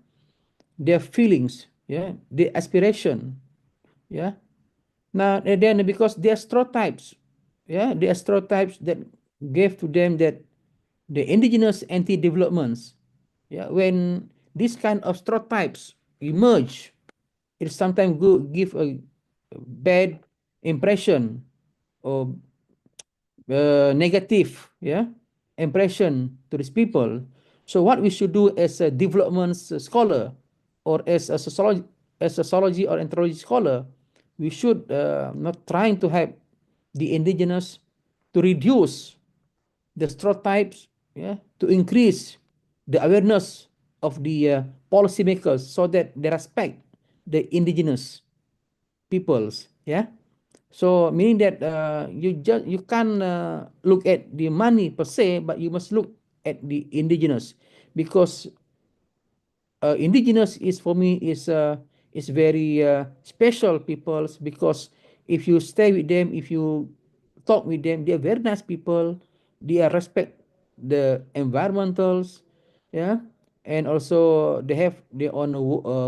their feelings, yeah, the aspiration, yeah. Now and then, because there are stereotypes, yeah, there are stereotypes that gave to them that the indigenous anti-developments, yeah, when this kind of stereotypes emerge it sometimes give a bad impression or negative, yeah, impression to these people. So what we should do as a development scholar or as a sociology or anthropology scholar, we should not trying to have the indigenous to reduce the stereotypes, yeah, to increase the awareness of the policymakers so that they respect the indigenous peoples, yeah. So meaning that you can't look at the money per se, but you must look at the indigenous, because indigenous is for me is very special peoples, because if you stay with them, if you talk with them, they are very nice people. They are respect the environmentals, yeah, and also they have their own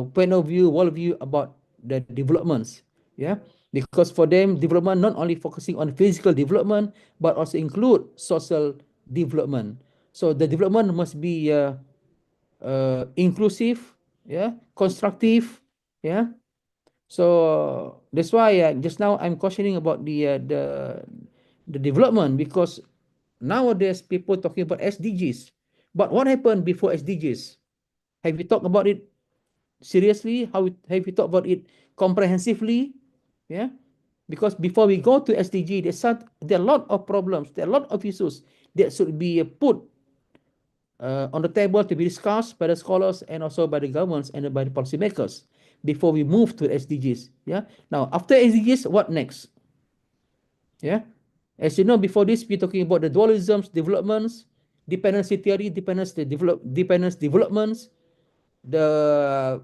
point of view, world view about the developments, yeah, because for them development not only focusing on physical development but also include social development. So the development must be inclusive, yeah, constructive, yeah. So that's why just now I'm cautioning about the development, because nowadays people talking about SDGs, but what happened before SDGs? Have you talked about it seriously? Have you talked about it comprehensively? Yeah, because before we go to SDG, there are a lot of problems, there are a lot of issues that should be put on the table to be discussed by the scholars and also by the governments and by the policymakers before we move to SDGs. Yeah. Now, after SDGs, what next? Yeah. As you know, before this, we're talking about the dualisms, developments, dependency theory, dependence developments, the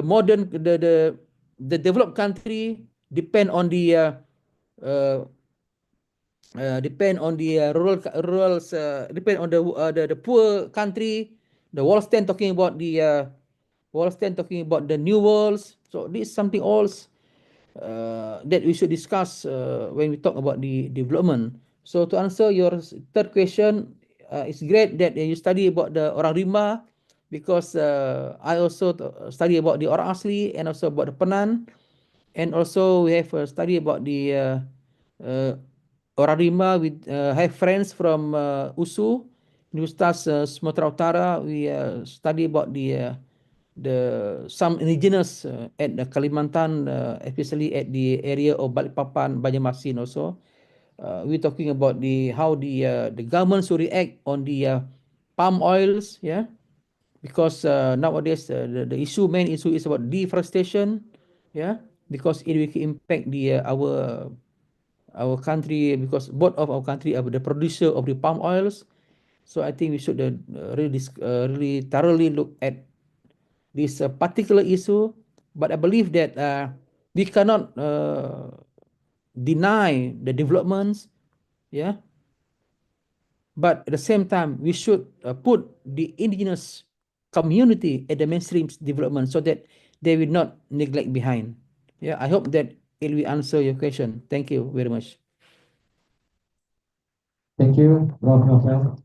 modern the developed country depend on the uh, depend on the depend on the poor country. The Wallstein talking about the new worlds. So this is something else that we should discuss when we talk about the development. So to answer your third question, it's great that you study about the orang rimba, because I also study about the orang asli and also about the Penan, and also we have study about the uh, orang rimba. We have friends from USU, Universitas Sumatera Utara. We study about the some indigenous at the Kalimantan, especially at the area of Balikpapan, Banjarmasin also. We're talking about how the government should react on the palm oils, yeah, because nowadays the main issue is about deforestation, yeah, because it will impact our country, because both of our country are the producer of the palm oils. So I think we should really thoroughly look at this particular issue. But I believe that we cannot deny the developments, yeah. But at the same time, we should put the indigenous community at the mainstream development so that they will not neglect behind. Yeah, I hope that it will answer your question. Thank you very much. Thank you, Prof. Novel.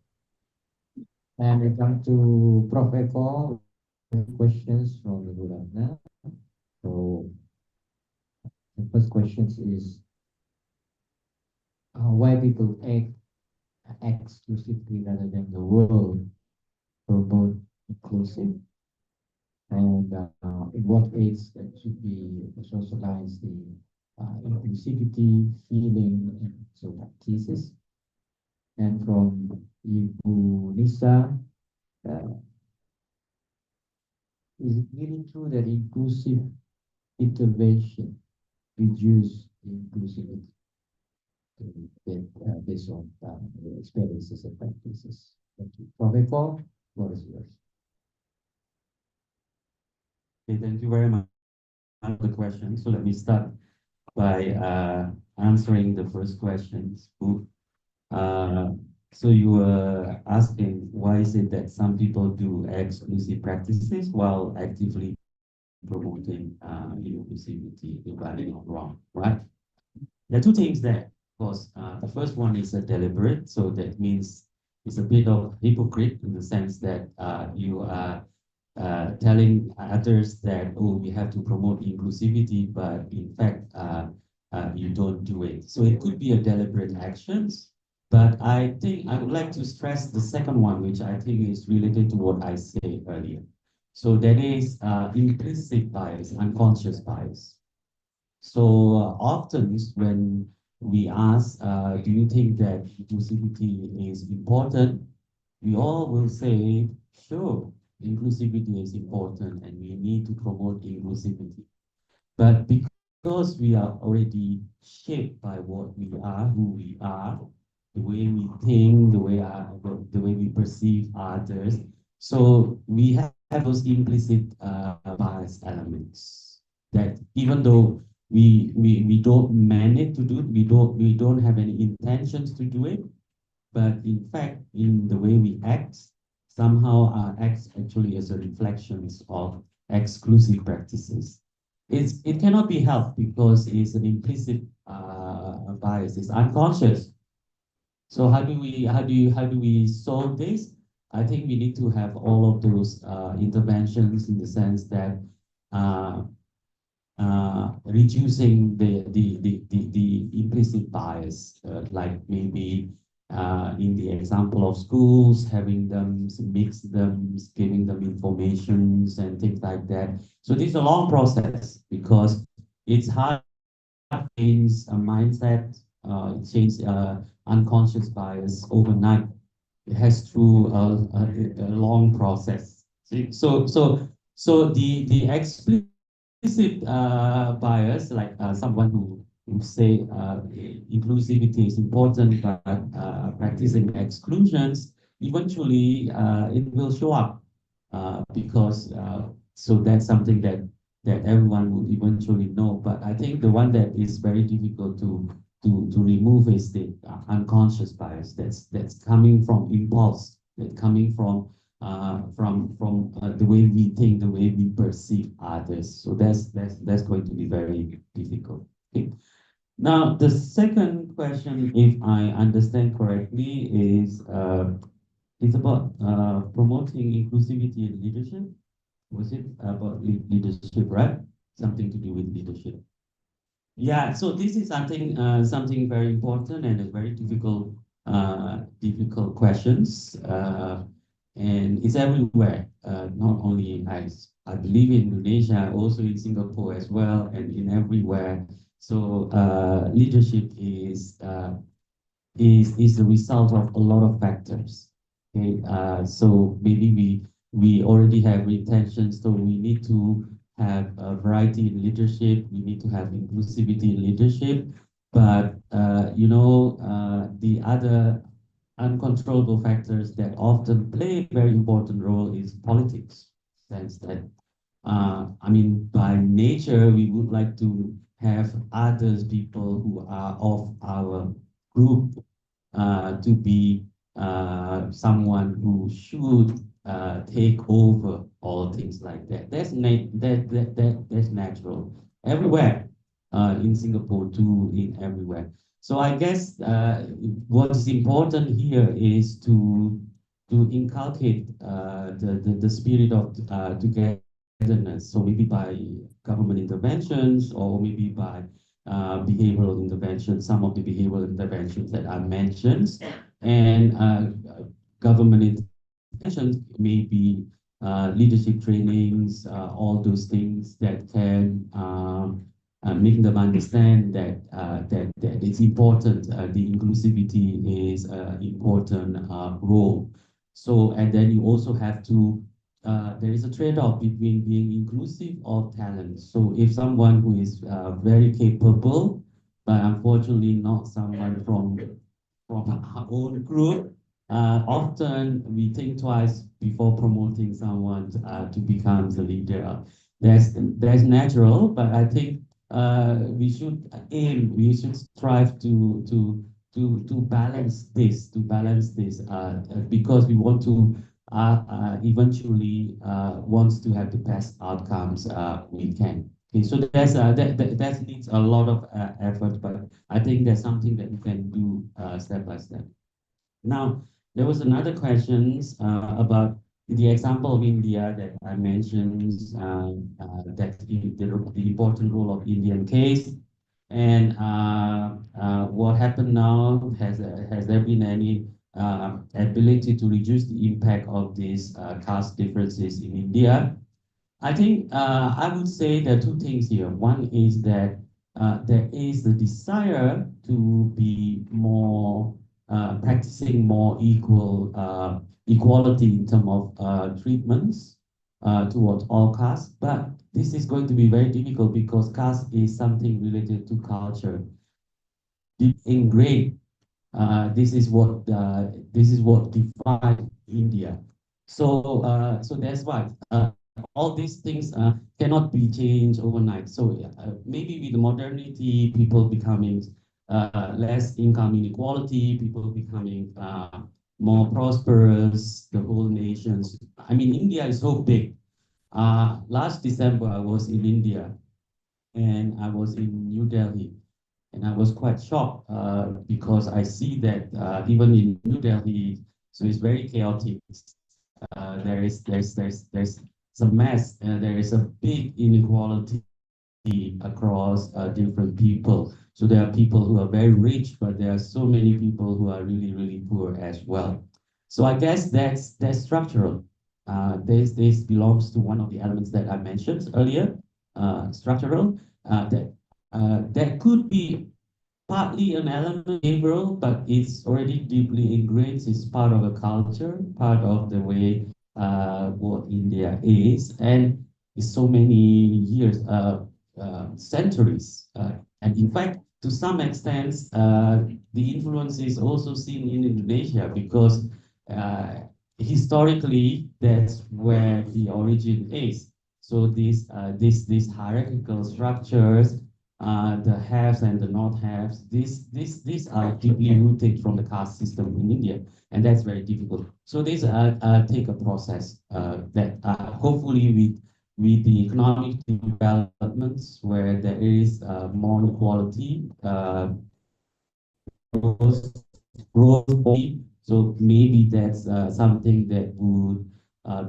And we come to Prof. Eko with questions from the Ratna. So the first question is why people act exclusively rather than the world for both inclusive, and in what ways that should be socialized the inclusivity, feeling, and so practices. And from Ibu Nisa, is it really true that inclusive intervention reduce inclusivity based on experiences and practices? Thank you. Prof. Eko, what is yours? Okay, thank you very much for the question. So let me start by answering the first question. So you were asking why is it that some people do exclusive practices while actively promoting inclusivity, right or wrong, right? There are two things there. Of course, the first one is a deliberate, so that means it's a bit of hypocrite in the sense that you are telling others that, oh, we have to promote inclusivity, but in fact, you don't do it. So it could be a deliberate actions, but I think I would like to stress the second one, which I think is related to what I said earlier. So that is implicit bias, unconscious bias. So often when we ask, do you think that inclusivity is important? We all will say, sure, inclusivity is important and we need to promote inclusivity. But because we are already shaped by what we are, who we are, the way we think, the way we perceive others, so we have those implicit bias elements that even though we don't manage to do it, we don't have any intentions to do it, but in fact, in the way we act, somehow our acts actually is a reflection of exclusive practices. It cannot be helped because it's an implicit bias. It's unconscious. So how do we solve this? I think we need to have all of those interventions in the sense that uh, reducing the implicit bias, like maybe in the example of schools, having them mix them, giving them informations and things like that. So this is a long process because it's hard to change a mindset, change unconscious bias overnight. It has through a long process. So the explicit bias, like someone who say inclusivity is important, but practicing exclusions, eventually it will show up because so that's something that everyone will eventually know. But I think the one that is very difficult to remove is the unconscious bias that's coming from impulse, that coming from the way we think, the way we perceive others. So that's going to be very difficult. Okay. Now the second question, if I understand correctly, is it's about promoting inclusivity in leadership. Was it about leadership, right? Something to do with leadership. Yeah, so this is something very important and a very difficult questions, and it's everywhere. Not only I believe in Indonesia, also in Singapore as well, and in everywhere. So leadership is the result of a lot of factors. Okay, so maybe we already have intentions, so we need to have a variety in leadership. We need to have inclusivity in leadership, but the other uncontrollable factors that often play a very important role is politics. Sense that I mean, by nature, we would like to have others people who are of our group to be someone who should take over all things like that. That's natural everywhere, in Singapore too, in everywhere. So I guess what is important here is to inculcate the spirit of togetherness. So maybe by government interventions or maybe by behavioral interventions, some of the behavioral interventions that I mentioned, and government interventions, maybe leadership trainings, all those things that can make them understand that it's important. The inclusivity is an important role. So, and then you also have to there is a trade-off between being inclusive of talent. So if someone who is very capable, but unfortunately not someone from our own group, often we think twice before promoting someone to become the leader. That's natural, but I think we should strive to balance this because we want to eventually wants to have the best outcomes we can. Okay, so that needs a lot of effort, but I think that's something that we can do step by step. Now, there was another questions about the example of India that I mentioned, that the important role of Indian case, and what happened now, has there been any ability to reduce the impact of these caste differences in India? I think I would say there are two things here. One is that there is the desire to be more practicing more equality in terms of treatments towards all castes, but this is going to be very difficult because caste is something related to culture, deep ingrained. This is what defines India. So that's why all these things cannot be changed overnight. So maybe with the modernity, people becoming less income inequality, people becoming more prosperous, the whole nations. I mean, India is so big. Last December, I was in India and I was in New Delhi. And I was quite shocked because I see that even in New Delhi, so it's very chaotic. There's some mess. There is a big inequality across different people. So there are people who are very rich, but there are so many people who are really, really poor as well. So I guess that's structural. This belongs to one of the elements that I mentioned earlier, structural. That could be partly an element behavioral, but it's already deeply ingrained. It's part of a culture, part of the way what India is, and it's so many years, centuries, and in fact, to some extent, the influence is also seen in Indonesia because uh, historically that's where the origin is. So these hierarchical structures, the haves and the not haves, these are deeply rooted from the caste system in India, and that's very difficult. So these take a process that hopefully with the economic developments where there is more equality, growth, growth. So maybe that's something that would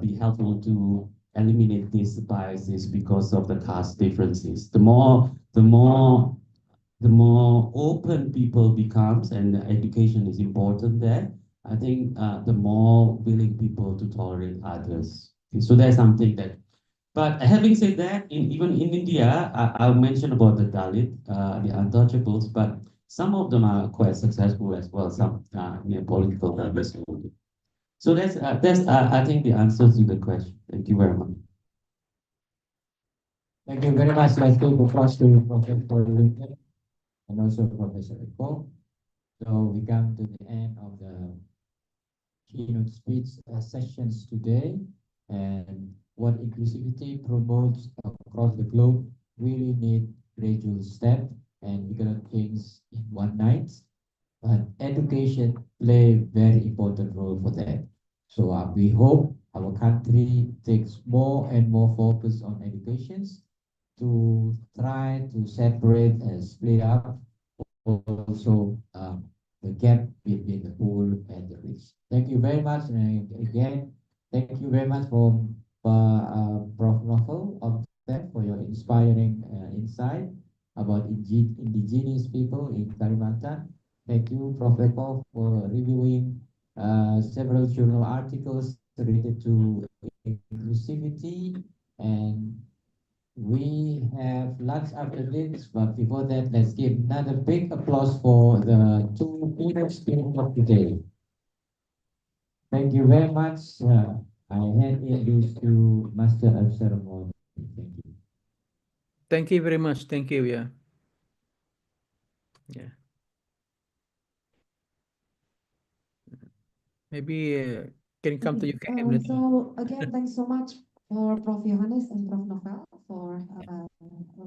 be helpful to eliminate these biases because of the caste differences. The more open people becomes, and education is important there, I think the more willing people to tolerate others. So that's something that, but having said that, even in India, I'll mention about the Dalit, the untouchables, but some of them are quite successful as well, some political service. So that's I think the answer to the question. Thank you very much. Thank you very much. Let's give applause to Professor Lincoln and also Professor Eko. So we come to the end of the keynote speech sessions today, and what inclusivity promotes across the globe really need gradual step, and we cannot change in one night, but education play very important role for that. So we hope our country takes more and more focus on educations to try to separate and split up also the gap between the poor and the rich. Thank you very much. And again, thank you very much for Prof. Novel of that for your inspiring insight about indigenous people in Kalimantan. Thank you, Prof. Eko, for reviewing several journal articles related to inclusivity, and we have lunch after this, but before that, let's give another big applause for the two keynote speakers of today. Thank you very much. I hand in this to Master of Ceremony. Thank you. Thank you very much. Thank you. Yeah. Yeah. Maybe can come to you. So again, thanks so much for Prof. Johannes and Prof. Novel for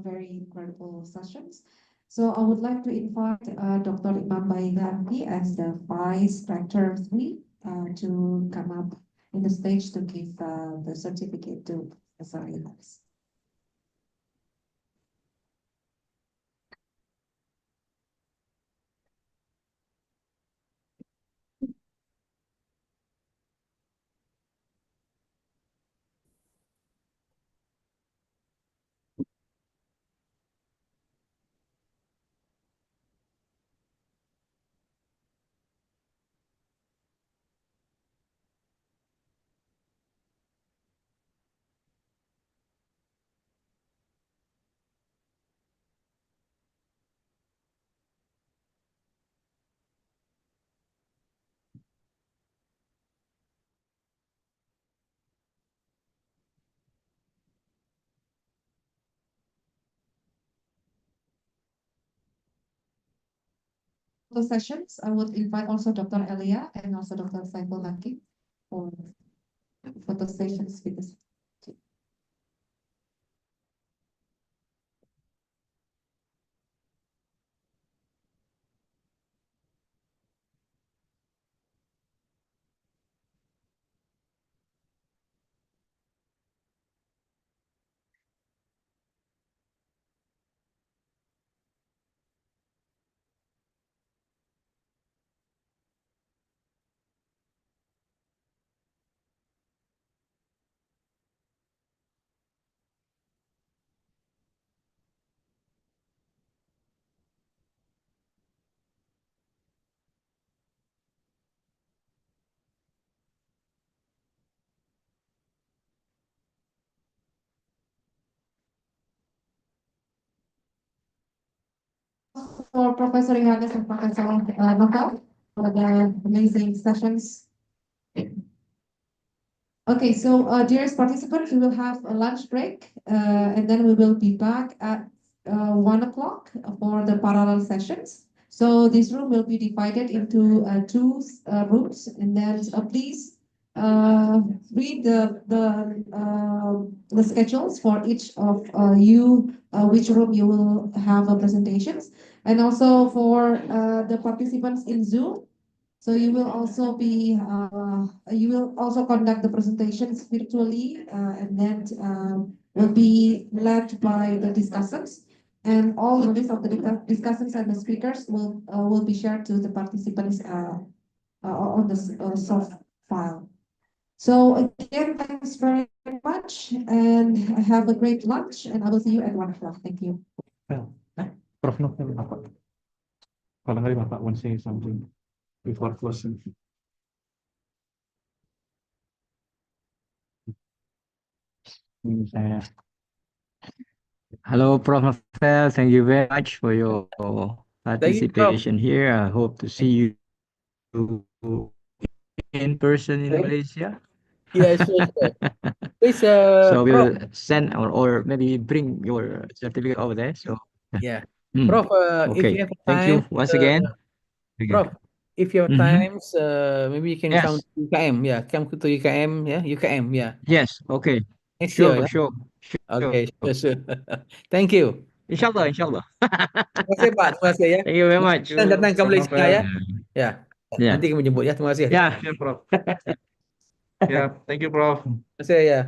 very incredible sessions. So I would like to invite Dr. Imam Baiganti as the Vice Rector 3 to come up in the stage to give the certificate to Professor Johannes. photo sessions, I would invite also Dr. Elia and also Dr. Saiful Hakim for photo sessions with us. For Professor Johannes and Professor Novel for the amazing sessions. Okay, so dearest participants, we will have a lunch break and then we will be back at 1 o'clock for the parallel sessions. So this room will be divided into two rooms, and then please read the schedules for each of you, which room you will have presentations, and also for the participants in Zoom. So you will also conduct the presentations virtually, and then will be led by the discussants. And all the list of the discussants and the speakers will be shared to the participants on the soft file. So again, thanks very much, and have a great lunch. And I will see you at 1 o'clock. Thank you. Well, Prof. Novel, barangkali Bapak want to say something before closing. Ini saya. Hello, Prof. Novel. Thank you very much for your Thank you, Prof. participation here. I hope to see you in person in Malaysia. Yeah, sure, sure. Please, So we Prof. will send or maybe bring your certificate over there. So Yeah, Hmm. Prof. If Okay. you have Thank you time, once again. Okay. Prof. If you have Mhm. times, maybe you can come Yes. to UKM. Yeah, come to UKM. Yeah, UKM. Yeah, Yes. Okay. next year. Sure. Yeah. Sure. Sure. Okay, sure, sure. Thank you. Inshallah. Inshallah. Terima kasih Pak. Terima kasih ya. Thank you very much. Dan datang ke Prof. Malaysia Novel. ya. Ya. Yeah. Nanti kami jemput ya. Terima kasih. Yeah. Yeah, Prof. Yeah, thank you, Prof. Terima kasih ya.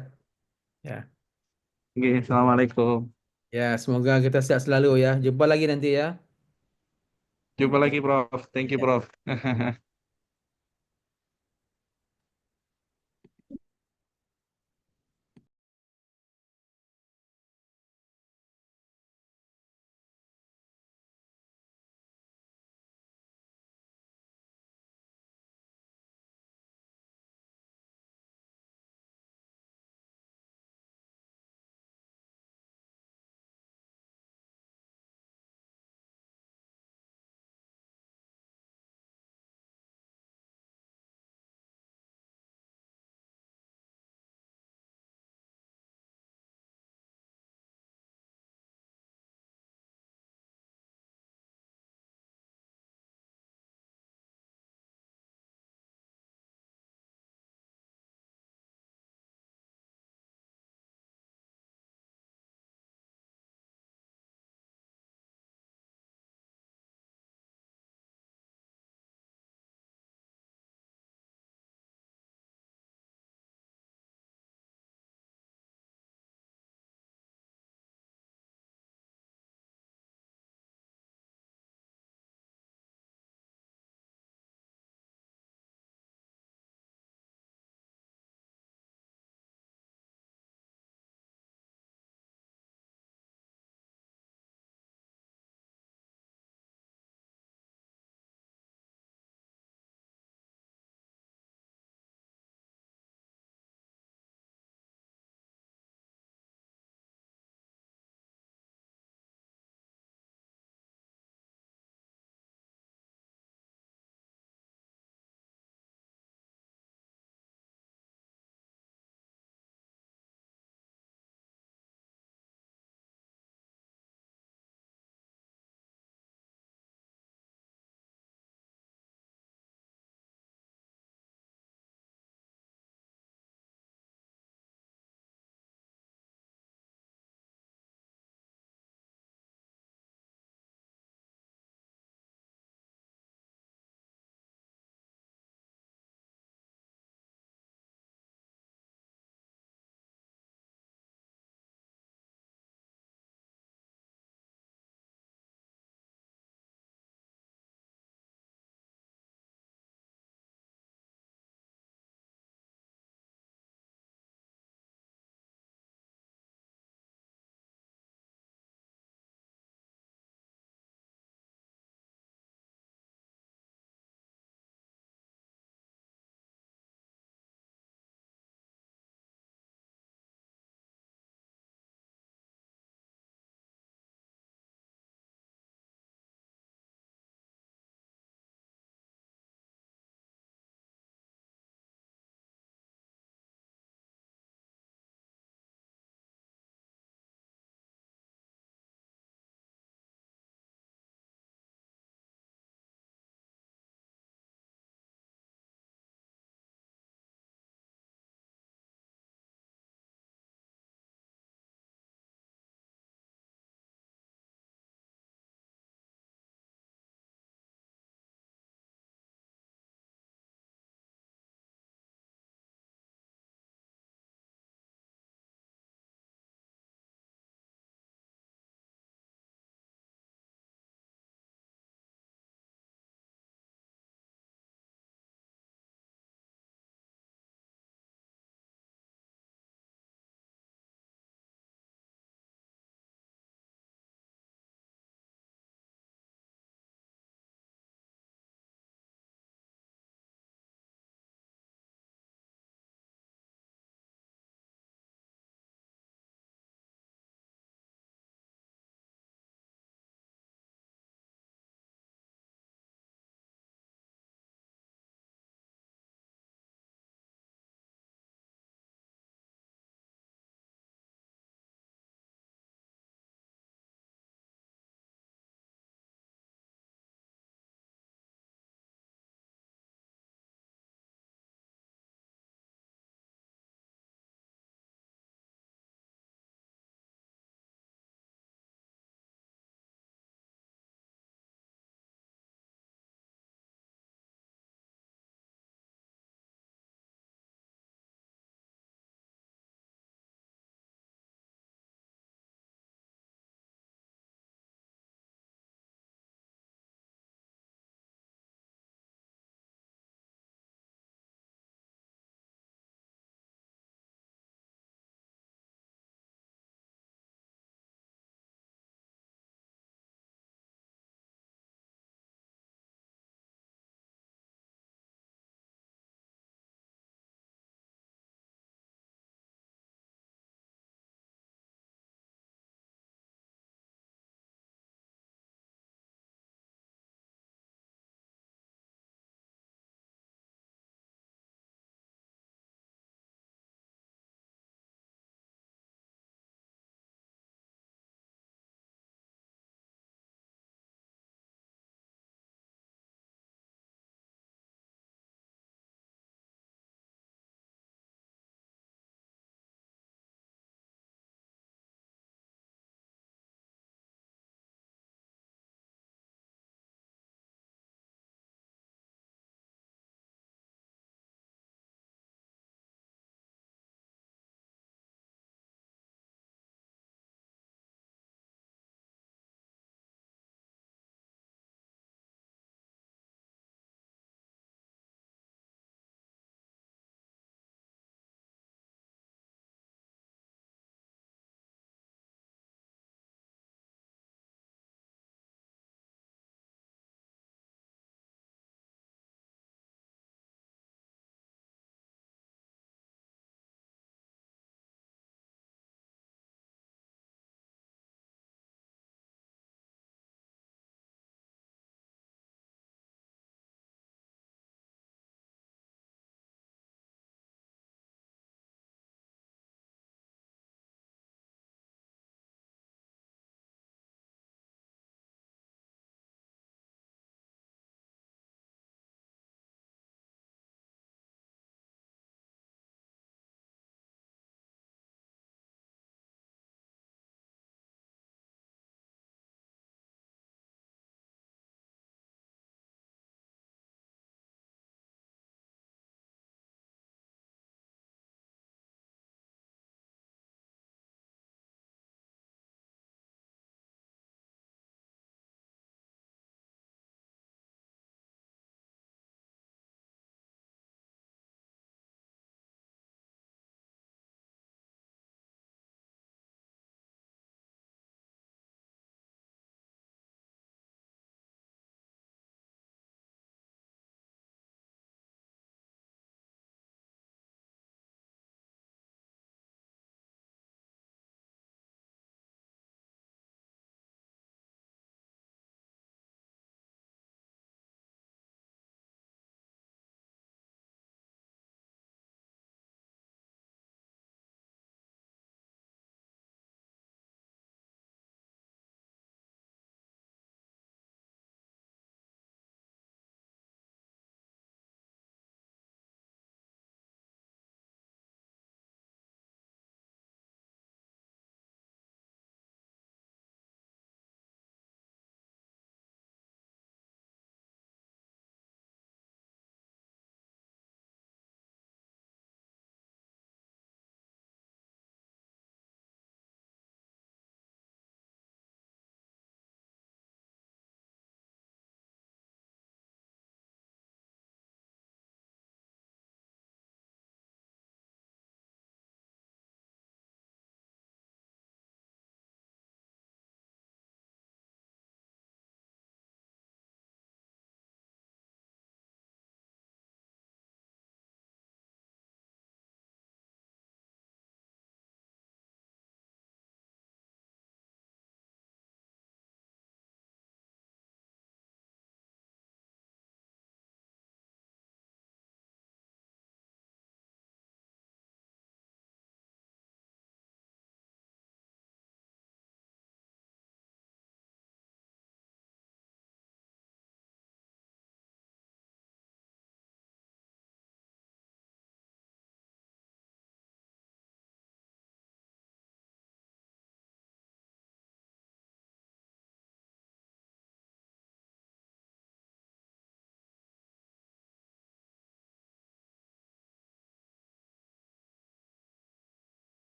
Ya. Okay, Assalamualaikum. Ya, semoga kita sehat selalu ya. Jumpa lagi nanti ya. Jumpa lagi, Prof. Thank you, Ya. Prof.